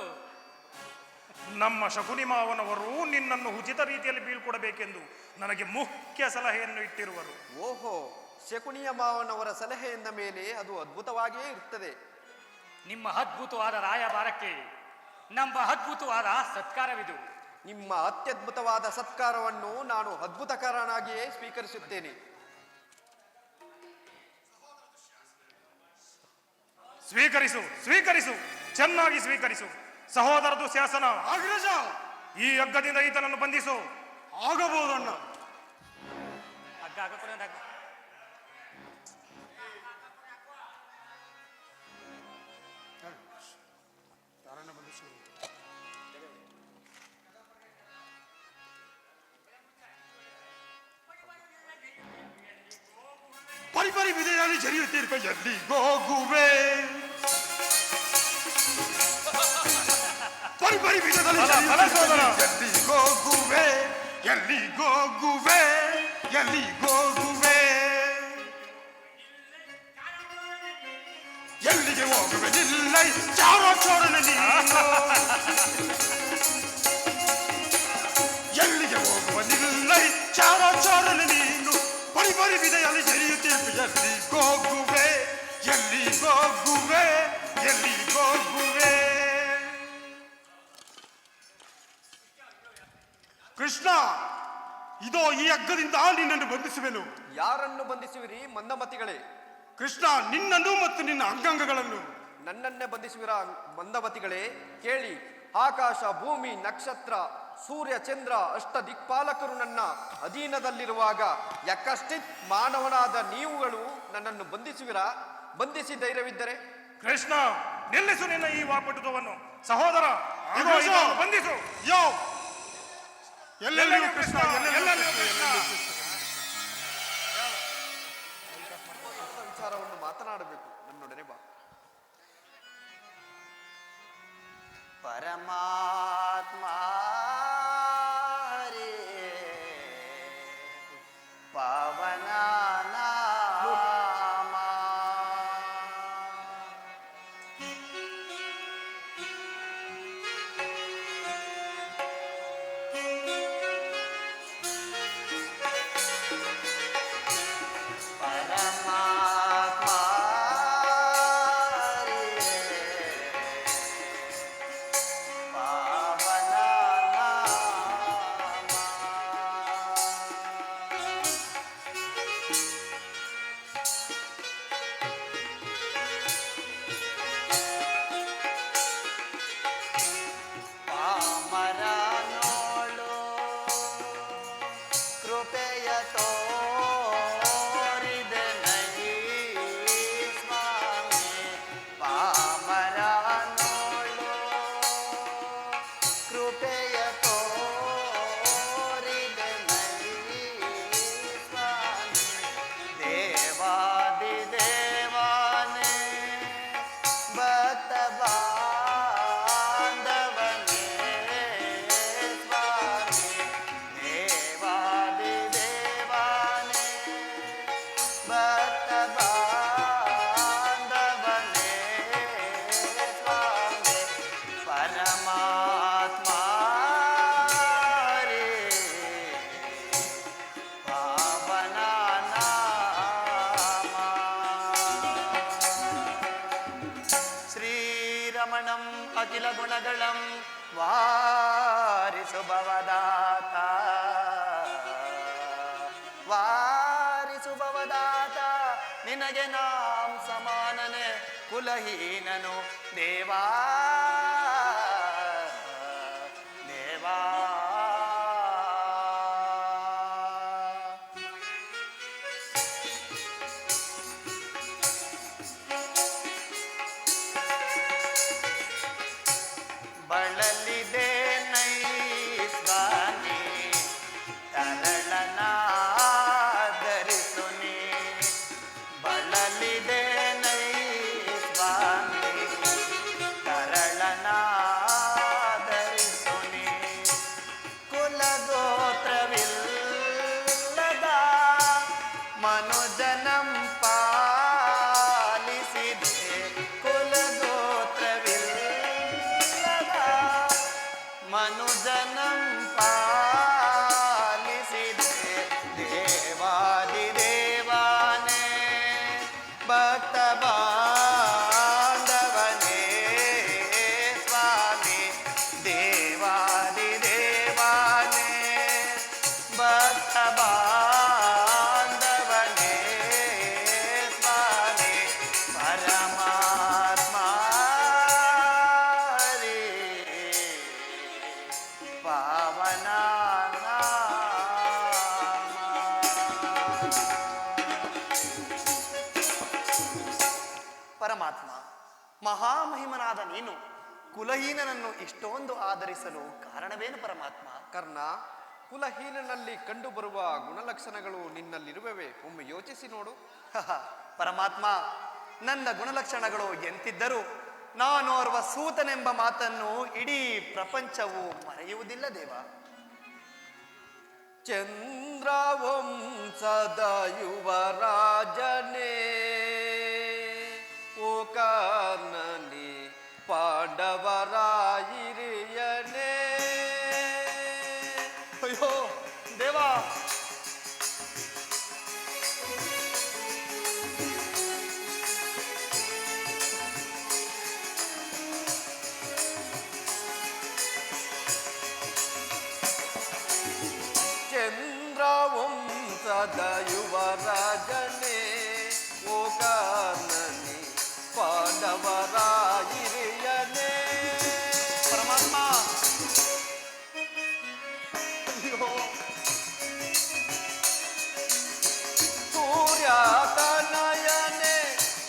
S4: ನಮ್ಮ ಶಕುನಿ ಮಾವನವರು ನಿನ್ನನ್ನು ಉಚಿತ ರೀತಿಯಲ್ಲಿ ಬೀಳ್ಕೊಡಬೇಕೆಂದು ನನಗೆ ಮುಖ್ಯ ಸಲಹೆಯನ್ನು ಇಟ್ಟಿರುವರು.
S11: ಓಹೋ, ಶಕುನಿಯ ಮಾವನವರ ಸಲಹೆ ಎಂದ ಮೇಲೆ ಅದು ಅದ್ಭುತವಾಗಿಯೇ ಇರುತ್ತದೆ.
S2: ನಿಮ್ಮ ಅದ್ಭುತವಾದ ರಾಯಭಾರಕ್ಕೆ ನಮ್ಮ ಅದ್ಭುತವಾದ ಸತ್ಕಾರವಿದು.
S11: ನಿಮ್ಮ ಅತ್ಯದ್ಭುತವಾದ ಸತ್ಕಾರವನ್ನು ನಾನು ಅದ್ಭುತಕಾರನಾಗಿಯೇ ಸ್ವೀಕರಿಸುತ್ತೇನೆ.
S4: ಸ್ವೀಕರಿಸು ಸ್ವೀಕರಿಸು, ಚೆನ್ನಾಗಿ ಸ್ವೀಕರಿಸು. ಸಹೋದರದು ಶಾಸನ.
S5: ಅಗ್ರಜ,
S4: ಈ ಹಗ್ಗದಿಂದ ಈತನನ್ನು ಬಂಧಿಸು.
S5: ಆಗಬಹುದಣ್ಣ.
S2: ಹಗ್ಗ ಹಾಕಿಕೊಂಡು
S5: ಪರಿಪರಿ ವಿಧೇಯಲ್ಲಿ ಜರಿಯುತ್ತಿರುವ ಎಲ್ಲಿಗೋಗುವೆ? ಪರಿಪರಿ ವಿಧದಲ್ಲಿ ಎಲ್ಲಿಗೋಗುವೆ? ಎಲ್ಲಿಗೋಗುವೆ? ಎಲ್ಲಿಗೋಗುವೆ? ಎಲ್ಲಿಗೆ ಹೋಗುವೆ? ನಿಲ್ಲೈ ಚಾರೋ ಚೋರನೆ ನೀನು. ಎಲ್ಲಿಗೆ ಹೋಗುವ? ನಿಲ್ಲೈ ಚಾರೋ ಚೋರನೆ ನೀನು. ಪರಿಪರಿ ವಿಧೆಯಲ್ಲಿ ಜರಿಯುತ್ತಿರುವ ಎಲ್ಲಿಗೋಗುವೆ? ಎಲ್ಲಿಗೋಗುವೆ? ಎಲ್ಲಿಗೋಗುವೆ? ಕೃಷ್ಣ, ಇದೋ ಈ ಹಗ್ಗದಿಂದ ನಿನ್ನನ್ನು ಬಂಧಿಸುವೆನು.
S11: ಯಾರನ್ನು ಬಂಧಿಸುವಿರಿ ಮಂದಮತಿಗಳೇ?
S5: ಕೃಷ್ಣ, ನಿನ್ನನ್ನು ಮತ್ತು ನಿನ್ನ ಅಂಗಾಂಗಗಳನ್ನು.
S11: ನನ್ನನ್ನೇ ಬಂಧಿಸುವಿರ ಮಂದಮತಿಗಳೇ? ಕೇಳಿ, ಆಕಾಶ, ಭೂಮಿ, ನಕ್ಷತ್ರ, ಸೂರ್ಯ, ಚಂದ್ರ, ಅಷ್ಟ ದಿಕ್ಪಾಲಕರು ನನ್ನ ಅಧೀನದಲ್ಲಿರುವಾಗ ಯಕಶ್ಚಿತ್ ಮಾನವನಾದ ನೀವುಗಳು ನನ್ನನ್ನು ಬಂಧಿಸುವಿರಾ? ಬಂಧಿಸಿ ಧೈರ್ಯವಿದ್ದರೆ.
S4: ಕೃಷ್ಣ, ನಿಲ್ಲಿಸು ನಿನ್ನ ಈ ವಾಪಟುತವನ್ನು. ಸಹೋದರ, ಇದೋ ಇದನ್ನು ಬಂಧಿಸು.
S5: ಯೋ, ಎಲ್ಲೆಲ್ಲಿಯೂ ಕೃಷ್ಣ, ಎಲ್ಲೆಲ್ಲಿಯೂ ಕೃಷ್ಣ.
S11: ವಿಚಾರವನ್ನು ಮಾತನಾಡಬೇಕು. ನನ್ನೊಡನೆ ಬಾ. ಪರಮಾತ್ಮ ಪವನ
S7: ಅಖಿಲ ಗುಣಗಳಂ ವಾರಿಸು ಭವದಾತ ವಾರಿಸು ಭವದಾತ ನಿನಗೆ ನಾಂ ಸಮಾನನೆ ಕುಲಹೀನನು ದೇವಾ ದೇವಾ ಬಳಲಿದೆ ನೈ ಸ್ವಾಮಿ ತರಳನಾದರಿಸು ನೀ ಬಳಲಿದೆ ನೈ ಸ್ವಾಮಿ ತರಳನಾದರಿಸು ನೀ ಕುಲಗೋತ್ರವಿಲ್ಲದ ಮನುಜನಂ ಪಾಲಿಸಿದೆ ಕುಲಗೋತ್ರವಿಲ್ಲದ ಮನುಜನಂ ಪಾಲಿಸಿದೆ ದೇವಾದಿದೇವಾನೇ ಭಕ್ತ ಬಾಂಧವನೇ ಸ್ವಾಮಿ ದೇವಾದಿದೇವಾನೇ ಭಕ್ತ ಬಾಂಧವನೇ ಸ್ವಾಮಿ ಪರಮಾತ್ಮ ಹರಿ ಪಾವನ ಪರಮಾತ್ಮ ಮಹಾಮಹಿಮನಾದ ನೀನು ಕುಲಹೀನನನ್ನು ಇಷ್ಟೊಂದು ಆದರಿಸಲು ಕಾರಣವೇನು ಪರಮಾತ್ಮ?
S11: ಕರ್ಣ, ಕುಲಹೀನನಲ್ಲಿ ಕಂಡುಬರುವ ಗುಣಲಕ್ಷಣಗಳು ನಿನ್ನಲ್ಲಿರುವವೇ? ಒಮ್ಮೆ ಯೋಚಿಸಿ ನೋಡು.
S7: ಪರಮಾತ್ಮ, ನನ್ನ ಗುಣಲಕ್ಷಣಗಳು ಎಂತಿದ್ದರೂ ನಾನೋರ್ವ ಸೂತನೆಂಬ ಮಾತನ್ನು ಇಡೀ ಪ್ರಪಂಚವು ಮರೆಯುವುದಿಲ್ಲ ದೇವ.
S11: ಚಂದ್ರವಂಶದ ಯುವರಾಜನೇ ಓ ಕರ್ಣನೇ ಪಾಂಡವರ ಹಿರಿಯನೇ.
S7: ಅಯ್ಯೋ ದೇವಾ,
S11: ಚಂದ್ರವಂಶದ ಯುವರಾಜನೇ ಓ ಕರ್ಣನೇ ಪಾಂಡವರ ಹಿರಿಯನೇ.
S7: ಪರಮಾತ್ಮ, ಅಯ್ಯೋ
S11: ಸೂರ್ಯತನಯನೇ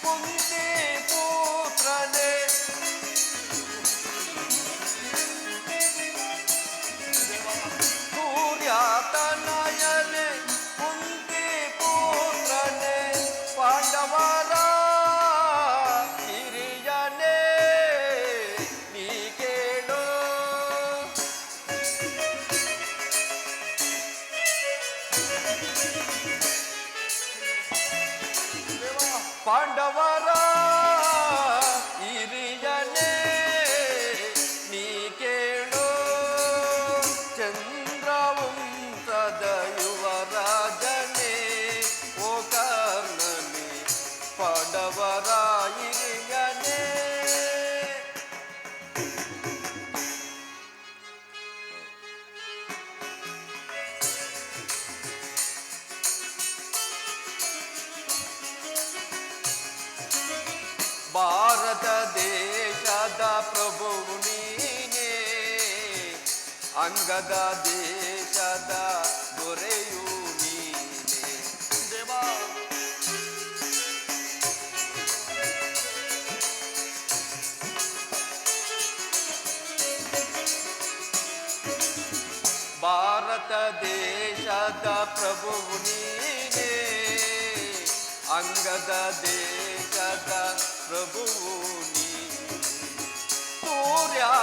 S11: ಕುಂತಿ ಪುತ್ರನೇ ಸೂರ್ಯತನಯನೇ ಕುಂತಿ ಪುತ್ರನೇ ಪಾಂಡವರ ಹಿರಿಯನೇ ನೀ ಕೇಳು. ಪಾಂಡವರ ಹಿರಿಯನೇ ನೀ ಕೇಳು. ಚಂದ್ರವಂಶದ ಯುವರಾಜನೇ ಓ ಕರ್ಣನೇ ಪಾಂಡವರ ಹಿರಿಯನೇ. ಭಾರತ ದೇಶದ ಪ್ರಭುವು ನೀನೇ, ಅಂಗದ ದೇಶದ ದೊರೆಯು ನೀನೇ ದೇವಾ. ಭಾರತ ದೇಶದ ಪ್ರಭುವು ನೀನೇ, ಅಂಗದ ದೇಶದ ಪ್ರಭುವು ನೀನೇ. ಸೂರ್ಯತನಯನೇ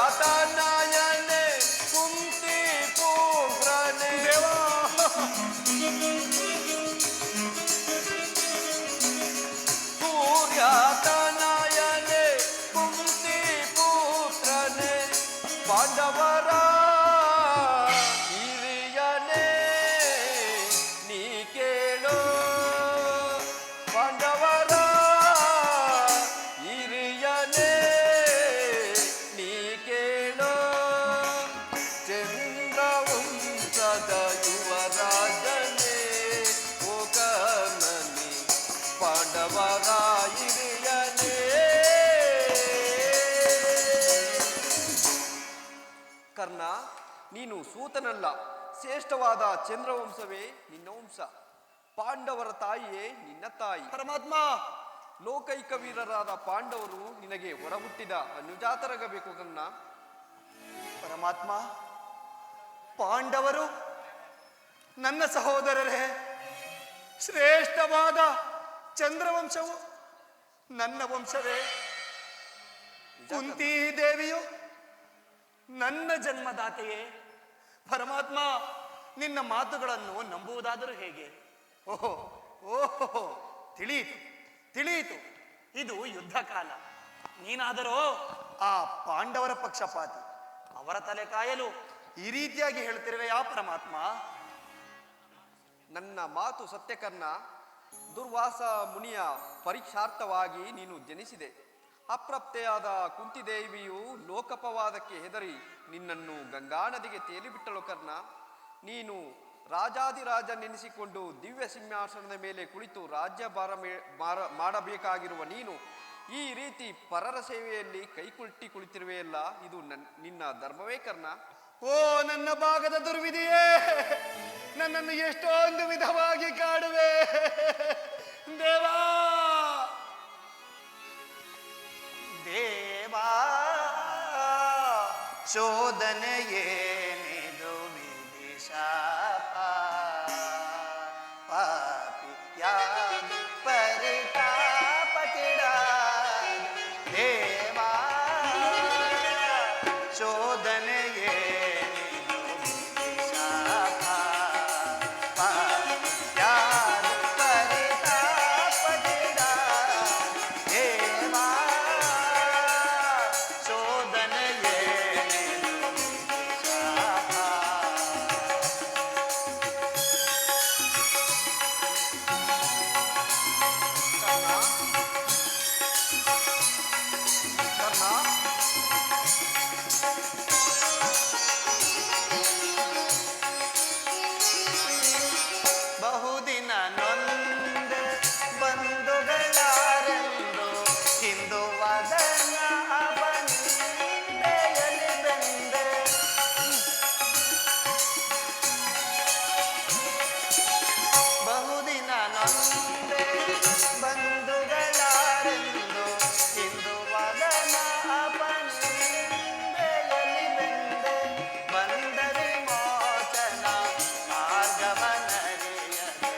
S11: ಕುಂತಿ ಪುತ್ರನೇ ದೇವಾ. ಸೂರ್ಯತನಯನೇ ಕುಂತಿ ಪುತ್ರನೇ ಪಾಂಡವರ ಹಿರಿಯನೇ ನೀ ಕೇಳು. ಪಾಂಡವರ ಹಿರಿಯನೇ ನೀ ಶ್ರೇಷ್ಠವಾದ ಚಂದ್ರವಂಶವೇ ನಿನ್ನ ವಂಶ. ಪಾಂಡವರ ತಾಯಿಯೇ ನಿನ್ನ ತಾಯಿ.
S7: ಪರಮಾತ್ಮ,
S11: ಲೋಕೈಕ ವೀರರಾದ ಪಾಂಡವರು ನಿನಗೆ ಹೊರಹುಟ್ಟಿದ ಅನುಜಾತರಾಗಬೇಕು ಕನ್ನ.
S7: ಪರಮಾತ್ಮ, ಪಾಂಡವರು ನನ್ನ ಸಹೋದರರೇ. ಶ್ರೇಷ್ಠವಾದ ಚಂದ್ರವಂಶವು ನನ್ನ ವಂಶವೇ. ಕುಂತಿ ದೇವಿಯು ನನ್ನ ಜನ್ಮದಾತೆಯೇ. ಪರಮಾತ್ಮ, ನಿನ್ನ ಮಾತುಗಳನ್ನು ನಂಬುವುದಾದರೂ ಹೇಗೆ? ಓಹೋ ಓಹೋ, ತಿಳಿಯಿತು ತಿಳಿಯಿತು, ಇದು ಯುದ್ಧ ಕಾಲ. ನೀನಾದರೋ ಆ ಪಾಂಡವರ ಪಕ್ಷಪಾತಿ. ಅವರ ತಲೆ ಕಾಯಲು ಈ ರೀತಿಯಾಗಿ ಹೇಳ್ತಿರುವೆಯಾ ಪರಮಾತ್ಮ?
S11: ನನ್ನ ಮಾತು ಸತ್ಯಕರ್ಣ. ದುರ್ವಾಸ ಮುನಿಯ ಪರೀಕ್ಷಾರ್ಥವಾಗಿ ನೀನು ಜನಿಸಿದೆ. ಅಪ್ರಾಪ್ತೆಯಾದ ಕುಂತಿದೇವಿಯು ಲೋಕಪವಾದಕ್ಕೆ ಹೆದರಿ ನಿನ್ನನ್ನು ಗಂಗಾ ನದಿಗೆ ತೇಲಿಬಿಟ್ಟಳು ಕರ್ಣ. ನೀನು ರಾಜಾದಿರಾಜನೆನಿಸಿಕೊಂಡು ದಿವ್ಯ ಸಿಂಹಾಸನದ ಮೇಲೆ ಕುಳಿತು ರಾಜ್ಯಭಾರ ಮಾಡಬೇಕಾಗಿರುವ ನೀನು ಈ ರೀತಿ ಪರರ ಸೇವೆಯಲ್ಲಿ ಕೈಕುಟ್ಟಿ ಕುಳಿತಿರುವೆಯಲ್ಲ, ಇದು ನಿನ್ನ ಧರ್ಮವೇ ಕರ್ಣ?
S7: ಓ ನನ್ನ ಭಾಗದ ದುರ್ವಿಧಿಯೇ, ನನ್ನನ್ನು ಎಷ್ಟೊಂದು ವಿಧವಾಗಿ ಕಾಡುವೆ ದೇವಾ. ದೇವಾ, ಶೋಧನೆಯೇನಿದು ವಿಧಿಶಾಪ. ಪಾಪಿಯಾಗಿ ಪರಿತಾಪ ಕಿಡ ದೇವಾ, ಶೋಧನೆಯೇನಿದು ವಿಧಿಶಾಪ. ಪಾಪಿಯಾಗಿ ಪರಿತಾಪ ಕಿಡ ದೇವಾ, ಶೋಧನೆಯೇನಿದು ವಿಧಿಶಾಪ. ಬಹುದಿನ ನೊಂದೆ ಬಂಧುಗಳಾರೆಂದು ಹಿಂದು ವದನ ಬಂದೆಯಲಿ ಬೆಂದೆ. ಬಹುದಿನ ನೊಂದೆ ಬಂಧುಗಳಾರೆಂದು ಹಿಂದು ವದನ ಬಂದೆಯಲಿ ಬೆಂದೆ. ಬಂದ ವಿಮೋಚನ ಮಾರ್ಗವನರಿಯದೆ.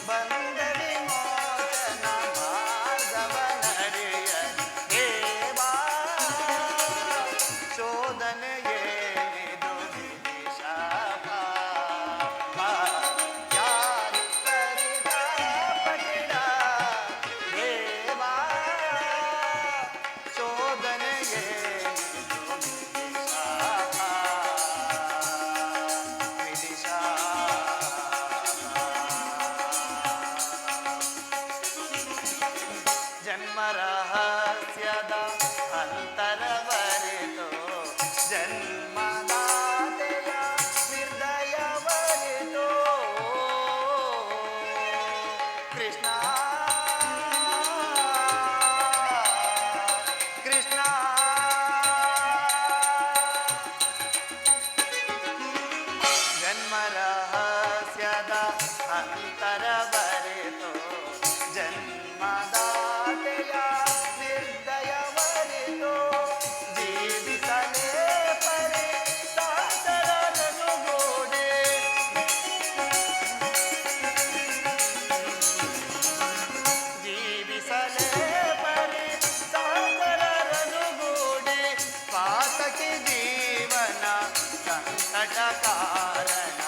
S7: ಬಂದ ವಿಮೋಚನ ಮಾರ್ಗವನರಿಯದೆ. ದೇವಾ, ಶೋಧನೆಯೇನಿದು ವಿಧಿಶಾಪ. ಯಾರು ಪರಿತಾಪ ಕಿಡ ದೇವಾ, ಶೋಧನೆಯೇನಿದು ವಿಧಿಶಾಪ. ಜನ್ಮ ರಹಸ್ಯದ ಅಂತರವರಿತು ಜನ್ಮದಾತೆಯ ನಿರ್ದಯವರಿತು. ಕೃಷ್ಣ ಕೃಷ್ಣ, ಜನ್ಮ ರಹಸ್ಯದ ಅಂತರವರಿತು ಜನ್ಮದಾತೆಯ ನಿರ್ದಯವರಿತು. ಜೀವಿಸಲೇ ಪರಿ ಸಾದರನುಗೂಡಿ. ಜೀವಿಸಲೇ ಪರಿ ಸಾದರನುಗೂಡಿ. ಪಾತಕಿ ಜೀವನ ಸಂಕಟ ಕಾರಣ.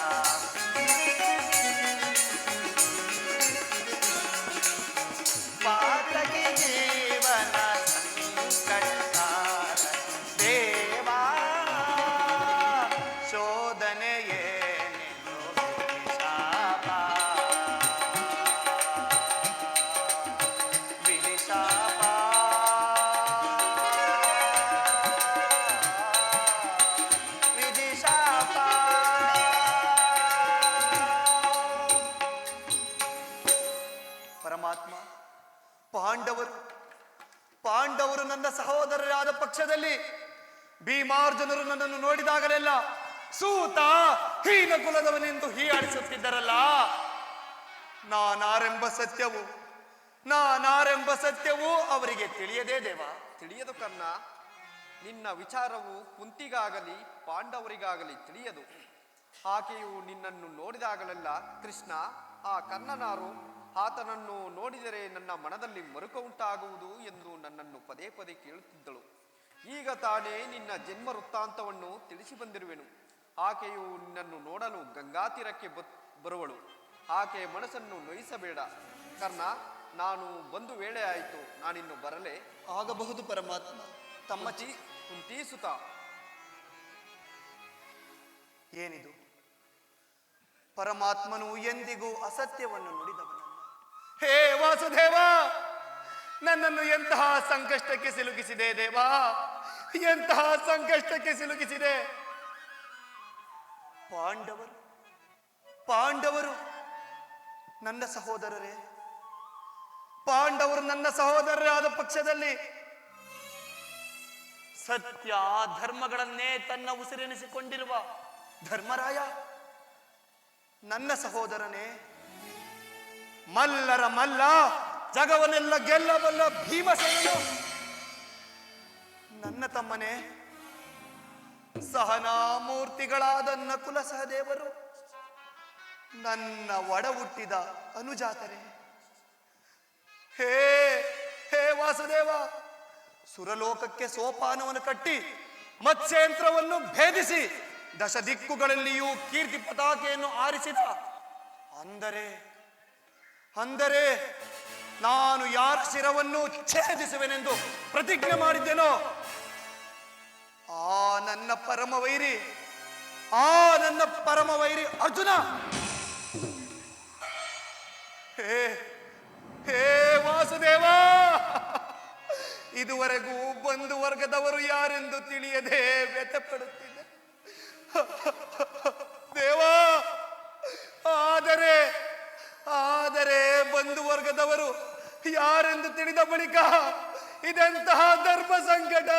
S7: ಪಾತಕಿ ಜೀವನ ಸಂಕಟ ಕಾರಣ. ದೇವಾ, ಶೋಧನೆಯೇನಿದು ವಿಧಿಶಾಪ. ವಿಧಿಶಾಪ. ವಿಧಿಶಾಪ. ಪರಮಾತ್ಮ, ಪಾಂಡವರು ಪಾಂಡವರು ನನ್ನ ಸಹೋದರರಾದ ಪಕ್ಷದಲ್ಲಿ ಭೀಮಾರ್ಜುನರು ನನ್ನನ್ನು ನೋಡಿದಾಗಲೆಲ್ಲ ಸೂತ ಹೀನ ಕುಲದವನೆಂದು ಹೀಯಾಡಿಸುತ್ತಿದ್ದರಲ್ಲ, ನಾನಾರೆಂಬ ಸತ್ಯವು ಅವರಿಗೆ ತಿಳಿಯದೇ ದೇವ.
S11: ತಿಳಿಯದು ಕರ್ಣ. ನಿನ್ನ ವಿಚಾರವು ಕುಂತಿಗಾಗಲಿ ಪಾಂಡವರಿಗಾಗಲಿ ತಿಳಿಯದು. ಆಕೆಯು ನಿನ್ನನ್ನು ನೋಡಿದಾಗಲೆಲ್ಲ ಕೃಷ್ಣ ಆ ಕರ್ಣನಾರು, ಆತನನ್ನು ನೋಡಿದರೆ ನನ್ನ ಮನದಲ್ಲಿ ಮರುಕ ಉಂಟಾಗುವುದು ಎಂದು ನನ್ನನ್ನು ಪದೇ ಪದೇ ಕೇಳುತ್ತಿದ್ದಳು. ಈಗ ತಾನೇ ನಿನ್ನ ಜನ್ಮ ವೃತ್ತಾಂತವನ್ನು ತಿಳಿಸಿ ಬಂದಿರುವೆನು. ಆಕೆಯು ನಿನ್ನನ್ನು ನೋಡಲು ಗಂಗಾತೀರಕ್ಕೆ ಬರುವಳು. ಆಕೆಯ ಮನಸ್ಸನ್ನು ನೋಯಿಸಬೇಡ ಕರ್ಣ. ನಾನು ಬಂದು ವೇಳೆ ಆಯಿತು, ನಾನಿನ್ನು ಬರಲೇ?
S7: ಆಗಬಹುದು ಪರಮಾತ್ಮ. ತಮ್ಮ
S11: ಕುಂತಿ ಸುತ,
S7: ಏನಿದು? ಪರಮಾತ್ಮನು ಎಂದಿಗೂ ಅಸತ್ಯವನ್ನು ನುಡಿದವನಲ್ಲ. ಹೇ ವಾಸುದೇವ, ನನ್ನನ್ನು ಎಂತಹ ಸಂಕಷ್ಟಕ್ಕೆ ಸಿಲುಕಿಸಿದೆ ದೇವಾ, ಎಂತಹ ಸಂಕಷ್ಟಕ್ಕೆ ಸಿಲುಕಿಸಿದೆ. ಪಾಂಡವರು ನನ್ನ ಸಹೋದರರೇ, ಪಾಂಡವರು ನನ್ನ ಸಹೋದರರಾದ ಪಕ್ಷದಲ್ಲಿ ಸತ್ಯ ಧರ್ಮಗಳನ್ನೇ ತನ್ನ ಉಸಿರೆನಿಸಿಕೊಂಡಿರುವ ಧರ್ಮರಾಯ ನನ್ನ ಸಹೋದರನೇ, ಮಲ್ಲರ ಮಲ್ಲ, ಜಗವನ್ನೆಲ್ಲ ಗೆಲ್ಲಬಲ್ಲ ಭೀಮಸೇನನು ನನ್ನ ತಮ್ಮನೇ, ಸಹನಾಮೂರ್ತಿಗಳಾದ ನಕುಲ ಸಹದೇವರು ನನ್ನ ಒಡ ಹುಟ್ಟಿದ ಅನುಜಾತರೇ. ಹೇ ಹೇ ವಾಸುದೇವ, ಸುರಲೋಕಕ್ಕೆ ಸೋಪಾನವನ್ನು ಕಟ್ಟಿ ಮತ್ಸ್ಯಂತ್ರವನ್ನು ಭೇದಿಸಿ ದಶ ದಿಕ್ಕುಗಳಲ್ಲಿಯೂ ಕೀರ್ತಿ ಪತಾಕೆಯನ್ನು ಆರಿಸಿದ ಅಂದರೆ ನಾನು ಯಾರ ಶಿರವನ್ನು ಛೇದಿಸುವೆನೆಂದು ಪ್ರತಿಜ್ಞೆ ಮಾಡಿದ್ದೇನೋ ಆ ನನ್ನ ಪರಮ ವೈರಿ ಅರ್ಜುನ. ಹೇ ಹೇ ವಾಸುದೇವ, ಇದುವರೆಗೂ ಬಂಧು ವರ್ಗದವರು ಯಾರೆಂದು ತಿಳಿಯದೆ ವ್ಯಥೆ ಪಡುತ್ತಿದ್ದೆ ದೇವಾ. ಆದರೆ ಬಂಧು ವರ್ಗದವರು ಯಾರೆಂದು ತಿಳಿದ ಬಳಿಕ ಇದೆಂತಹ ಧರ್ಮ ಸಂಕಟ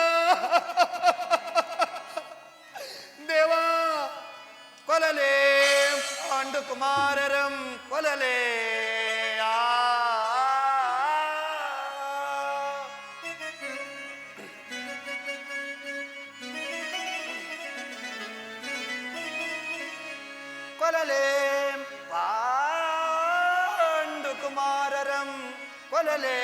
S7: ದೇವಾ. ಕೊಲಲೇ ಪಾಂಡು ಕುಮಾರರಂ ಕೊಲಲೇ. ಕೊಲಲೇ ಪಾಂಡು ಕುಮಾರರಂ ಕೊಲಲೇ.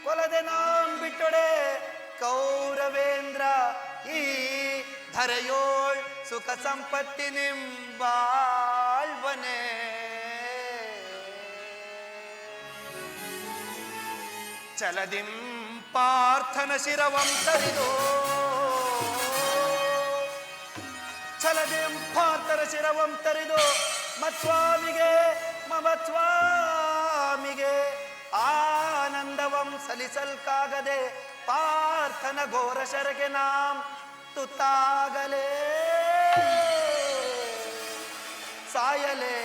S7: ಕೊಲದೆ ನಾಂ ಬಿಟ್ಟೊಡೆ ಕೌರವೇಂದ್ರ ಈ ಧರೆಯೋಳ್ ಸುಖ ಸಂಪತ್ತಿ ನಿಂಬಾಳ್ವನೆ. ಚಲದಿಂ ಪಾರ್ಥನ ಶಿರವಂ ತರಿದೋ, ಚಲದಿಂ ಪಾರ್ಥನ ಶಿರವಂ ತರಿದೋ ಮತ್ಸ್ವಾಮಿಗೆ ಮಮತ್ಸ್ವಾಮಿಗೆ ಆನಂದವಂ ಸಲಿಸಲ್ಕಾಗದೆ ಪಾರ್ಥನ ಘೋರ ಶರಗೆ ನಾಂ ತುತ್ತಾಗಲೇ ಸಾಯಲೇ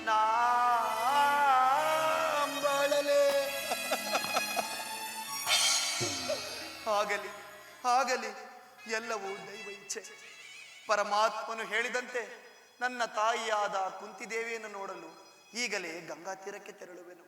S7: ನಾಂಬಳಲೇ. ಆಗಲಿ ಎಲ್ಲವೂ ದೈವ ಇಚ್ಛೆ. ಪರಮಾತ್ಮನು ಹೇಳಿದಂತೆ ನನ್ನ ತಾಯಿಯಾದ ಕುಂತಿದೇವಿಯನ್ನು ನೋಡಲು ಈಗಲೇ ಗಂಗಾ ತೀರಕ್ಕೆ ತೆರಳುವೆನು.